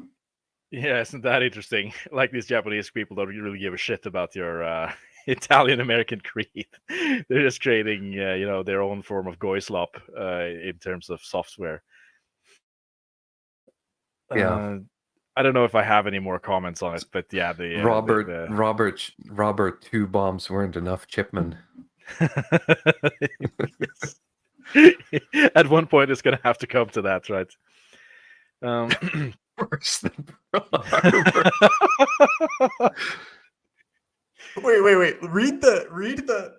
Yeah, isn't that interesting? Like these Japanese people don't really give a shit about your Italian American creed. They're just creating, their own form of goy slop in terms of software. Yeah. I don't know if I have any more comments on it, but yeah, Robert, 2 bombs weren't enough, Chipman. Yes. At one point, it's going to have to come to that, right? Worse than Wait. Read the.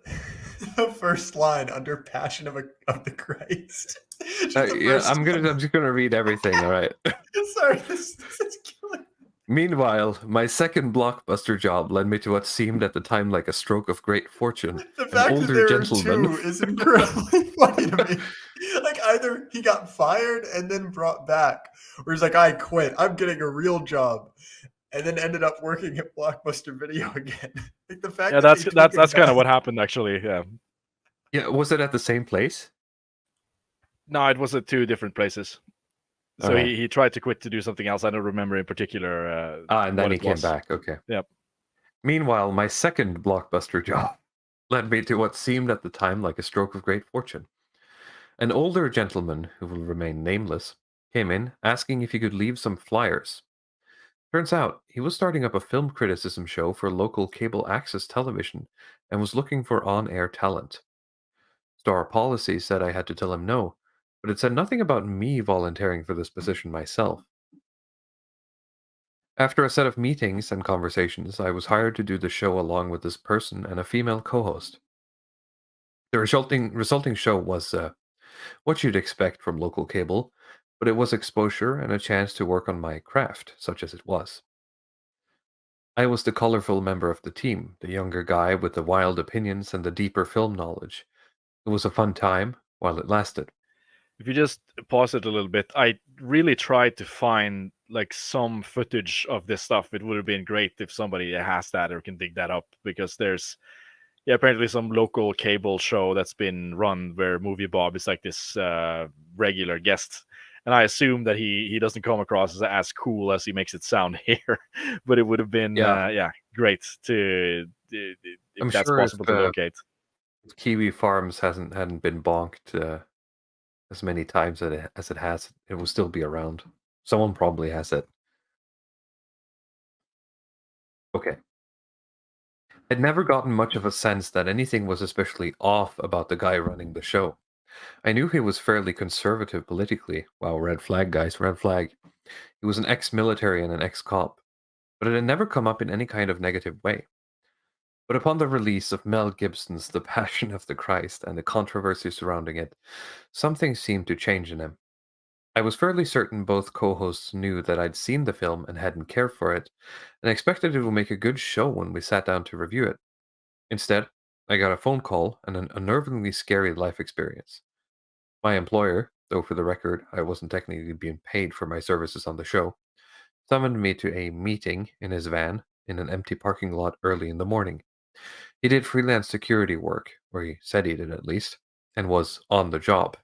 the first line under Passion of the Christ. Just the Yeah, first I'm just gonna read everything. All right. Sorry, this is killing. Meanwhile, my second blockbuster job led me to what seemed at the time like a stroke of great fortune. The An fact that older there are gentleman. two is incredibly funny to me. Like either he got fired and then brought back, or he's like, I quit. I'm getting a real job, and then ended up working at Blockbuster Video again. Like the fact Yeah, that they took him that's kind of back- what happened actually. Yeah. Yeah, was it at the same place? No, it was at two different places. So Alright. he tried to quit to do something else. I don't remember in particular. And then what he it came was. back. Okay. Yep. Meanwhile, my second blockbuster job led me to what seemed at the time like a stroke of great fortune. An older gentleman, who will remain nameless, came in asking if he could leave some flyers. Turns out he was starting up a film criticism show for local cable access television and was looking for on-air talent. Star policy said I had to tell him no, but it said nothing about me volunteering for this position myself. After a set of meetings and conversations, I was hired to do the show along with this person and a female co-host. The resulting show was what you'd expect from local cable, but it was exposure and a chance to work on my craft, such as it was. I was the colorful member of the team, the younger guy with the wild opinions and the deeper film knowledge. It was a fun time while it lasted. If you just pause it a little bit, I really tried to find like some footage of this stuff. It would have been great if somebody has that or can dig that up, because there's apparently some local cable show that's been run where Moviebob is like this regular guest. And I assume that he doesn't come across as cool as he makes it sound here, but it would have been great to if I'm that's sure possible to locate. if Kiwi Farms hadn't been bonked as many times as it has, it will still be around. Someone probably has it. Okay. I'd never gotten much of a sense that anything was especially off about the guy running the show. I knew he was fairly conservative politically. Wow, red flag, guys, red flag. He was an ex-military and an ex-cop, but it had never come up in any kind of negative way. But upon the release of Mel Gibson's The Passion of the Christ and the controversy surrounding it, something seemed to change in him. I was fairly certain both co-hosts knew that I'd seen the film and hadn't cared for it, and expected it would make a good show when we sat down to review it. Instead, I got a phone call and an unnervingly scary life experience. My employer, though for the record I wasn't technically being paid for my services on the show, summoned me to a meeting in his van in an empty parking lot early in the morning. He did freelance security work, or he said he did at least, and was on the job.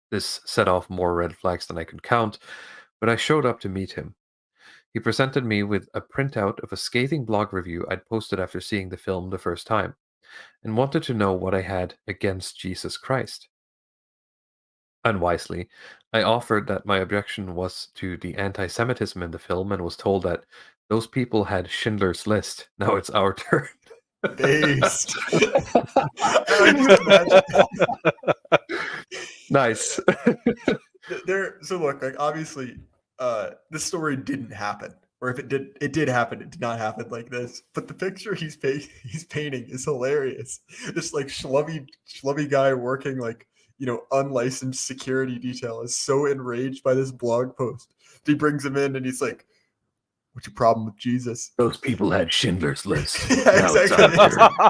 This set off more red flags than I could count, but I showed up to meet him. He presented me with a printout of a scathing blog review I'd posted after seeing the film the first time, and wanted to know what I had against Jesus Christ. Unwisely, I offered that my objection was to the anti-Semitism in the film and was told that those people had Schindler's List. Now it's our turn. Based. I just imagine. Nice. So look, like obviously, this story didn't happen, or if it did happen. It did not happen like this. But the picture he's painting is hilarious. This like schlubby guy working like unlicensed security detail is so enraged by this blog post. He brings him in and he's like, "What's your problem with Jesus?" Those people had Schindler's List. Yeah, Now it's exactly.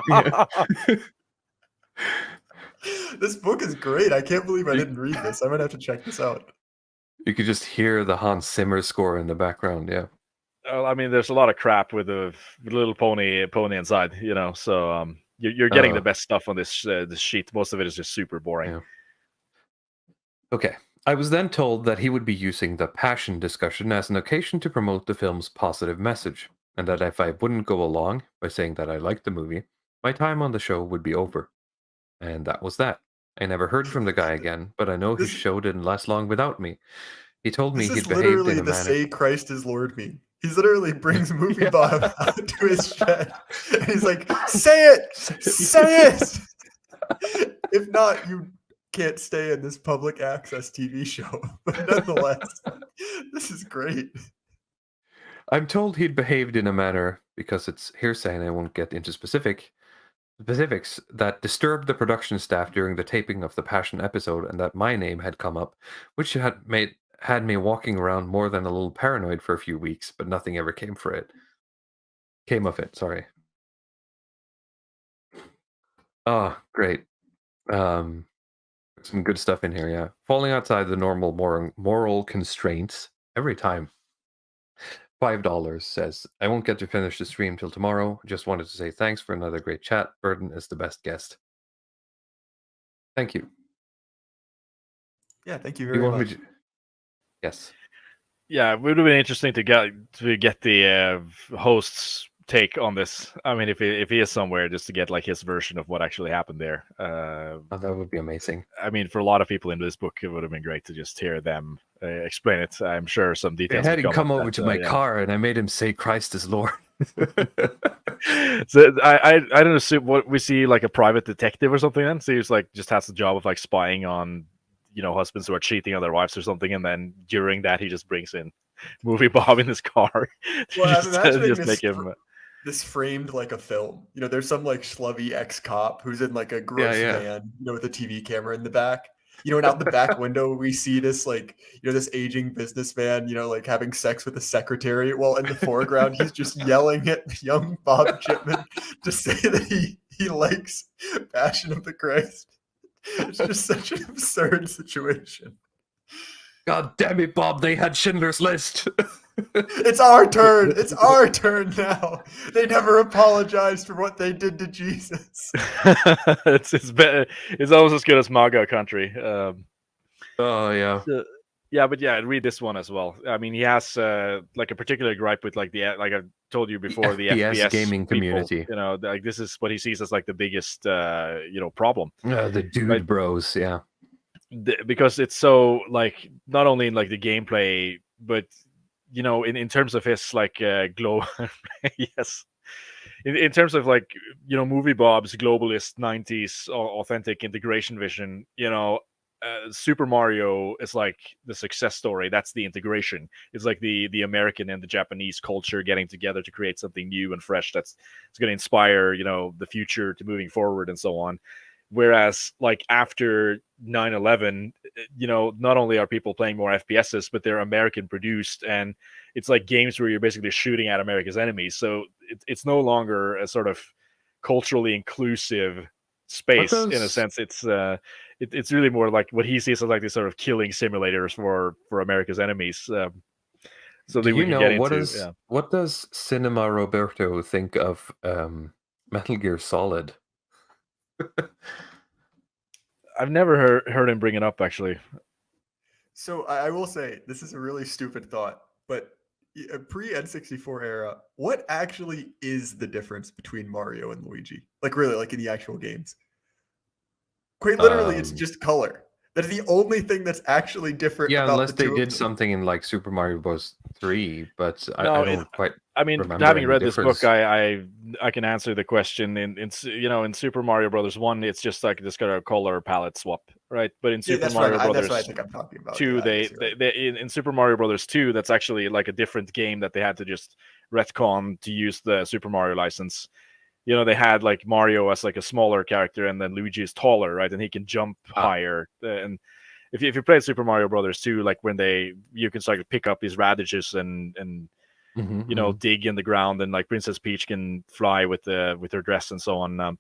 our turn. This book is great. I can't believe I didn't read this. I might have to check this out. You could just hear the Hans Zimmer score in the background. Yeah. I mean, there's a lot of crap with the little pony inside, So you're getting the best stuff on this this sheet. Most of it is just super boring. Yeah. Okay. I was then told that he would be using the passion discussion as an occasion to promote the film's positive message, and that if I wouldn't go along by saying that I liked the movie, my time on the show would be over. And that was that. I never heard from the guy again, but I know his show didn't last long without me. He told me This is he'd behaved literally in a the manner. "Say Christ is Lord" meme. He literally brings Moviebob out to his shed, and he's like, "Say it, say it. If not, you can't stay in this public access TV show." But nonetheless, this is great. I'm told he'd behaved in a manner, because it's hearsay and I won't get into specific, specifics that disturbed the production staff during the taping of the Passion episode, and that my name had come up, which had me walking around more than a little paranoid for a few weeks, but nothing ever came of it. Sorry. Oh, great. Some good stuff in here, yeah. Falling outside the normal moral constraints every time. $5 says, I won't get to finish the stream till tomorrow. Just wanted to say thanks for another great chat. Burden is the best guest. Thank you. Yeah, thank you You very want me much. to... Yes. Yeah, it would have been interesting to get the host's take on this. I mean, if he is somewhere, just to get like his version of what actually happened there. Oh, that would be amazing. I mean, for a lot of people in this book, it would have been great to just hear them explain it. I'm sure some They details had would him come up over that, to my yeah. car, and I made him say Christ is Lord. So I don't assume what we see like a private detective or something. Then so he's like just has the job of like spying on, husbands who are cheating on their wives or something, and then during that he just brings in Moviebob in his car. Well, I'm imagining just make him. This framed like a film. There's some like schlubby ex-cop who's in like a gross yeah. van, with a TV camera in the back. And out the back window we see this like, this aging businessman, like having sex with a secretary. While in the foreground he's just yelling at young Bob Chipman to say that he likes Passion of the Christ. It's just such an absurd situation. God damn it, Bob! They had Schindler's List. It's our turn. It's our turn now. They never apologized for what they did to Jesus. It's better. It's almost as good as MAGA country. Oh yeah. Yeah, but yeah, read this one as well. I mean, he has like a particular gripe with like like I told you before, the FPS gaming people, community. like this is what he sees as like the biggest problem. The dude bros, yeah. Because it's so like not only in like the gameplay, but in terms of his like yes, in terms of like Moviebob's globalist 90s authentic integration vision, Super Mario is like the success story. That's the integration. It's like the American and the Japanese culture getting together to create something new and fresh it's going to inspire the future to moving forward and so on. Whereas like after 9/11, not only are people playing more FPSs, but they're American produced, and it's like games where you're basically shooting at America's enemies. So it's no longer a sort of culturally inclusive space in a sense. It's really more like what he sees as like these sort of killing simulators for America's enemies. So do that we you can know get into what does Cinema Roberto think of Metal Gear Solid? I've never heard him bring it up actually. So I will say this is a really stupid thought, but pre N64 era, what actually is the difference between Mario and Luigi? Like really, like in the actual games? Quite literally, it's just color. That is the only thing that's actually different. Yeah, about unless the they two did something in like Super Mario Bros. 3, but I don't quite. I mean, remember having read this book, I can answer the question. In Super Mario Brothers 1, it's just like this kind of color palette swap, right? But in Super Mario Brothers, that's what I think I'm talking about. 2, in Super Mario Brothers 2, that's actually like a different game that they had to just retcon to use the Super Mario license. They had like Mario as like a smaller character, and then Luigi is taller, right? And he can jump higher. And if you played Super Mario Brothers 2, like when you can start to pick up these radishes and dig in the ground, and like Princess Peach can fly with her dress and so on.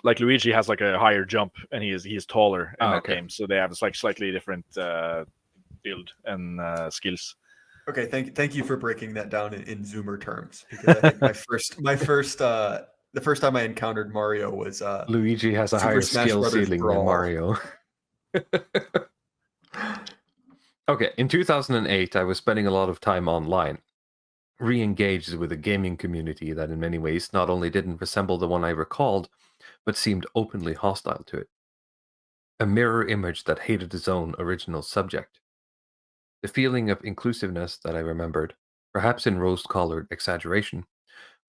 Like Luigi has like a higher jump, and he is taller in that game, so they have this like slightly different build and skills. Okay, thank you for breaking that down in Zoomer terms, because I think the first time I encountered Mario was Luigi has a Super higher Smash skill Brothers ceiling Brawl. than Mario. Okay, in 2008, I was spending a lot of time online, re-engaged with a gaming community that in many ways not only didn't resemble the one I recalled, but seemed openly hostile to it. A mirror image that hated its own original subject. The feeling of inclusiveness that I remembered, perhaps in rose-colored exaggeration,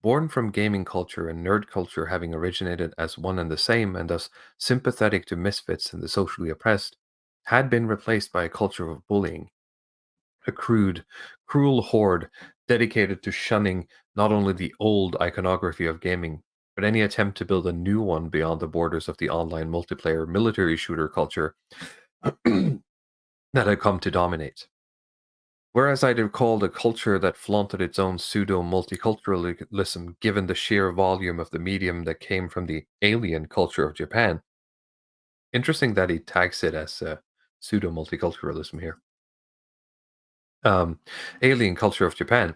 born from gaming culture and nerd culture having originated as one and the same, and thus sympathetic to misfits and the socially oppressed, had been replaced by a culture of bullying. A crude, cruel horde dedicated to shunning not only the old iconography of gaming, but any attempt to build a new one beyond the borders of the online multiplayer military shooter culture that had come to dominate. Whereas I'd recalled a culture that flaunted its own pseudo-multiculturalism given the sheer volume of the medium that came from the alien culture of Japan. Interesting that he tags it as pseudo-multiculturalism here. Alien culture of Japan.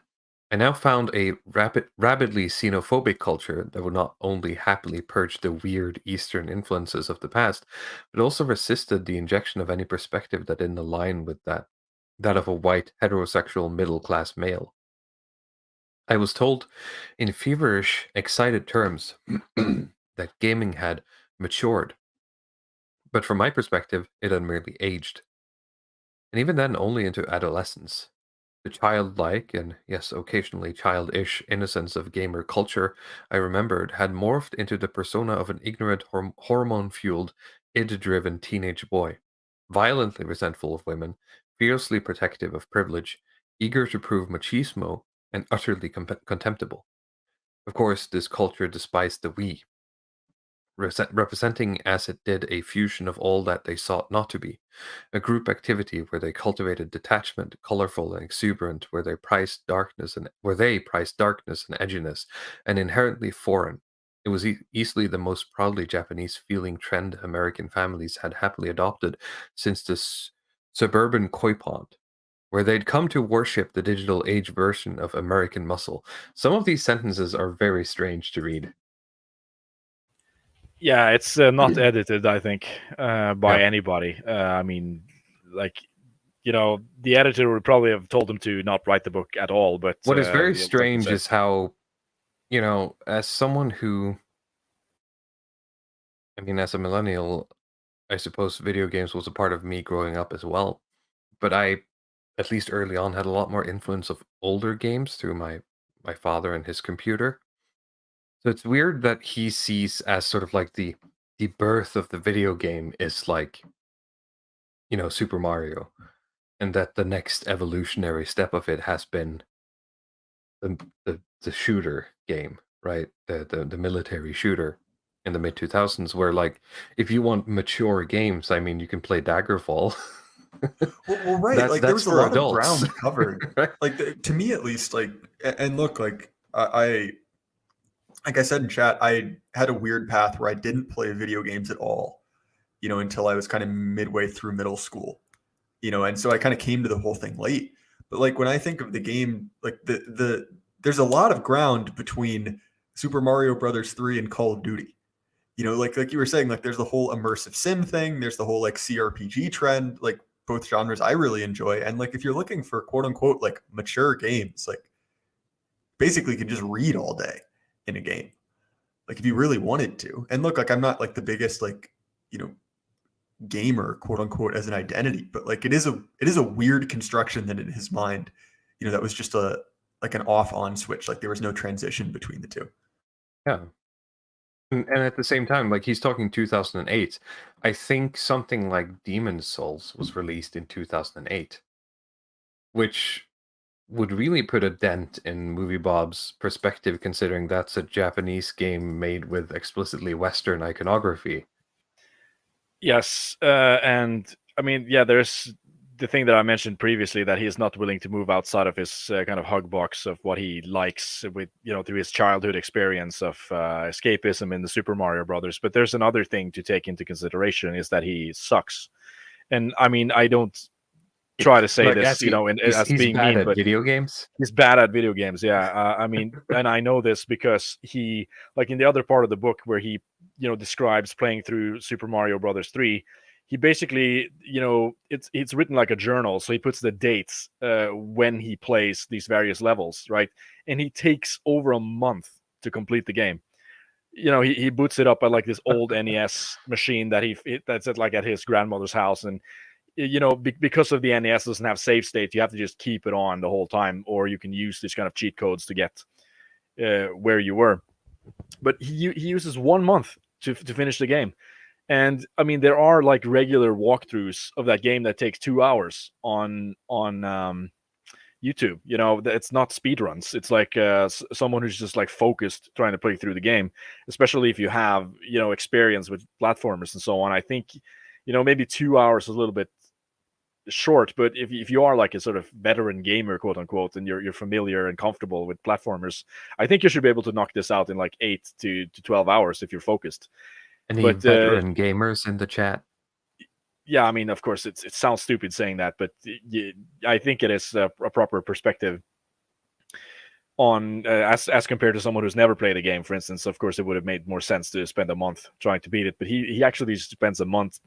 I now found a rabidly xenophobic culture that would not only happily purge the weird Eastern influences of the past, but also resisted the injection of any perspective that didn't align with that of a white, heterosexual, middle-class male. I was told in feverish, excited terms that gaming had matured. But from my perspective, it had merely aged. And even then, only into adolescence. The childlike, and yes, occasionally childish innocence of gamer culture I remembered had morphed into the persona of an ignorant, hormone-fueled, id-driven teenage boy, violently resentful of women, fiercely protective of privilege, eager to prove machismo, and utterly contemptible. Of course, this culture despised the we, representing as it did a fusion of all that they sought not to be, a group activity where they cultivated detachment, colorful and exuberant, where they priced darkness and edginess, and inherently foreign. It was easily the most proudly Japanese feeling trend American families had happily adopted since the suburban koi pond, where they'd come to worship the digital age version of American muscle. Some of these sentences are very strange to read. Yeah, it's not edited, I think, by Yeah. anybody. I mean, like, the editor would probably have told him to not write the book at all. But What is very like you strange said, is how, as someone who, I mean, as a millennial, I suppose video games was a part of me growing up as well. But I, at least early on, had a lot more influence of older games through my father and his computer. So it's weird that he sees as sort of like the birth of the video game is like, Super Mario, and that the next evolutionary step of it has been the shooter game, right? The military shooter in the mid 2000s, where like if you want mature games, I mean, you can play Daggerfall. Well, right. Like there That's was a for lot of adults. ground covered. Right? Like to me at least. And look, like I said in chat, I had a weird path where I didn't play video games at all, until I was kind of midway through middle school, and so I kind of came to the whole thing late. But like when I think of the game, like there's a lot of ground between Super Mario Brothers 3 and Call of Duty. Like you were saying, like there's the whole immersive sim thing, there's the whole like CRPG trend, like both genres I really enjoy. And like if you're looking for quote unquote like mature games, like basically you can just read all day in a game. Like if you really wanted to. And look, like I'm not like the biggest like, gamer, quote unquote, as an identity, but like it is a weird construction that in his mind, that was just a like an off on switch. Like there was no transition between the two. Yeah. And at the same time, like he's talking 2008. I think something like Demon's Souls was released in 2008, which would really put a dent in Moviebob's perspective, considering that's a Japanese game made with explicitly Western iconography. Yes, and I mean, yeah, there's the thing that I mentioned previously, that he is not willing to move outside of his kind of hug box of what he likes with, through his childhood experience of escapism in the Super Mario Brothers. But there's another thing to take into consideration, is that he sucks. And I mean, I don't try to say Like, this, as he's being bad mean, at but video games. he's bad at video games. Yeah, I mean, and I know this because he, like in the other part of the book where he, describes playing through Super Mario Brothers 3, he basically, it's written like a journal, so he puts the dates when he plays these various levels, right? And he takes over a month to complete the game. He boots it up at like this old NES machine that's at his grandmother's house, and because of the NES doesn't have save state, you have to just keep it on the whole time, or you can use these kind of cheat codes to get where you were. But he uses 1 month to finish the game. And I mean, there are like regular walkthroughs of that game that takes 2 hours on YouTube. It's not speed runs. It's like someone who's just like focused trying to play through the game, especially if you have experience with platformers and so on. I think maybe 2 hours is a little bit short, but if you are like a sort of veteran gamer, quote unquote, and you're familiar and comfortable with platformers, I think you should be able to knock this out in like 8 to 12 hours if you're focused. Any veteran gamers in the chat? Yeah, I mean, of course, it sounds stupid saying that, but I think it is a proper perspective on as compared to someone who's never played a game, for instance. Of course, it would have made more sense to spend a month trying to beat it, but he actually spends a month.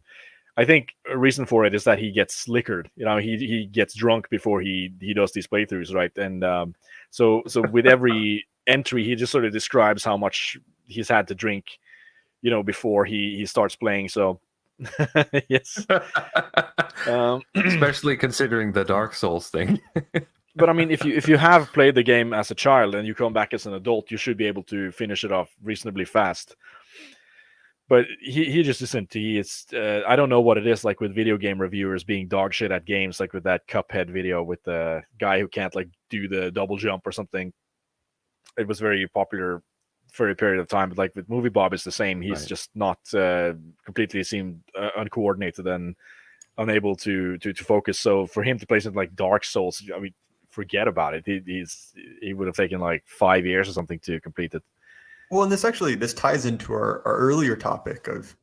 I think a reason for it is that he gets liquored. He gets drunk before he does these playthroughs, right? And so with every entry, he just sort of describes how much he's had to drink, before he starts playing. So yes, especially considering the Dark Souls thing. But I mean, if you have played the game as a child and you come back as an adult, you should be able to finish it off reasonably fast. But he just isn't. He is. I don't know what it is like with video game reviewers being dog shit at games, like with that Cuphead video with the guy who can't like do the double jump or something. It was very popular for a period of time, but like with Moviebob, it's the same. He's just not completely seemed uncoordinated and unable to focus. So for him to play something like Dark Souls, I mean, forget about it. He would have taken like 5 years or something to complete it. Well, and this ties into our earlier topic of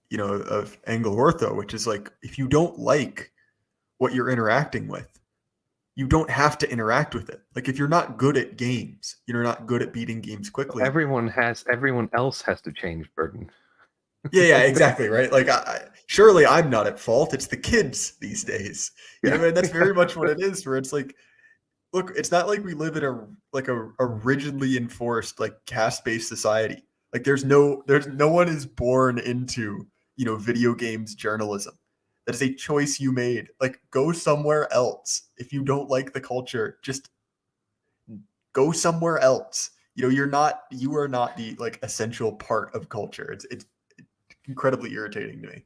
angle ortho, which is like, if you don't like what you're interacting with, you don't have to interact with it. Like, if you're not good at games, you're not good at beating games quickly. Everyone else has to change, Burden. Yeah, exactly, right? Like, surely I'm not at fault. It's the kids these days. And that's very much what it is, where it's like, look, it's not like we live in a rigidly enforced, like, caste-based society. Like, there's no one is born into, video games journalism. That is a choice you made. Like, go somewhere else. If you don't like the culture, just go somewhere else. You are not the like essential part of culture. It's incredibly irritating to me.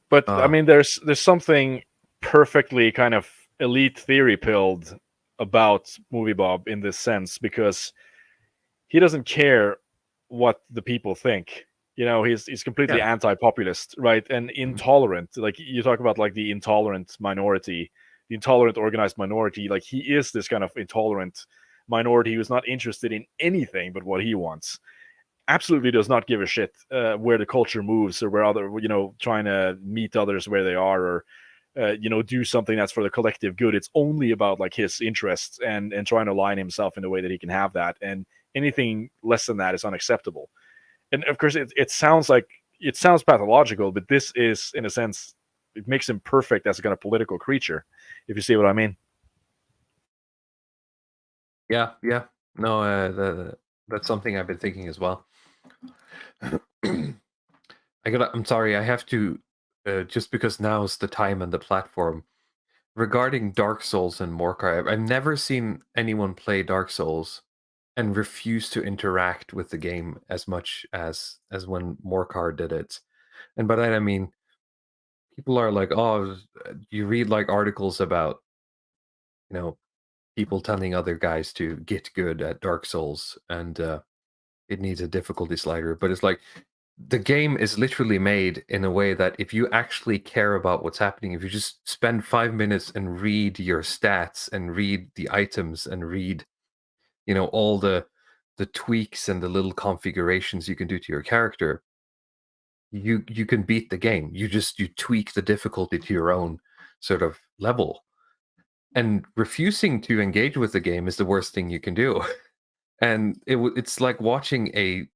But I mean, there's something perfectly kind of elite theory pilled about Moviebob in this sense, because he doesn't care what the people think. He's completely anti-populist, right? And intolerant. Like, you talk about like the intolerant minority, the intolerant organized minority. Like, he is this kind of intolerant minority who's not interested in anything but what he wants. Absolutely does not give a shit where the culture moves, or where other, trying to meet others where they are, or do something that's for the collective good. It's only about like his interests and trying to align himself in a way that he can have that. And anything less than that is unacceptable. And of course, it sounds pathological, but this is, in a sense, it makes him perfect as a kind of political creature, if you see what I mean. Yeah. No, that's something I've been thinking as well. I'm sorry, I have to, just because now's the time and the platform. Regarding Dark Souls and Morcar, I've never seen anyone play Dark Souls and refuse to interact with the game as much as when Morcar did it. And by that I mean, people are like, oh, you read like articles about, people telling other guys to get good at Dark Souls, and it needs a difficulty slider. But it's like, the game is literally made in a way that if you actually care about what's happening, if you just spend 5 minutes and read your stats and read the items and read, all the tweaks and the little configurations you can do to your character, you can beat the game. You tweak the difficulty to your own sort of level. And refusing to engage with the game is the worst thing you can do. And it's like watching a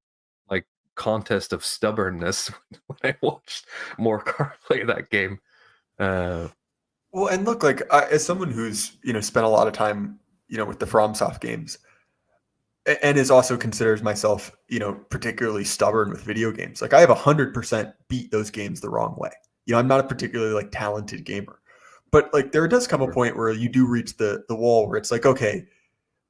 contest of stubbornness when I watched Morcar play that game. Well, and look, like, as someone who's spent a lot of time with the FromSoft games, and is also considers myself particularly stubborn with video games, like, I have 100% beat those games the wrong way. I'm not a particularly like talented gamer, but like, there does come a point where you do reach the wall where it's like, okay,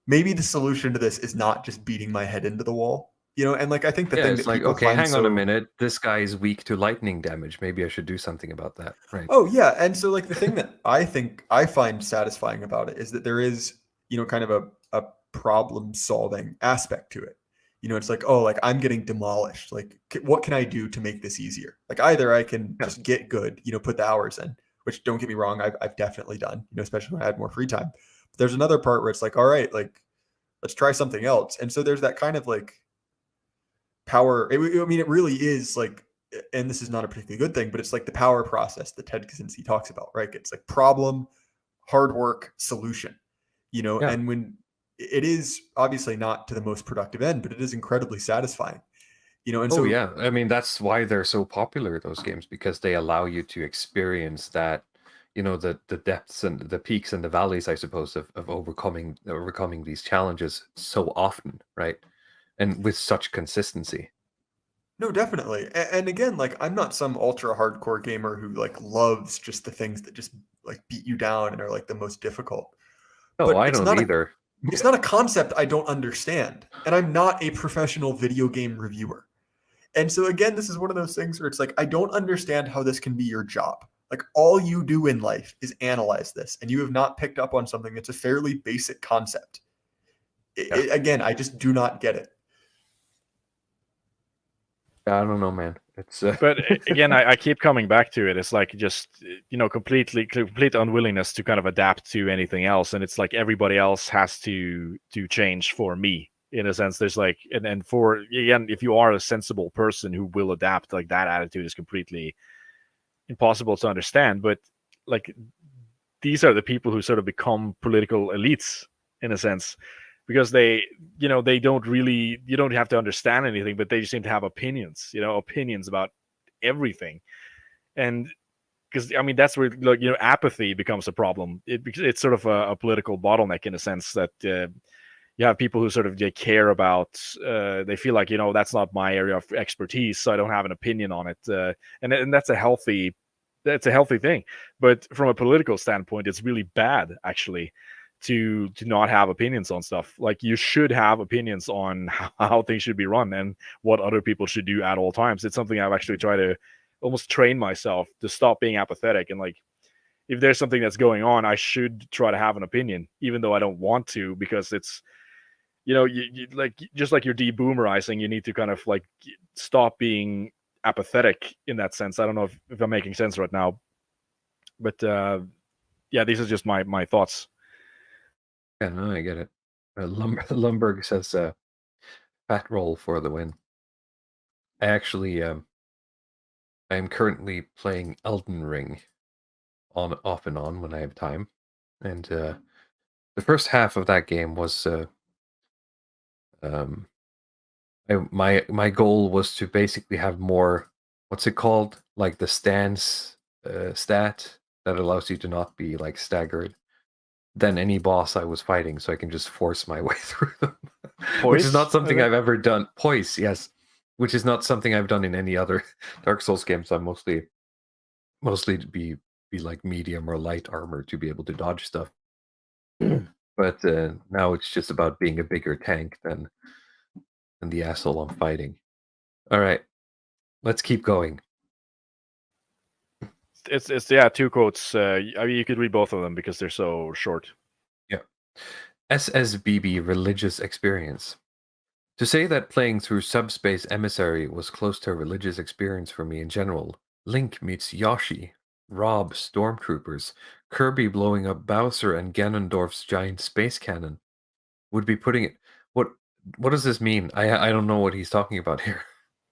maybe the solution to this is not just beating my head into the wall. You know, and like I think the Yeah, thing it's that like, people okay, find hang on a so minute. This guy is weak to lightning damage. Maybe I should do something about that. Right. oh yeah, and so like the thing that I think I find satisfying about it is that there is, you know, kind of a problem solving aspect to it. You know, it's like, oh, like I'm getting demolished. Like, what can I do to make this easier? Like, either I can Yeah. just get good, you know, put the hours in, which don't get me wrong, I've definitely done, you know, especially when I had more free time. But there's another part where it's like, all right, like let's try something else. And so there's that kind of like power. I mean, it really is like, and this is not a particularly good thing, but it's like the power process that Ted Kaczynski talks about, right? It's like problem, hard work, solution, you know, Yeah. and when it is obviously not to the most productive end, but it is incredibly satisfying, you know, and Oh so yeah. I mean, that's why they're so popular, those games, because they allow you to experience that, the depths and the peaks and the valleys, I suppose, of overcoming these challenges so often, right? And with such consistency. no, definitely. And again, like I'm not some ultra hardcore gamer who like loves just the things that just like beat you down and are like the most difficult. No, But I don't either. it's not a concept I don't understand. And I'm not a professional video game reviewer. And so again, this is one of those things where it's like I don't understand how this can be your job. Like all you do in life is analyze this, and you have not picked up on something that's a fairly basic concept. Yeah. Again, I just do not get it. I don't know, man. It's But again, I keep coming back to it. It's like just complete unwillingness to kind of adapt to anything else, and it's like everybody else has to change for me in a sense. There's like and for again, if you are a sensible person who will adapt, like that attitude is completely impossible to understand. But like these are the people who sort of become political elites in a sense because they don't really, you don't have to understand anything, but they just seem to have opinions about everything. And because I mean that's where like apathy becomes a problem. It's sort of a political bottleneck in a sense that you have people who sort of they care about they feel like that's not my area of expertise, so I don't have an opinion on it, and that's a healthy thing. But from a political standpoint, it's really bad actually to not have opinions on stuff. Like you should have opinions on how things should be run and what other people should do at all times. It's something I've actually tried to almost train myself to stop being apathetic, and like if there's something that's going on, I should try to have an opinion even though I don't want to, because it's you like just like you're deboomerizing, you need to kind of like stop being apathetic in that sense. I don't know if I'm making sense right now, but yeah, these are just my thoughts. Yeah, no, I get it. Lumberg says, "Fat roll for the win." I actually, I am currently playing Elden Ring, off and on when I have time, and the first half of that game was, um, my goal was to basically have more. What's it called? Like the stance stat that allows you to not be like staggered than any boss I was fighting, so I can just force my way through them. Which is not something I've ever done. Poise, yes. Which is not something I've done in any other Dark Souls games. I'm mostly to be like medium or light armor to be able to dodge stuff. But now it's just about being a bigger tank than the asshole I'm fighting. All right, let's keep going. It's yeah, two quotes. I mean, you could read both of them because they're so short. Yeah. SSBB religious experience. To say that playing through Subspace Emissary was close to a religious experience for me in general, Link meets Yoshi, Rob stormtroopers, Kirby blowing up Bowser and Ganondorf's giant space cannon, would be putting it. What does this mean? I don't know what he's talking about here.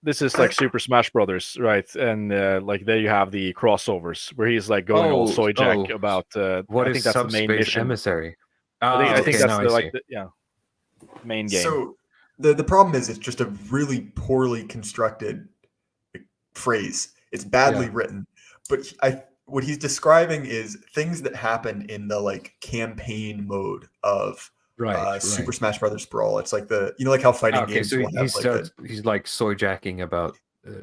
This is like Super Smash Brothers, right? And like there you have the crossovers where he's like going all soy jack about. What I is think that's the main Subspace mission. Emissary? I think okay, that's now the I like see. yeah main game. So the problem is it's just a really poorly constructed phrase. It's badly written. But what he's describing is things that happen in the like campaign mode of Super Smash Brothers Brawl. It's like the like how fighting games so will have like he's like soy jacking about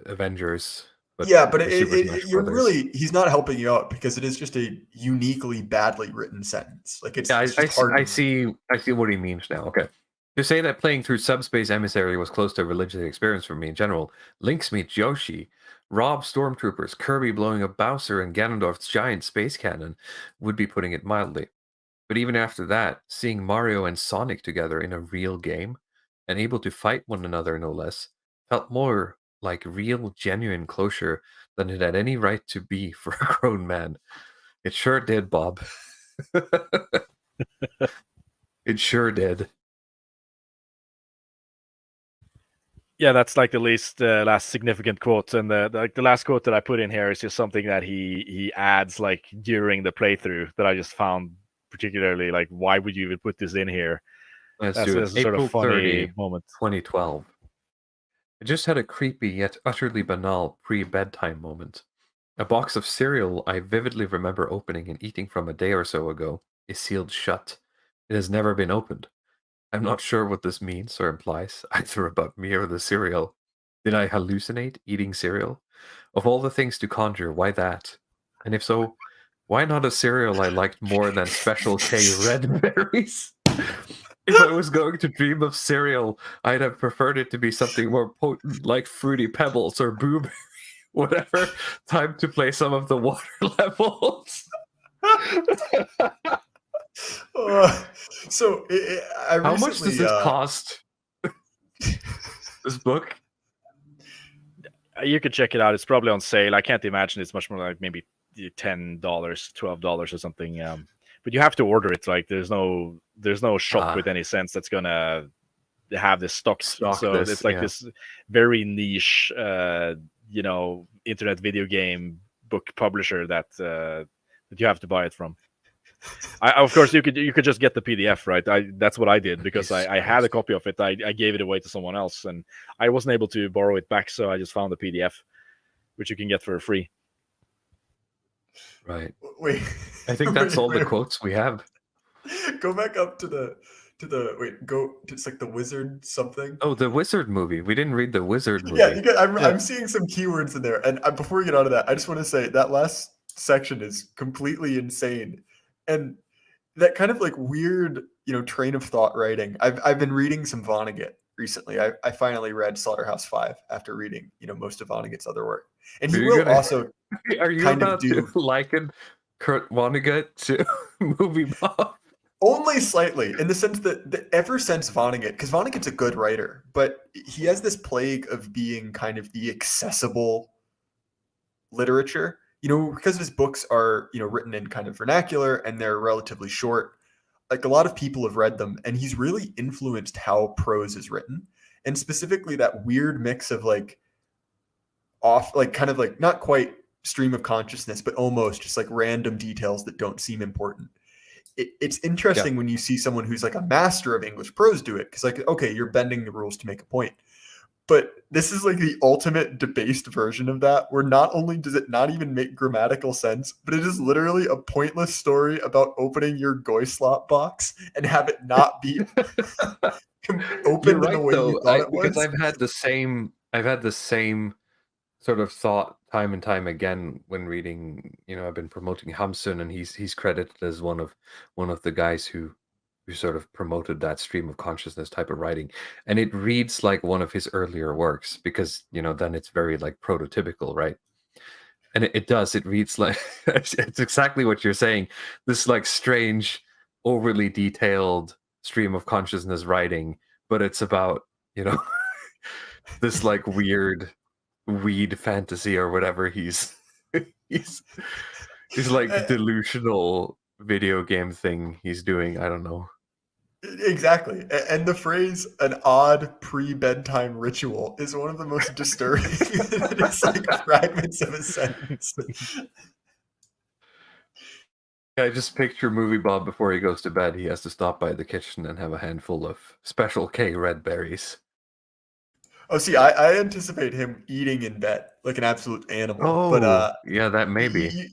Avengers. But yeah, but Super Smash you're Brothers. he's not helping you out because it is just a uniquely badly written sentence. Like it's Yeah, just hard. I see what he means now. Okay. To say that playing through Subspace Emissary was close to a religious experience for me in general, Link's meets Yoshi, Rob Stormtroopers, Kirby blowing up Bowser, and Ganondorf's giant space cannon would be putting it mildly. But even after that, seeing Mario and Sonic together in a real game, and able to fight one another no less, felt more like real, genuine closure than it had any right to be for a grown man. It sure did, Bob. It sure did. Yeah, that's like the last significant quote, and the last quote that I put in here is just something that he adds like during the playthrough that I just found particularly like, why would you even put this in here? Let's That's do it. a sort April of funny 30, moment. 2012. I just had a creepy yet utterly banal pre-bedtime moment. A box of cereal I vividly remember opening and eating from a day or so ago is sealed shut. It has never been opened. I'm not sure what this means or implies, either about me or the cereal. Did I hallucinate eating cereal? Of all the things to conjure, why that? And if so, why not a cereal I liked more than Special K red berries? If I was going to dream of cereal, I'd have preferred it to be something more potent like Fruity Pebbles or Boo whatever. Time to play some of the water levels. So I recently, How much does this cost? This book? You could check it out. It's probably on sale. I can't imagine it's much more like maybe $10, $12 or something. But you have to order it. Like there's no shop with any sense that's gonna have this stocked. So it's like this very niche, internet video game book publisher that you have to buy it from. Of course, you could just get the PDF, right? That's what I did because I had a copy of it. I gave it away to someone else, and I wasn't able to borrow it back, so I just found the PDF, which you can get for free. Right. Wait. I think that's all the quotes we have. Go back up to the go. It's like the wizard something. Oh, the wizard movie. We didn't read the wizard movie. Yeah, I'm seeing some keywords in there, and before we get out of that, I just want to say that last section is completely insane, and that kind of like weird, train of thought writing. I've been reading some Vonnegut recently. I finally read Slaughterhouse-Five after reading, most of Vonnegut's other work, and he will also. Are you about to liken Kurt Vonnegut to Moviebob? Only slightly, in the sense that ever since Vonnegut, because Vonnegut's a good writer, but he has this plague of being kind of the accessible literature. Because his books are, written in kind of vernacular and they're relatively short. Like a lot of people have read them, and he's really influenced how prose is written, and specifically that weird mix of like kind of like not quite stream of consciousness, but almost just like random details that don't seem important. It's interesting when you see someone who's like a master of English prose do it, because like, okay, you're bending the rules to make a point. But this is like the ultimate debased version of that, where not only does it not even make grammatical sense, but it is literally a pointless story about opening your Goyslop box and have it not be opened in the way you thought it was. Because I've had the same sort of thought time and time again when reading. I've been promoting Hamsun, and he's credited as one of the guys who sort of promoted that stream of consciousness type of writing, and it reads like one of his earlier works because then it's very like prototypical, right? And it does. It reads like it's exactly what you're saying. This like strange, overly detailed stream of consciousness writing, but it's about this like weird weed fantasy or whatever he's like delusional video game thing he's doing. I don't know. Exactly. And the phrase "an odd pre-bedtime ritual" is one of the most disturbing. It's like fragments of a sentence. I just picture Moviebob before he goes to bed. He has to stop by the kitchen and have a handful of Special K red berries. Oh, see, I anticipate him eating in bed like an absolute animal. Oh, but yeah, that may be.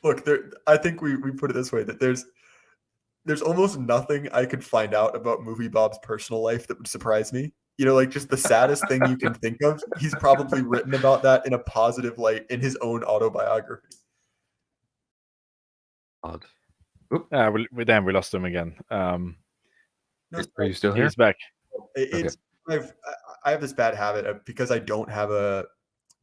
Look, I think we put it this way, that there's almost nothing I could find out about Moviebob's personal life that would surprise me. Like just the saddest thing you can think of, he's probably written about that in a positive light in his own autobiography. Odd. We lost him again. No, Are you still here? He's back. Okay. it's I have this bad habit of, because I don't have a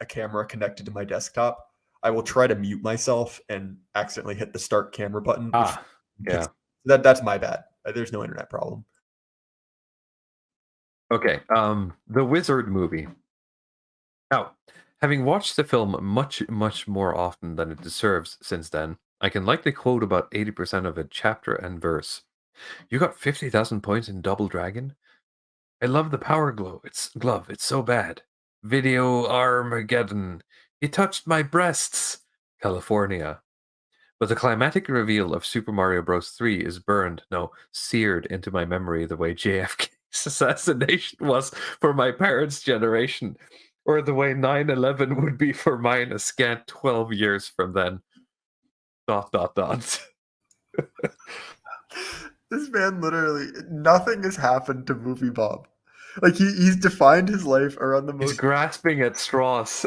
camera connected to my desktop, I will try to mute myself and accidentally hit the start camera button. Which Yeah. that's my bad. There's no internet problem. Okay. The Wizard movie. Now, having watched the film much, much more often than it deserves since then, I can likely quote about 80% of a chapter and verse. You got 50,000 points in Double Dragon? I love the power glove. It's so bad. Video Armageddon. He touched my breasts. California. But the climatic reveal of Super Mario Bros. 3 is seared into my memory the way JFK's assassination was for my parents' generation, or the way 9/11 would be for mine a scant 12 years from then. ... This man literally, nothing has happened to Moviebob. Like he's defined his life around the He's most. grasping at straws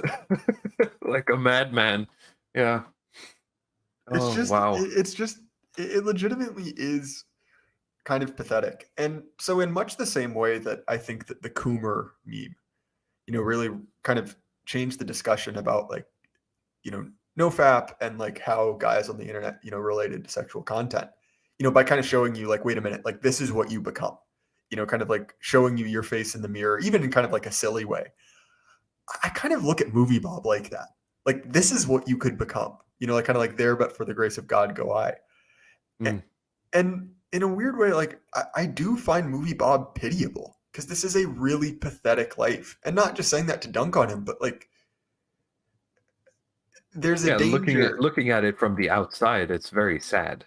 like a madman. Yeah. It's Oh, just wow. it's just it legitimately is kind of pathetic. And so in much the same way that I think that the Coomer meme, really kind of changed the discussion about like, NoFap and like how guys on the internet, related to sexual content, by kind of showing you like, wait a minute, like this is what you become, kind of like showing you your face in the mirror, even in kind of like a silly way. I kind of look at Movie Bob like that. Like this is what you could become, like kind of like there, but for the grace of God go I. Mm. And in a weird way, like I do find Movie Bob pitiable because this is a really pathetic life. And not just saying that to dunk on him, but like there's a Yeah, danger. looking at it from the outside, it's very sad.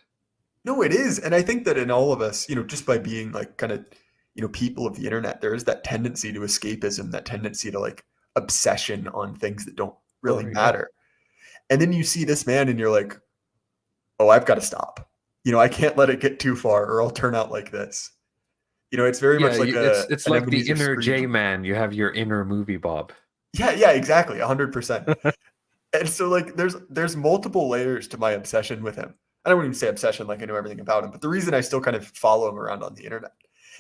No, it is. And I think that in all of us, just by being like kind of, people of the internet, there is that tendency to escapism, that tendency to like obsession on things that don't really Oh, yeah. matter. And then you see this man and you're like, oh, I've got to stop. I can't let it get too far or I'll turn out like this. It's very much like It's an like the Ebenezer inner Scrooge. J man. You have your inner Movie Bob. Yeah, exactly, 100%. And so like there's multiple layers to my obsession with him. I don't even say obsession like I know everything about him, but the reason I still kind of follow him around on the internet.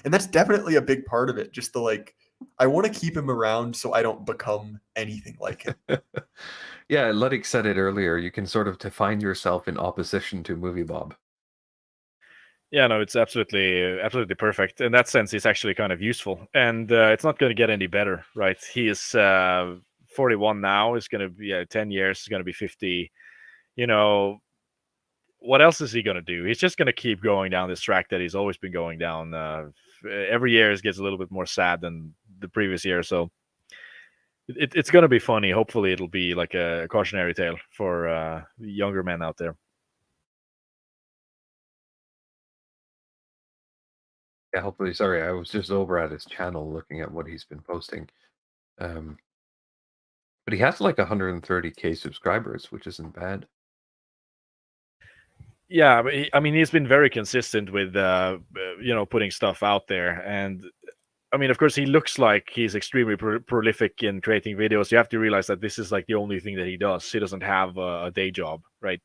And that's definitely a big part of it. Just the like, I want to keep him around so I don't become anything like him. Yeah, Ludwig said it earlier. You can sort of define yourself in opposition to Movie Bob. Yeah, no, it's absolutely perfect. In that sense, he's actually kind of useful, and it's not going to get any better, right? He is 41 now. Is going to be 10 years. Is going to be 50. What else is he going to do? He's just going to keep going down this track that he's always been going down. Every year it gets a little bit more sad than the previous year, so it's going to be funny. Hopefully, it'll be like a cautionary tale for younger men out there. Yeah, hopefully. Sorry, I was just over at his channel looking at what he's been posting. But he has like 130K subscribers, which isn't bad. Yeah, but he's been very consistent with putting stuff out there, and of course, he looks like he's extremely prolific in creating videos. You have to realize that this is like the only thing that he does. He doesn't have a day job, right?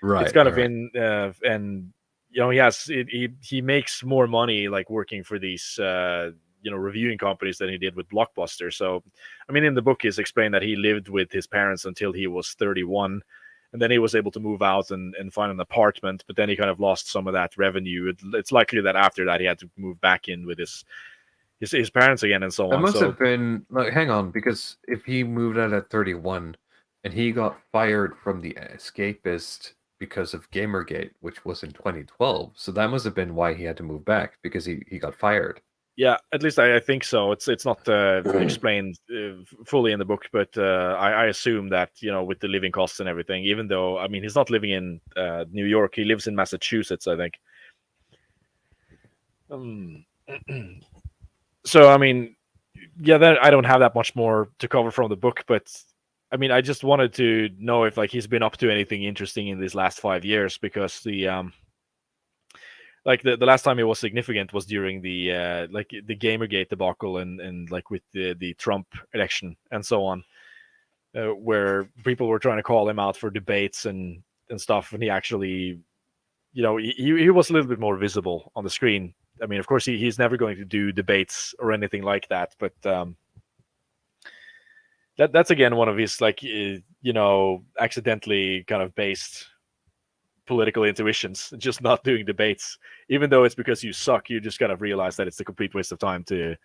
Right. It's kind of in, and he makes more money like working for these reviewing companies than he did with Blockbuster. So, in the book, it's explained that he lived with his parents until he was 31. And then he was able to move out and find an apartment, but then he kind of lost some of that revenue. It's likely that after that he had to move back in with his parents again and so That on. must have been like, hang on, because if he moved out at 31 and he got fired from the Escapist because of Gamergate, which was in 2012, so that must have been why he had to move back, because he got fired. Yeah, at least I think so. It's not explained fully in the book, but I assume that with the living costs and everything, even though he's not living in New York, he lives in Massachusetts, I think. So that I don't have that much more to cover from the book, but I just wanted to know if like he's been up to anything interesting in these last 5 years, because the last time it was significant was during the the Gamergate debacle and like with the Trump election and so on, where people were trying to call him out for debates and stuff, and he actually, he was a little bit more visible on the screen I mean, of course, he's never going to do debates or anything like that, but that's again one of his accidentally kind of based political intuitions, just not doing debates, even though it's because you suck. You just kind of realize that it's a complete waste of time to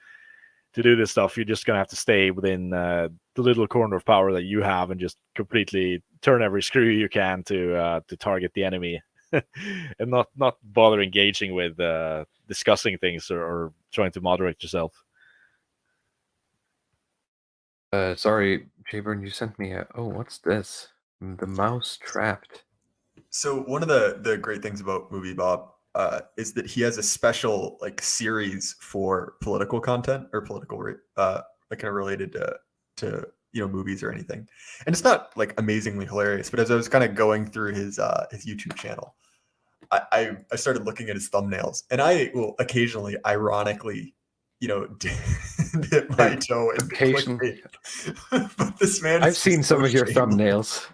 do this stuff. You're just gonna have to stay within the little corner of power that you have and just completely turn every screw you can to target the enemy, and not bother engaging with discussing things or trying to moderate yourself. Sorry, Jayburn, you sent me a. Oh, what's this? The mouse trapped. So one of the great things about Moviebob is that he has a special like series for political content or political like kind of related to movies or anything, and it's not like amazingly hilarious. But as I was kind of going through his YouTube channel, I started looking at his thumbnails, and I will occasionally, ironically, dip my toe in Occasionally. clickbait. But this man, I've is seen so some of your shameless. thumbnails.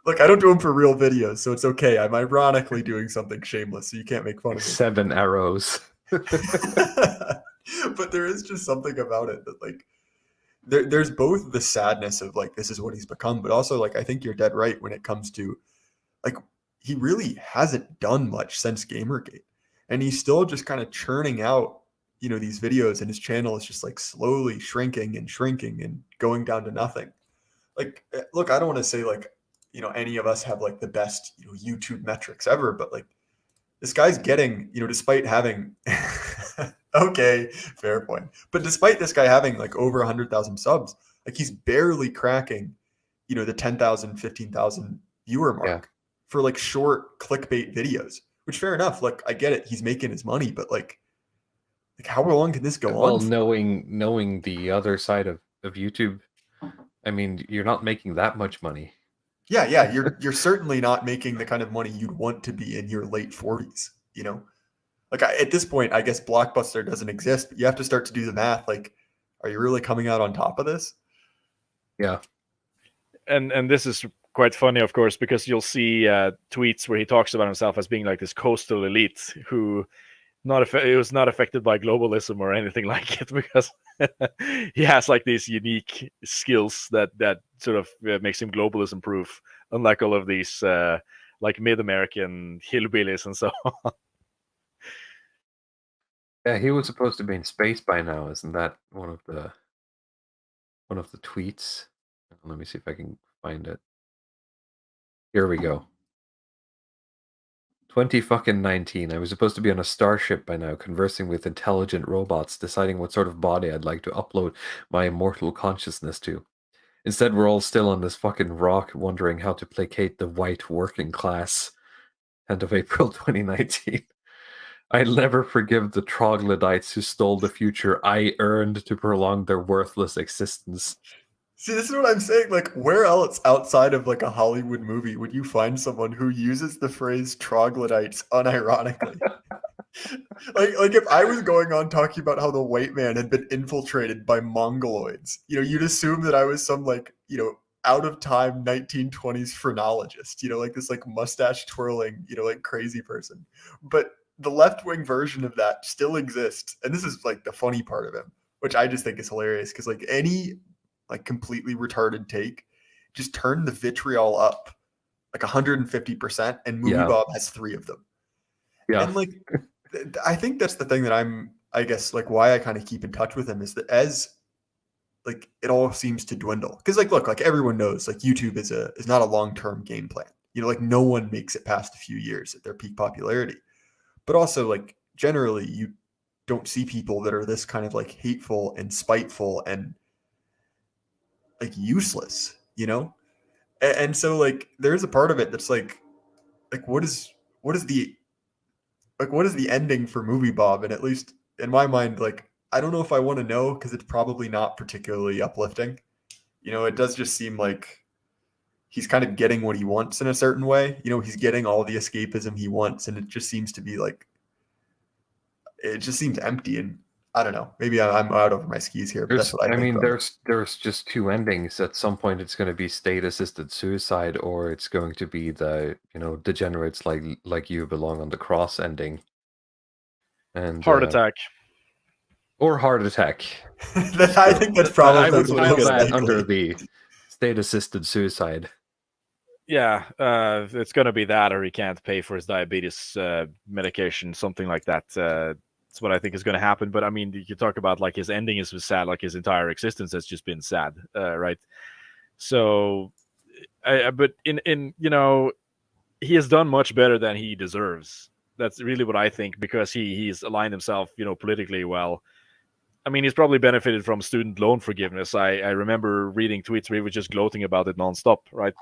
Look, I don't do them for real videos, so it's okay. I'm ironically doing something shameless, so you can't make fun of me. 7 arrows. But there is just something about it that like there's both the sadness of like this is what he's become, but also like I think you're dead right when it comes to like he really hasn't done much since Gamergate, and he's still just kind of churning out these videos, and his channel is just like slowly shrinking and going down to nothing. Like, look, I don't want to say like any of us have like the best YouTube metrics ever, but like this guy's getting despite having okay, fair point, but despite this guy having like over 100,000 subs, like he's barely cracking the 10,000 15,000 viewer mark for like short clickbait videos, which fair enough, like I get it, he's making his money, but like how long can this go on? Well, knowing the other side of YouTube, I mean, you're not making that much money. Yeah, you're certainly not making the kind of money you'd want to be in your late 40s, Like at this point, I guess Blockbuster doesn't exist, but you have to start to do the math. Like, are you really coming out on top of this? Yeah. And this is quite funny, of course, because you'll see tweets where he talks about himself as being like this coastal elite who it was not affected by globalism or anything like it, because he has like these unique skills that sort of makes him globalism proof, unlike all of these like mid-American hillbillies and so on. Yeah, he was supposed to be in space by now, isn't that one of the tweets? Let me see if I can find it. Here we go. 2019. I was supposed to be on a starship by now, conversing with intelligent robots, deciding what sort of body I'd like to upload my immortal consciousness to. Instead, we're all still on this fucking rock, wondering how to placate the white working class. End of April 2019. I'll never forgive the troglodytes who stole the future I earned to prolong their worthless existence. See, this is what I'm saying. Like, where else outside of like a Hollywood movie would you find someone who uses the phrase troglodytes unironically? like if I was going on talking about how the white man had been infiltrated by mongoloids, you'd assume that I was some like, out of time 1920s phrenologist, like this like mustache twirling, like crazy person. But the left-wing version of that still exists. And this is like the funny part of him, which I just think is hilarious because like any like completely retarded take, just turn the vitriol up like 150%, and Moviebob has 3 of them. Yeah. And like I think that's the thing that I guess like why I kind of keep in touch with him is that as like it all seems to dwindle, because like look, like everyone knows like YouTube is not a long-term game plan. Like no one makes it past a few years at their peak popularity. But also like generally you don't see people that are this kind of like hateful and spiteful and like useless, and so like there's a part of it that's like what is the ending for Moviebob? And at least in my mind, like I don't know if I want to know, because it's probably not particularly uplifting. It does just seem like he's kind of getting what he wants in a certain way. He's getting all the escapism he wants, and it just seems to be like it just seems empty. And I don't know, maybe I'm out over my skis here, but that's what I think. There's just 2 endings. At some point it's going to be state-assisted suicide, or it's going to be the degenerates like you belong on the cross ending. and Heart attack. or heart attack. I think that's probably I would the file most that likely. under the state-assisted suicide. Yeah, it's going to be that, or he can't pay for his diabetes medication, something like that. That's what I think is going to happen. But I mean, you talk about like his ending is sad, like his entire existence has just been sad, right? So, but in he has done much better than he deserves. That's really what I think, because he's aligned himself, politically well. I mean, he's probably benefited from student loan forgiveness. I remember reading tweets where he was just gloating about it nonstop, right?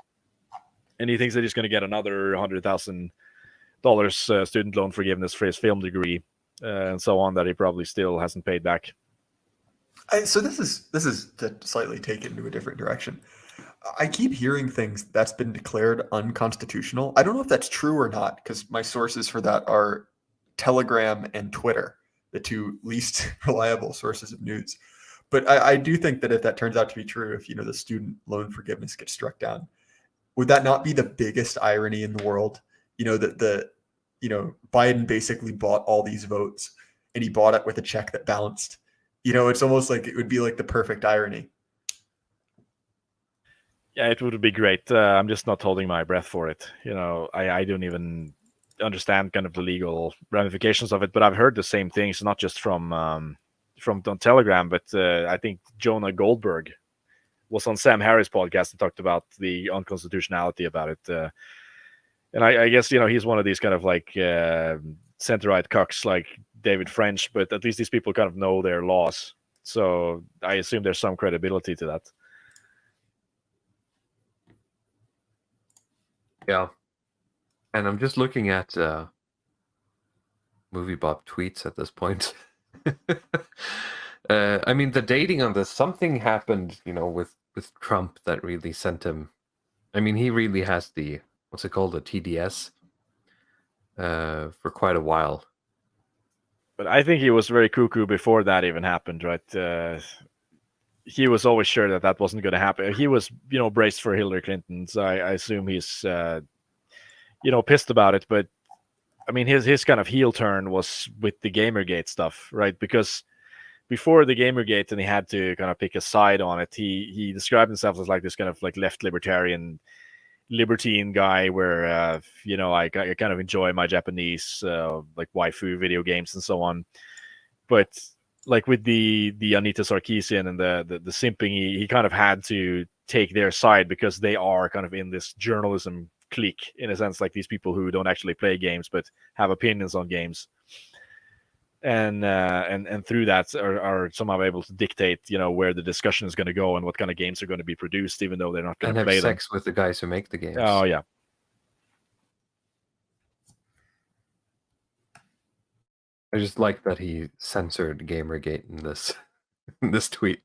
And he thinks that he's going to get another $100,000 student loan forgiveness for his film degree, and so on, that he probably still hasn't paid back. So this is to slightly take it into a different direction. I keep hearing things that's been declared unconstitutional. I don't know if that's true or not, because my sources for that are Telegram and Twitter, the two least reliable sources of news. But I do think that if that turns out to be true, if the student loan forgiveness gets struck down, would that not be the biggest irony in the world? That Biden basically bought all these votes, and he bought it with a check that bounced. It's almost like it would be like the perfect irony. Yeah, it would be great. I'm just not holding my breath for it. I don't even understand kind of the legal ramifications of it, but I've heard the same things, not just from Telegram, but I think Jonah Goldberg was on Sam Harris' podcast and talked about the unconstitutionality about it. And I guess, he's one of these kind of like center-right cucks like David French, but at least these people kind of know their laws. So I assume there's some credibility to that. Yeah. And I'm just looking at Moviebob tweets at this point. I mean, the dating on this, something happened, with Trump that really sent him. I mean, he really has the, what's it called, the TDS for quite a while. But I think he was very cuckoo before that even happened, right? He was always sure that wasn't going to happen. He was, braced for Hillary Clinton, so I assume he's, pissed about it. But I mean, his kind of heel turn was with the Gamergate stuff, right? Because before the Gamergate, and he had to kind of pick a side on it, he described himself as like this kind of like left libertarian, libertine guy, where I kind of enjoy my Japanese like waifu video games and so on. But like with the Anita Sarkeesian and the simping, he kind of had to take their side, because they are kind of in this journalism clique, in a sense, like these people who don't actually play games but have opinions on games, and through that are somehow able to dictate where the discussion is going to go and what kind of games are going to be produced, even though they're not going to play them. And have sex with the guys who make the games. Oh yeah. I just like that he censored Gamergate in this tweet.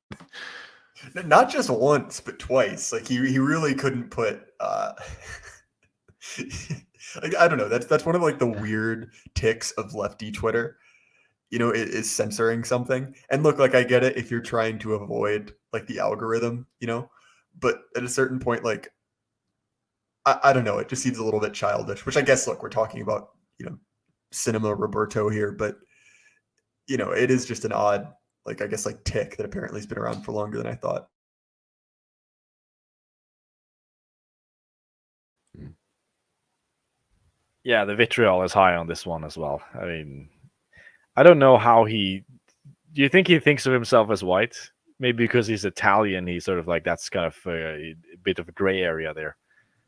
Not just once, but twice. Like he really couldn't put. Like, I don't know. That's one of like the weird ticks of lefty Twitter. Is censoring something. And look, like I get it if you're trying to avoid like the algorithm, but at a certain point, like I don't know, it just seems a little bit childish. Which I guess, look, we're talking about Cinema Roberto here, but it is just an odd, like I guess, like tick that apparently has been around for longer than I thought. Yeah, the vitriol is high on this one as well. I mean, I don't know how do you think he thinks of himself as white? Maybe because he's Italian, he's sort of like, that's kind of a bit of a gray area there.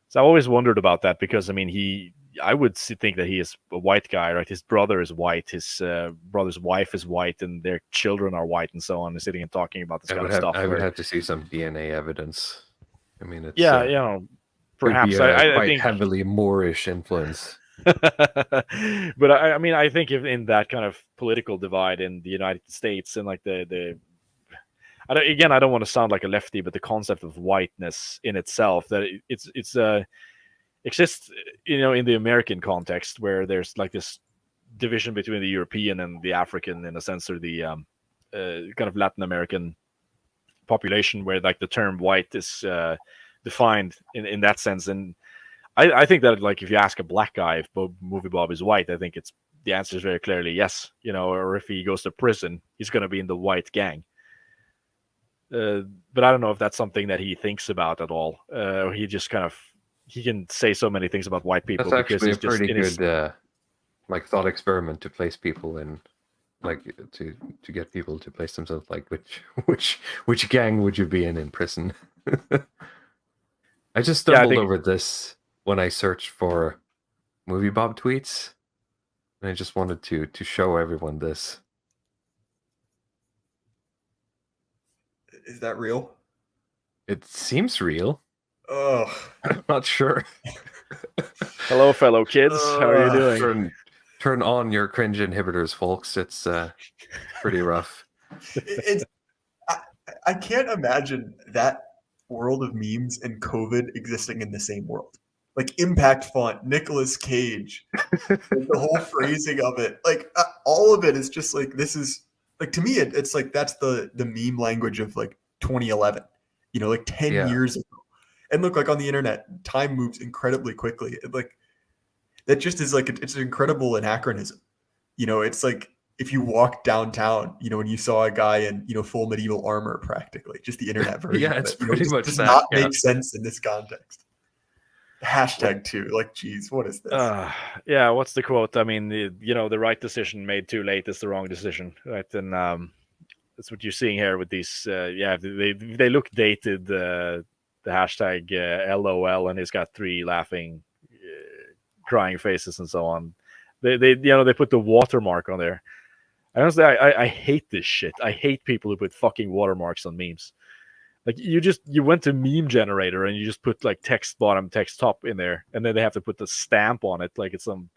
So I always wondered about that, because I mean, I would think that he is a white guy, right? His brother is white, his brother's wife is white, and their children are white, and so on. And sitting and talking about this kind of stuff. I would have to see some DNA evidence. I mean, it's perhaps I I think heavily Moorish influence. But I mean, I think if in that kind of political divide in the United States, and like I don't want to sound like a lefty, but the concept of whiteness in itself, that it's exists, in the American context, where there's like this division between the European and the African, in a sense, or the kind of Latin American population, where like the term white is defined in that sense. And I think that, like, if you ask a black guy if Moviebob is white, I think it's the answer is very clearly yes. Or if he goes to prison, he's going to be in the white gang. But I don't know if that's something that he thinks about at all. Or he just he can say so many things about white people That's because actually he's a pretty just good like thought experiment to place people in, like to get people to place themselves like which gang would you be in prison? I just Yeah, I stumbled think- over this when I searched for Moviebob tweets, and I just wanted to show everyone this. Is that real? It seems real. Ugh. I'm not sure. Hello, fellow kids. How are you doing? Turn on your cringe inhibitors, folks. It's pretty rough. It's I can't imagine that world of memes and COVID existing in the same world. Like impact font, Nicolas Cage, like the whole phrasing of it, like all of it is just like this is like to me it's like that's the meme language of like 2011, like 10 Yeah. years ago. And look, like on the internet, time moves incredibly quickly. Like that just is like it's an incredible anachronism. It's like if you walk downtown, when you saw a guy in, full medieval armor, practically just the internet version. Yeah, of it's it. pretty It much does that, not yeah. make sense in this context. Hashtag too, like, geez, what is this? Yeah, what's the quote? I mean, the right decision made too late is the wrong decision, right? And that's what you're seeing here with these. They look dated. The hashtag LOL, and he's got 3 laughing, crying faces and so on. They put the watermark on there. Honestly, I hate this shit. I hate people who put fucking watermarks on memes. Like you went to meme generator and you just put like text bottom, text top in there, and then they have to put the stamp on it like it's some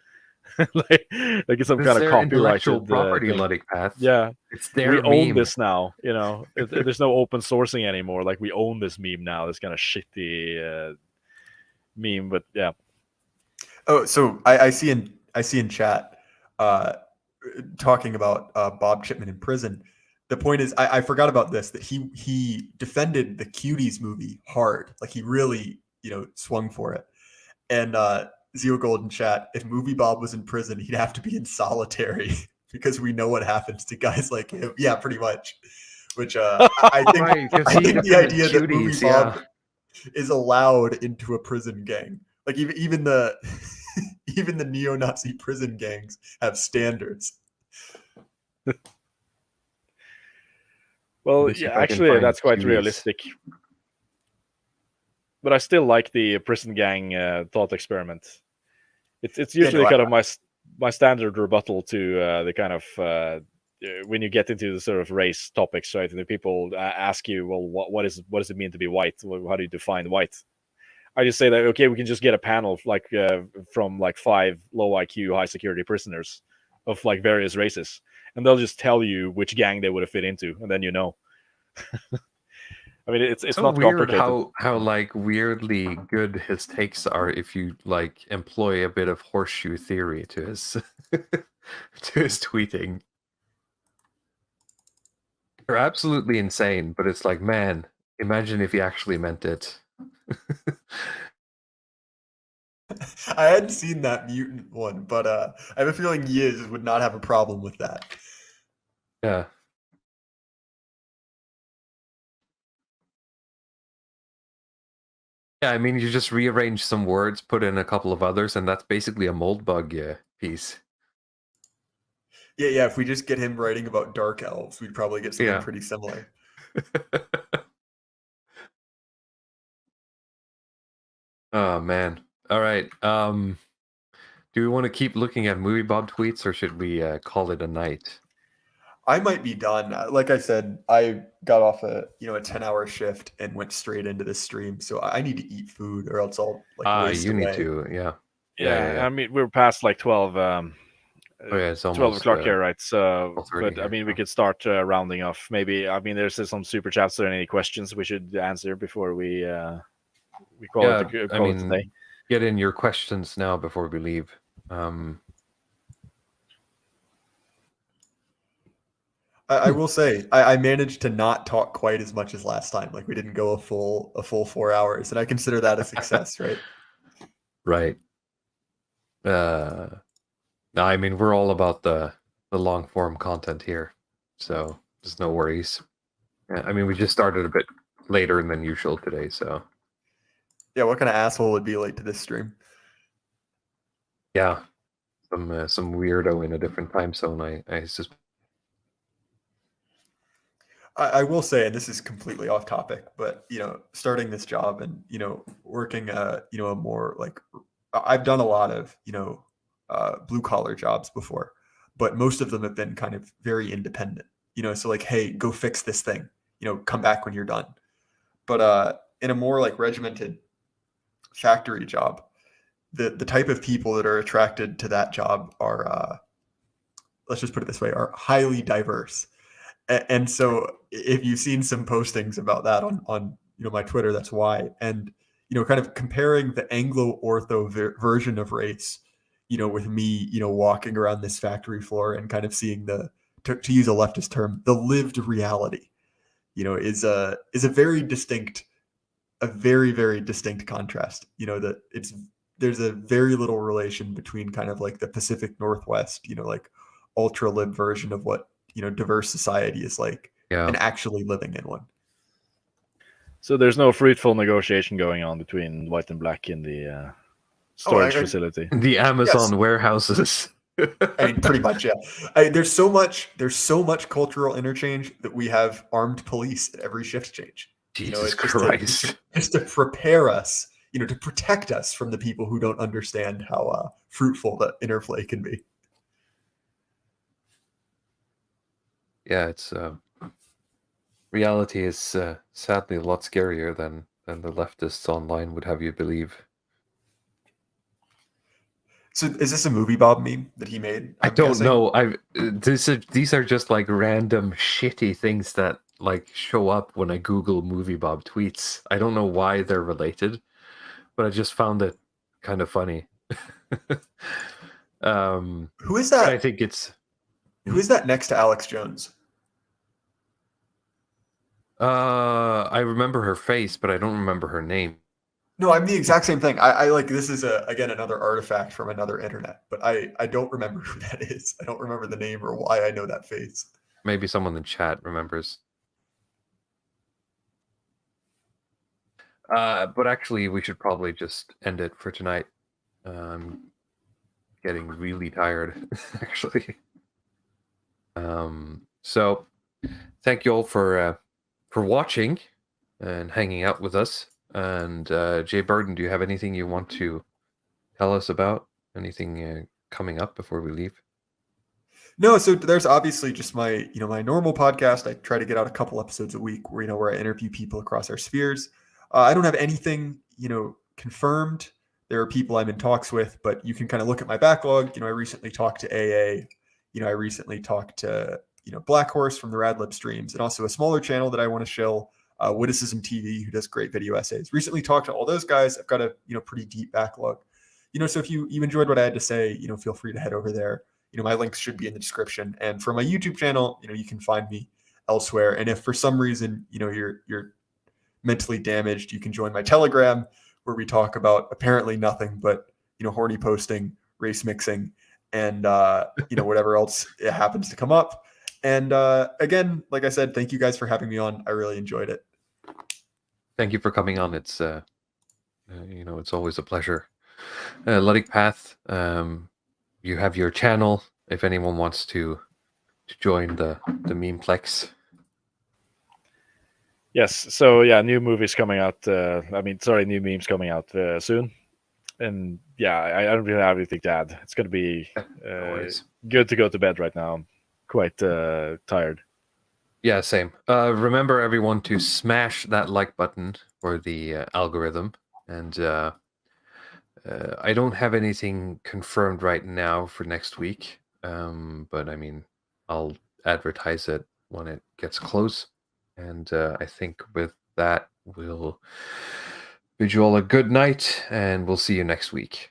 like it's some kind of intellectual copyrighted property, thing. Luddick Path. Yeah, It's their we own meme. this now. There's no open sourcing anymore. Like we own this meme now. This kind of shitty meme, but yeah. Oh, so I see in chat talking about Bob Chipman in prison. The point is, I forgot about this, that he defended the Cuties movie hard. Like he really, swung for it. And Zero Gold in chat, if Movie Bob was in prison, he'd have to be in solitary because we know what happens to guys like him. Yeah, pretty much. Which I think, Right, 'cause I he think the defended idea that Movie Cuties, Bob yeah. is allowed into a prison gang. Like even the even the neo-Nazi prison gangs have standards. Well, Let me see yeah, if I can actually, find that's quite Cuties. realistic. But I still like the prison gang thought experiment. It's usually kind of my standard rebuttal to the kind of when you get into the sort of race topics, right? And the people ask you, well, what does it mean to be white? How do you define white? I just say that, okay, we can just get a panel like from like 5 low IQ, high security prisoners of like various races, and they'll just tell you which gang they would have fit into, and then I mean, it's so not weird complicated. how like weirdly good his takes are if you like employ a bit of horseshoe theory to his to his tweeting. They're absolutely insane, but it's like, man, imagine if he actually meant it. I hadn't seen that mutant one, but I have a feeling Yiz would not have a problem with that. Yeah. Yeah, I mean, you just rearrange some words, put in a couple of others, and that's basically a mold bug piece. Yeah. If we just get him writing about dark elves, we'd probably get something pretty similar. Oh man. All right. Do we want to keep looking at Moviebob tweets, or should we call it a night? I might be done. Like I said, I got off a 10-hour shift and went straight into this stream, so I need to eat food, or else I'll waste you away. need to, yeah. Yeah. I mean, we're past like 12. It's almost 12 o'clock here, right? So, 12:30 but I mean, we could start rounding off. Maybe, I mean, there's some super chats. Are there any questions we should answer before we call it today? Get in your questions now before we leave. I will say I managed to not talk quite as much as last time. Like we didn't go a full 4 hours, and I consider that a success, right? Right. No, I mean, we're all about the long form content here, so there's no worries. Yeah, I mean, we just started a bit later than usual today, so Yeah, what kind of asshole would be late to this stream? yeah, some weirdo in a different time zone. I just I will say, and this is completely off topic, but starting this job and working a more like I've done a lot of blue collar jobs before, but most of them have been kind of very independent. So like, hey, go fix this thing. Come back when you're done. But in a more like regimented factory job, the type of people that are attracted to that job are let's just put it this way, are highly diverse. And so if you've seen some postings about that on my Twitter, that's why. And kind of comparing the Anglo ortho version of race, with me, walking around this factory floor and kind of seeing to use a leftist term, the lived reality, is a very very distinct contrast. That there's a very little relation between kind of like the Pacific Northwest, like ultra lib version of what diverse society is like, yeah. and actually living in one. So there's no fruitful negotiation going on between white and black in the storage facility. The Amazon warehouses. I mean, pretty much, yeah. There's so much cultural interchange that we have armed police at every shift change. Jesus Christ! Just to prepare us, to protect us from the people who don't understand how fruitful that interplay can be. Yeah, it's reality is sadly a lot scarier than the leftists online would have you believe. So is this a Moviebob meme that he made? I don't know. These are just like random shitty things that like show up when I Google Moviebob tweets. I don't know why they're related, but I just found it kind of funny. Who is that? I think it's who is that next to Alex Jones? I remember her face, but I don't remember her name. No, I'm the exact same thing. I like this is again another artifact from another internet, but I don't remember who that is. I don't remember the name or why I know that face. Maybe someone in chat remembers. But actually, we should probably just end it for tonight. I'm getting really tired, actually. So thank you all for watching and hanging out with us. And Jay Burden, do you have anything you want to tell us about? Anything coming up before we leave? No, so there's obviously just my my normal podcast. I try to get out a couple episodes a week where I interview people across our spheres. I don't have anything confirmed. There are people I'm in talks with, but you can kind of look at my backlog. I recently talked to AA. I recently talked to Black Horse from the Radlib streams, and also a smaller channel that I want to shill, Witticism TV, who does great video essays. Recently talked to all those guys. I've got a pretty deep backlog. So if you enjoyed what I had to say, feel free to head over there. My links should be in the description. And for my YouTube channel, you can find me elsewhere. And if for some reason you're mentally damaged, you can join my Telegram, where we talk about apparently nothing but horny posting, race mixing, and whatever else it happens to come up. And again, like I said, thank you guys for having me on. I really enjoyed it. Thank you for coming on. It's it's always a pleasure. Luddic Path, you have your channel if anyone wants to join the memeplex. Yes, so yeah, new movies coming out. New memes coming out soon. And yeah, I don't really have anything to add. It's going to be good to go to bed right now. I'm quite tired. Yeah, same. Remember, everyone, to smash that like button for the algorithm. And I don't have anything confirmed right now for next week. But I mean, I'll advertise it when it gets close. And I think with that, we'll bid you all a good night, and we'll see you next week.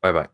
Bye-bye.